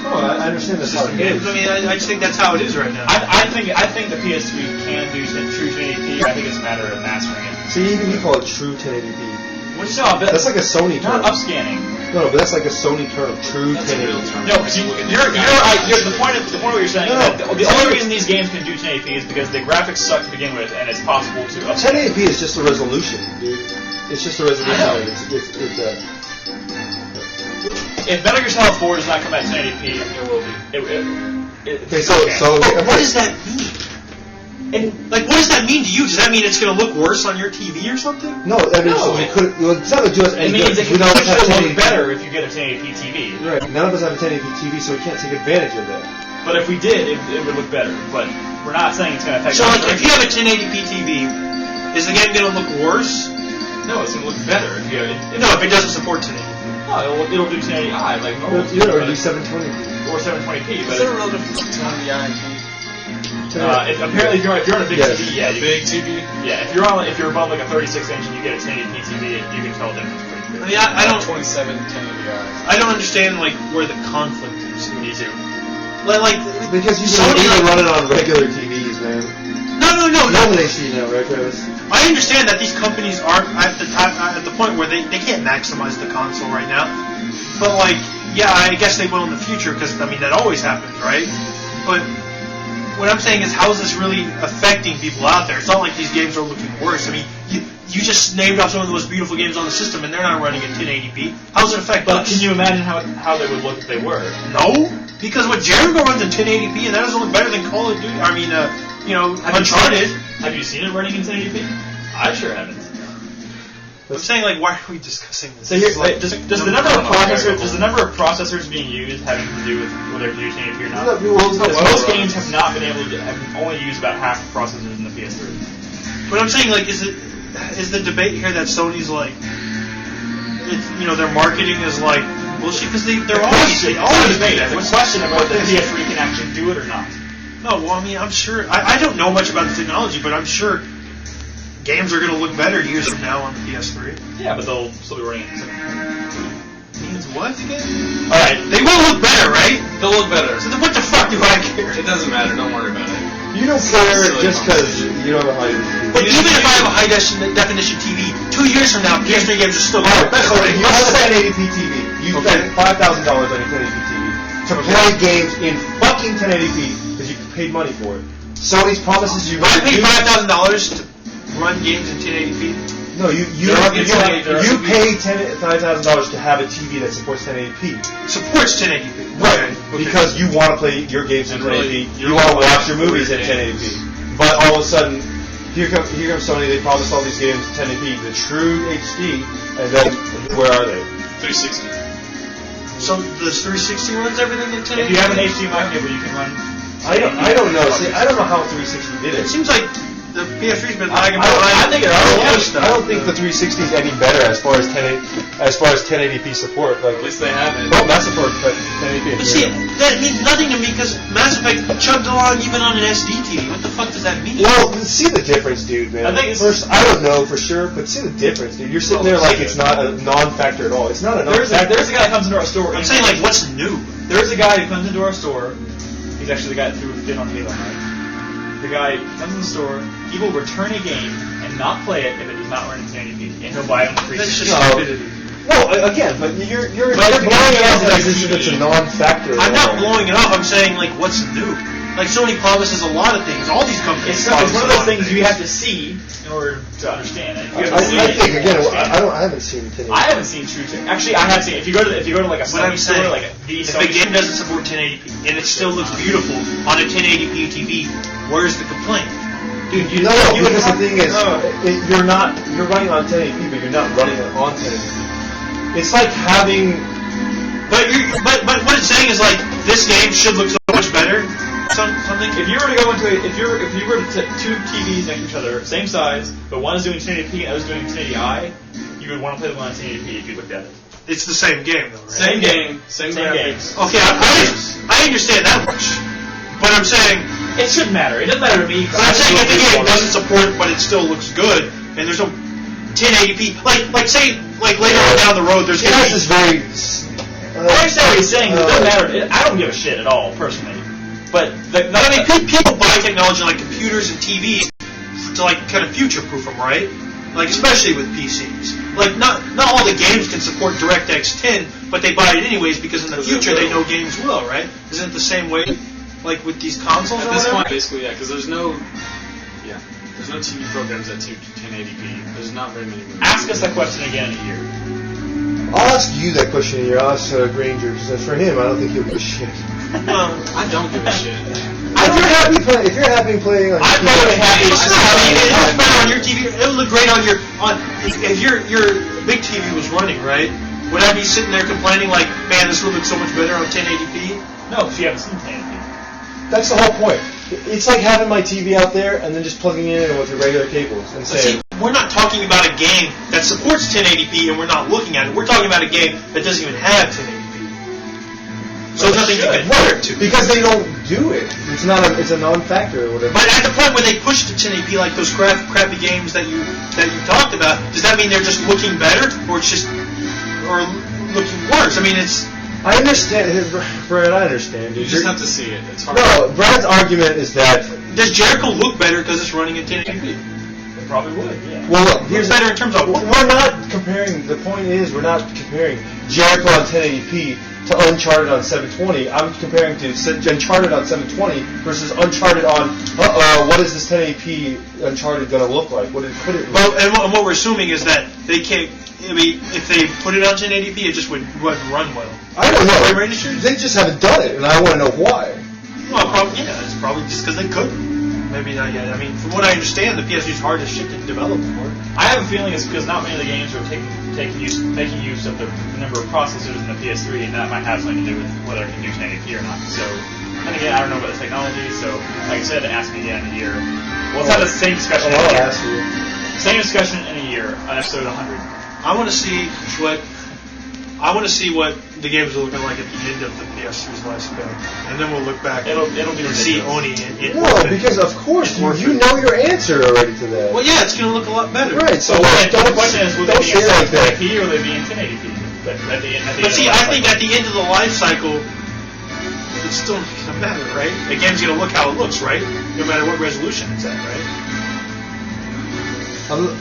Oh, I understand that's how it is. I mean, I just think that's how it is right now. I think the PS3 can do true 1080p. I think it's a matter of mastering it. See, even you call it true 1080p. That's like a Sony term. Not upscanning. No, but that's like a Sony term, true 1080p. No, because the point of what you're saying is that the only reason these games can do 1080p is because the graphics suck to begin with, and it's possible to upscale. 1080p is just a resolution, dude. It's just a resolution. If Metal Gear Solid 4 does not come out 1080p, it will be. What does that mean? And what does that mean to you? Does that mean it's going to look worse on your TV or something? No, I mean, it's not going to do us any good. It means it can look better if you get a 1080p TV. Right. None of us have a 1080p TV, so we can't take advantage of that. But if we did, it would look better. But we're not saying it's going to affect. So, if you have a 1080p TV, is the game going to look worse? No, it's going to look better if you have it. No, if it doesn't support 1080p. No, it'll do 1080i like normal. It'll do 720p. Or 720p. Is there a real difference between 1080i and apparently, if you're on a big TV, yeah, big TV. Yeah, if you're above like a 36-inch and you get a 1080p TV, you can tell the difference pretty clearly. I mean, I don't 27 1080i. I don't understand where the conflict is. Me too. Because you can run it on regular TVs, man. No. Nobody see now, right, Travis? I understand that these companies aren't at the point where they can't maximize the console right now. But I guess they will in the future because that always happens, right? But what I'm saying is, how is this really affecting people out there? It's not like these games are looking worse. I mean, you just named off some of the most beautiful games on the system, and they're not running at 1080p. How does it affect us? Can you imagine how they would look if they were? No, because what Jericho runs in 1080p, and that doesn't look better than Call of Duty. Uncharted. Have you seen it running in 1080p? I sure haven't. I'm saying, why are we discussing this? So does the number of processors being used having to do with whether to use 1080p or not? Most games have not been able to have only used about half the processors in the PS3. But I'm saying, is the debate here that Sony's their marketing is bullshit because they're always debate. It's a question of whether the PS3 can actually do it or not. No, well, I'm sure I don't know much about the technology, but I'm sure games are going to look better years from now on the PS3. Yeah, but they'll still be running it. Means what again? All right, They will look better, right? they'll look better. So then what the fuck do I care? It doesn't matter. Don't worry about it. You don't care Silly just because you don't know how you. But even if I have a high definition TV, 2 years from now, PS3 games are still going better. So you have a 1080p TV. You spend $5,000 on your 1080p TV to play games in fucking 1080p because you paid money for it. Sony's promises you. I paid $5,000 to run games in 1080p. No, you pay $5,000 to have a TV that supports 1080p. Supports 1080p. Right, Okay. because you want to play your games in And really, 1080p. you You want to want watch your movies in games. 1080p. But all of a sudden, here comes Sony. They promised all these games in 1080p, the true HD, and then where are they? 360. So does 360 runs everything in 1080p? If you have an HDMI cable, you can run. I don't know. See, I don't know how 360 did It it. seems like the PS3's been lagging I behind. think I don't think the 360 is any better as far as 1080p support. Like, At least they have it. well, Mass Effect, but 1080p. But see, that means nothing to me because Mass Effect chugged along even on an SD TV. What the fuck does that mean? Well, see the difference, dude, man. I think it's- First, I don't know for sure, but see the difference, dude. You're sitting there like it's not a non-factor at all. It's not a There's non-factor. a guy who comes into our store. I'm saying, like, what's new? There's a guy who comes into our store. He's actually the guy that threw in on Halo Night. The guy comes in the store. He will return a game and not play it if it does not run in 1080p, and he'll buy it on the That's 360. just stupidity. Well, again, but you're But blowing it off it's as if it's a TV. non-factor. I'm not blowing it off. I'm saying, like, what's new? Like, Sony promises a lot of things. All these companies It's promise one of a lot those things things. you have to see in order to understand. And if you I haven't seen it, think you again, understand. I haven't seen 1080p. I haven't seen True Tech. Actually, I have seen. If you go to like a What I'm Sony store, saying, like the if Sony a game doesn't support 1080p and it still looks beautiful on a 1080p TV, where's the complaint? Dude, No, because the thing is, No. you're running on 1080p, but you're not running it on 1080p. It's like having. But what it's saying is like this game should look so much better. Something. If you were to go into if you were to take two TVs next to each other, same size, but one is doing 1080p and the other is doing 1080i, you would want to play the one on 1080p if you looked at it. It's the same game though, right? Same game, same Same graphics. Okay, I understand that much, but I'm saying It shouldn't matter. It doesn't matter to me. But I'm saying if the game doesn't support it, but it still looks good, and there's no 1080p, like say later on down the road, there's It gonna has be. this very. I understand what he's saying, but it doesn't matter. I don't give a shit at all, personally. But I mean, people buy technology like computers and TVs to like kind of future-proof them, right? Like especially with PCs. Like not all the games can support DirectX 10, but they buy it anyways because in the future they know games will, right? Isn't it the same way, like with these consoles? At or this whatever? point, basically, yeah, because there's no TV programs that do 1080p. There's not very many movies. ask us that question again in a year. I'll ask you that question in your ask Granger, because for him, I don't think he'll give a shit. I don't give a shit. If you're happy playing on I'm totally happy. It's not. I mean, it looks better on your TV. It would look great on your if your big TV was running, right? Would I be sitting there complaining like, man, this would look so much better on 1080p? No, because you haven't seen 1080p. That's the whole point. It's like having my TV out there and then just plugging it in with your regular cables and But see, saying, we're not talking about a game that supports 1080p and we're not looking at it. We're talking about a game that doesn't even have 1080p. So nothing to compare it to. because they don't do it. It's a non-factor or whatever. But at the point where they push to 1080p, like those crappy games that you talked about, does that mean they're just looking better, or it's just looking worse? I mean, it's. I understand, Brad. I understand. You Dude. just have to see it. It's hard. No, Brad's argument is that. Does Jericho look better because it's running at 1080p? It probably would, yeah. Well, look, here's better in terms of what? We're not comparing. The point is, we're not comparing Jericho on 1080p to Uncharted on 720. I'm comparing to Uncharted on 720 versus Uncharted on. What is this 1080p Uncharted going to look like? What did it? Well, and what we're assuming is that they can't. I mean, if they put it on 1080p, it just wouldn't run well. I don't know. Frame rate issues? They just haven't done it, and I want to know why. Well, probably, yeah, it's probably just because they couldn't. Maybe not yet. I mean, from what I understand, the PS3 is hard as shit to develop for. I have a feeling it's because not many of the games are making use of the number of processors in the PS3, and that might have something to do with whether it can do 1080p or not. So, and again, I don't know about the technology, so like I said, ask me again in a year. We'll have the same discussion in a I'll year. ask you. Same discussion in a year on episode 100. I want to see what I want to see what the games are looking like at the end of the PS3's lifespan, and then we'll look back It'll be and see ridiculous. Oni. No, because of course you know your answer already to that. Well, yeah, it's going to look a lot better. Right. So So don't the question is, will they don't be say in like that. 1080p or will they be in 1080p? At the end But see, of the I think life at the end of the life cycle, it's still not going to matter, right? The game's going to look how it looks, right? No matter what resolution it's at, right?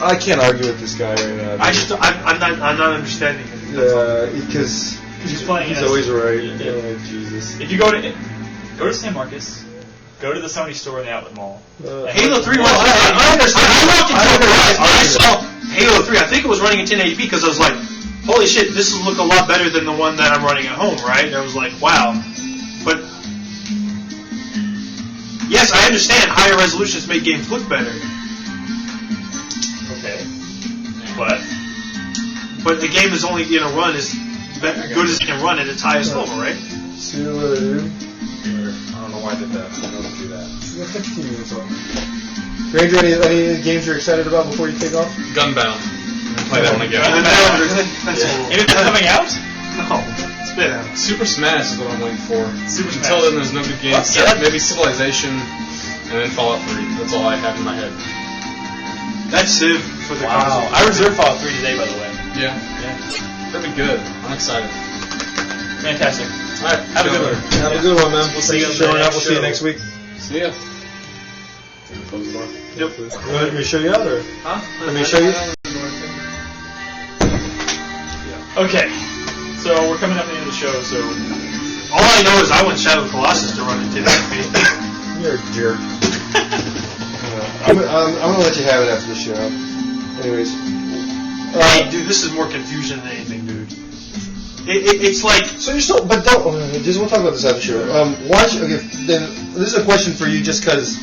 I can't argue with this guy right now. I'm not understanding it. That's all. Because He's playing he's it as- always right. Yeah. Oh, Jesus. If you go to San Marcos, go to the Sony store in the outlet mall. Halo 3 was. I understand. I walked into a garage and I saw Halo 3. I think it was running in 1080p because I was like, holy shit, this will look a lot better than the one that I'm running at home, right? And I was like, wow. But yes, I understand higher resolutions make games look better. Okay. But the game is only going to run as good as it can run at its highest level, right? See what I do? I don't know why I did that. I don't do that. We got 15 minutes on. Ranger, any games you're excited about before you take off? Gunbound. Play that when I get out. That's old. If it's coming out? No, it's been out. Super Smash is what I'm waiting for. Super Smash. Until then, there's no good games. Yeah. Maybe Civilization, and then Fallout 3. That's all I have in my head. That's Civ for the Wow. console. I reserved Fallout 3 today, by the way. Yeah. That'd be good. I'm excited. Fantastic. Alright, Have a good one. Have a good one, man. We'll see you on the showing up. next We'll see you show. next week. See ya. Yep. You want me to show you out, or? Huh? Let me show you. Okay. So we're coming up to the end of the show, so All I know is I want Shadow of the Colossus to run in 1080p. You're a jerk. I'm gonna let you have it after the show. Anyways. Hey, dude, this is more confusion than anything, dude. It's like So you're still, but don't. Just we'll talk about this after the show. Why? Okay, then this is a question for you, just because.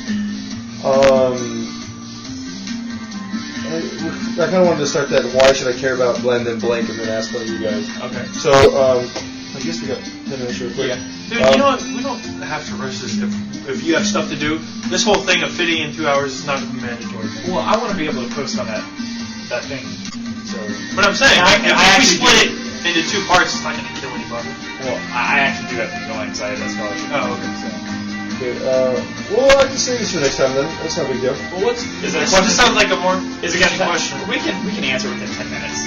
I kind of wanted to start that. Why should I care about Blend and Blank, and then ask one of you guys. okay. So I guess we got 10 minutes real quick. Yeah. Dude, you know what? We don't have to rush this if you have stuff to do. This whole thing of fitting in 2 hours is not mandatory. Well, I want to be able to post on that thing. So But I'm saying, I if we actually split do. it into 2 parts, it's not going to kill anybody. well, I actually do have to go on because I have that scholarship. Oh, okay. So. Okay, well, I can save this for next time then. That's not a big deal. Well, what's is it? a This question? sounds like a more Is it gonna question. We can answer within 10 minutes.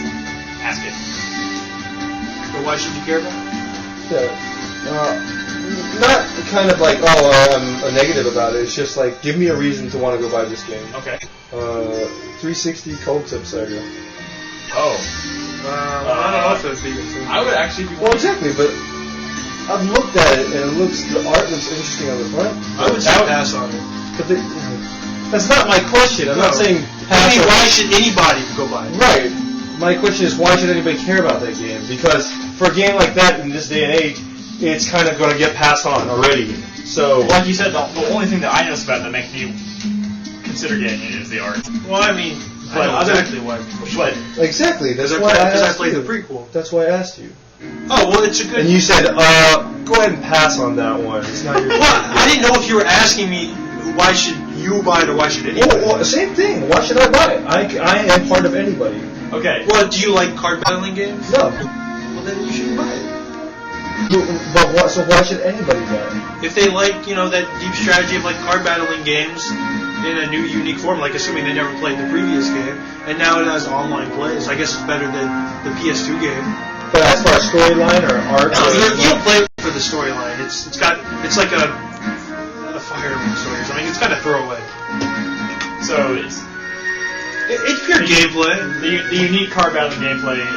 Ask it. But why should you care about it? Yeah. Not kind of like, I'm a negative about it. It's just like, give me a reason to want to go buy this game. Okay. 360 Cold Tip Saga. Oh. I don't know if it would be a thing. I would actually be. Well, exactly, but I've looked at it and the art looks interesting on the front. I would say pass on it. But that's not my question. I'm not saying I pass mean, on why should anybody go buy it? Right. My question is, why should anybody care about that game? Because for a game like that in this day and age, it's kind of going to get passed on already. So, Like you said, the only thing that I noticed about that makes me consider getting it is the art. Well, I mean, I know exactly why people should. But exactly. That's Because why I I asked played you. the prequel. That's why I asked you. Oh, well, it's a good... And you said, go ahead and pass on that one. It's not your Well, I didn't know if you were asking me why should you buy it or why should anybody. Well, same thing. Why should I buy it? I am part of anybody. okay. Well, do you like card battling games? No. Well, then you shouldn't buy it. But so why should anybody buy it? If they like, that deep strategy of like card battling games in a new, unique form, like assuming they never played the previous game, and now it has online play, so I guess it's better than the PS2 game. But as far as storyline or art, No, you don't play for the storyline. It's like a Fire Emblem story or something. It's kind of throwaway. So it's It's pure gameplay. the unique card battling gameplay in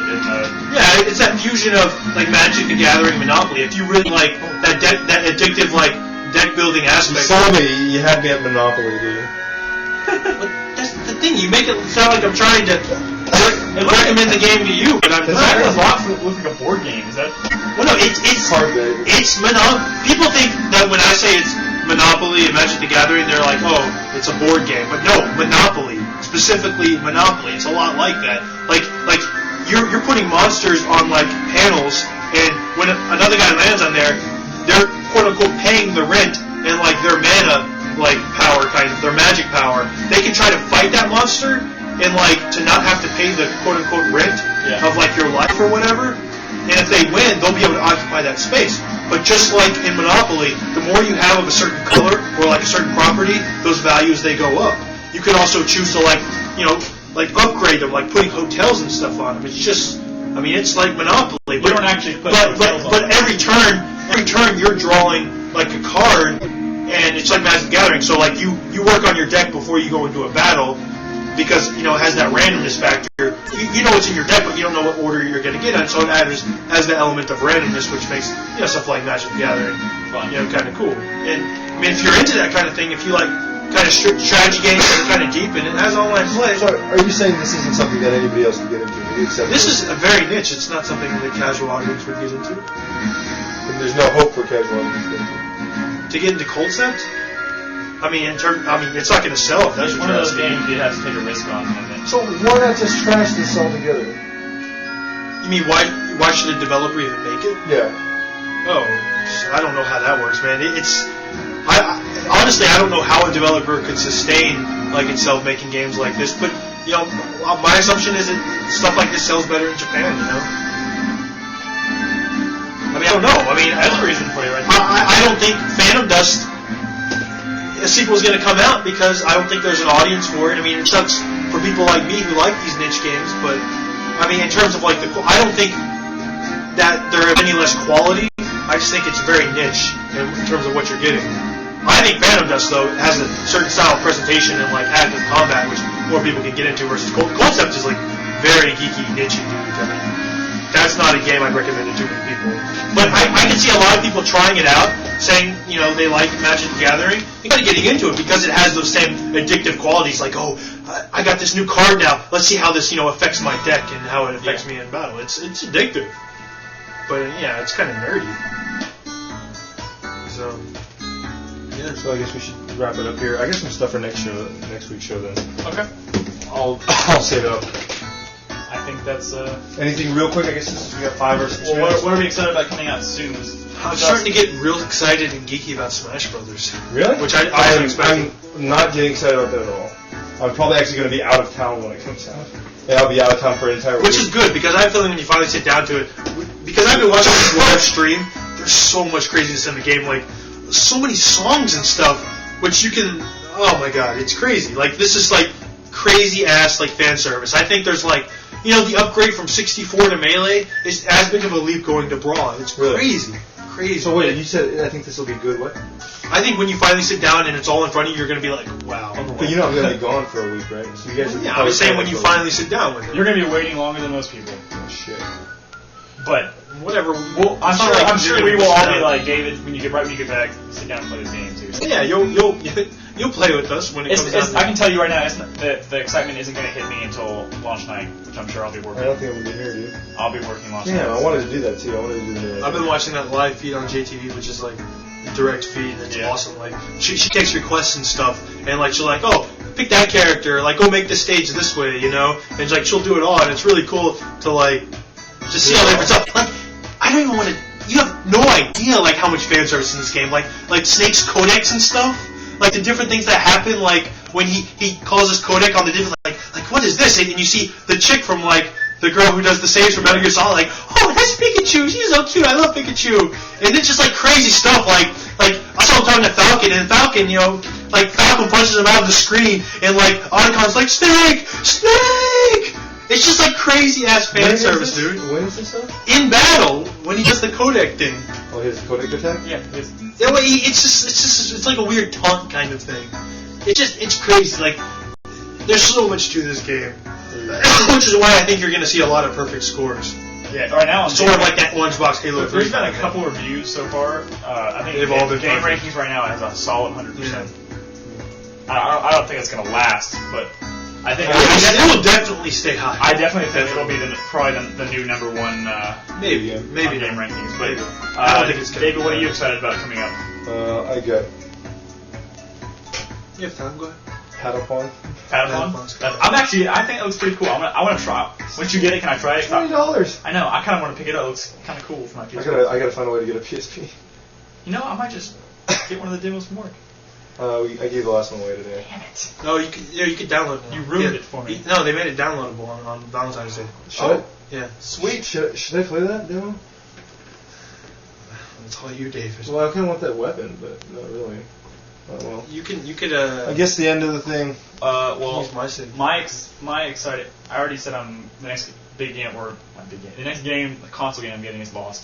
Yeah, it's that fusion of like Magic the Gathering, Monopoly. If you really like that addictive like deck building you aspect. saw me. You had me at Monopoly, dude. But that's the thing. You make it sound like I'm trying to recommend the game to you, but I'm Does not. that look like a board game? Is that? Well, no, it's Card game. it's People think that when I say it's Monopoly and Magic the Gathering, they're like, oh, it's a board game. But no, Monopoly, specifically Monopoly, it's a lot like that. Like you're putting monsters on like panels, and when another guy lands on there, they're quote unquote paying the rent and like their mana like power, kind of their magic power. They can try to fight that monster and like to not have to pay the quote unquote rent of like your life or whatever. and if they win, they'll be able to occupy that space. But just like in Monopoly, the more you have of a certain color or like a certain property, those values they go up. You can also choose to like upgrade them, like putting hotels and stuff on them. It's just, I mean, it's like Monopoly. You don't actually put hotels on but them. every turn you're drawing like a card, and it's like Magic the Gathering. So like you work on your deck before you go into a battle, because it has that randomness factor. You know what's in your deck, but you don't know what order you're going to get in. So it has the element of randomness, which makes stuff like Magic the Gathering kind of cool. And I mean, if you're into that kind of thing, if you like kind of strict strategy games that are kind of deep and it has online play. So are you saying this isn't something that anybody else can get into? This is a very niche. It's not something that casual audience would get into. And there's no hope for casual audience to get into. To get into concept, I mean, it's not going to sell. That's It's one of those games you have to take a risk on. So why not just trash this altogether? You mean why should a developer even make it? Yeah. Oh, I don't know how that works, man. Honestly, I don't know how a developer could sustain like itself making games like this. But my assumption is that stuff like this sells better in Japan. I mean, I don't know. I mean, That's a reason for you, right? I don't think Phantom Dust, a sequel is going to come out because I don't think there's an audience for it. I mean, it sucks for people like me who like these niche games, but I mean, in terms of like I don't think that they're of any less quality. I just think it's very niche in terms of what you're getting. I think Phantom Dust, though, has a certain style of presentation and like active combat, which more people can get into, versus Concept is like very geeky, niche, dude. I mean, that's not a game I'd recommend to too many people. But I can see a lot of people trying it out, saying they like Magic the Gathering, and kind of getting into it because it has those same addictive qualities. Like, oh, I got this new card now. Let's see how this affects my deck and how it affects me in battle. It's addictive, but yeah, it's kind of nerdy. So. Yeah. So I guess we should wrap it up here. I got some stuff for next week's show then. Okay. I'll save it up. I think that's Anything real quick? I guess since we got 5 or 6 Well, minutes. what are we excited about coming out soon? I'm starting to get real excited and geeky about Smash Brothers. Really? Which I wasn't expecting. I'm not getting excited about that at all. I'm probably actually going to be out of town when it comes out. Yeah, I'll be out of town for an entire week. Which is good, because I have a feeling when you finally sit down to it, because I've been watching this live stream, there's so much craziness in the game, like, so many songs and stuff, which you can, oh my god, it's crazy. Like, this is like crazy-ass, like, fan service. I think there's like, the upgrade from 64 to Melee is as big of a leap going to Brawl. It's crazy. Crazy. So wait, you said, I think this will be good, what? I think when you finally sit down and it's all in front of you, you're going to be like, wow. But I'm going to be gone for a week, right? So you guys are I was saying when you finally sit down with it. You're going to be waiting longer than most people. Oh, shit. But whatever. Well, I'm sure we will all be like, David, when you get back, sit down and play this game too. So. Yeah, you'll play with us when it comes out. I can tell you right now, the excitement isn't going to hit me until launch night, which I'm sure I'll be working. I don't think I'm going to be here, dude. I'll be working launch night. Yeah, I wanted to do that too. I wanted to do that. I've been watching that live feed on JTV, which is like direct feed, and it's awesome. Like she takes requests and stuff, and like she'll like, oh, pick that character, like go make this stage this way, and like she'll do it all, and it's really cool to like just see all the different stuff. Like I don't even want to. You have no idea like how much fan service in this game. Like Snake's codex and stuff. Like the different things that happen. Like when he calls his codec on the different like what is this? And you see the chick from like the girl who does the saves from Metal Gear Solid. Like oh that's Pikachu. She's so cute. I love Pikachu. And it's just like crazy stuff. Like I saw him talking to Falcon, and Falcon like Falcon punches him out of the screen, and like Otacon's like Snake. It's just like crazy ass fan service, dude. When is this stuff? In battle, when he does the codec thing. Oh, his codec attack? Yeah. Yeah, well, it's like a weird taunt kind of thing. It's crazy. Like, there's so much to this game, which is why I think you're going to see a lot of perfect scores. Yeah, right now sort of like that lunchbox Halo 3. There's been a couple reviews so far. I think they've all been game perfect. rankings right now has a solid 100%. I don't think it's going to last, but I think it will definitely stay high. I definitely think it'll be probably the new number one. Maybe game rankings. But I don't think it's gonna David, what are you excited about coming up? I got You have time, go ahead. Patapon. I think it looks pretty cool. I want to try it. Once you get it, can I try it? $20. I know. I kind of want to pick it up. It looks kind of cool for my PSP. I gotta find a way to get a PSP. I might just get one of the demos from work. I gave the last one away today. Damn it. No, you could download one. You ruined it for me. No, they made it downloadable on Valentine's Day. Should Yeah. Sweet. Should I play that demo? It's all you, David. Well, I kind of want that weapon, but not really. Oh well. You could. I guess the end of the thing. Well, use my save. my excited. I already said the next big game, or not big game. The next game, the console game I'm getting is Lost.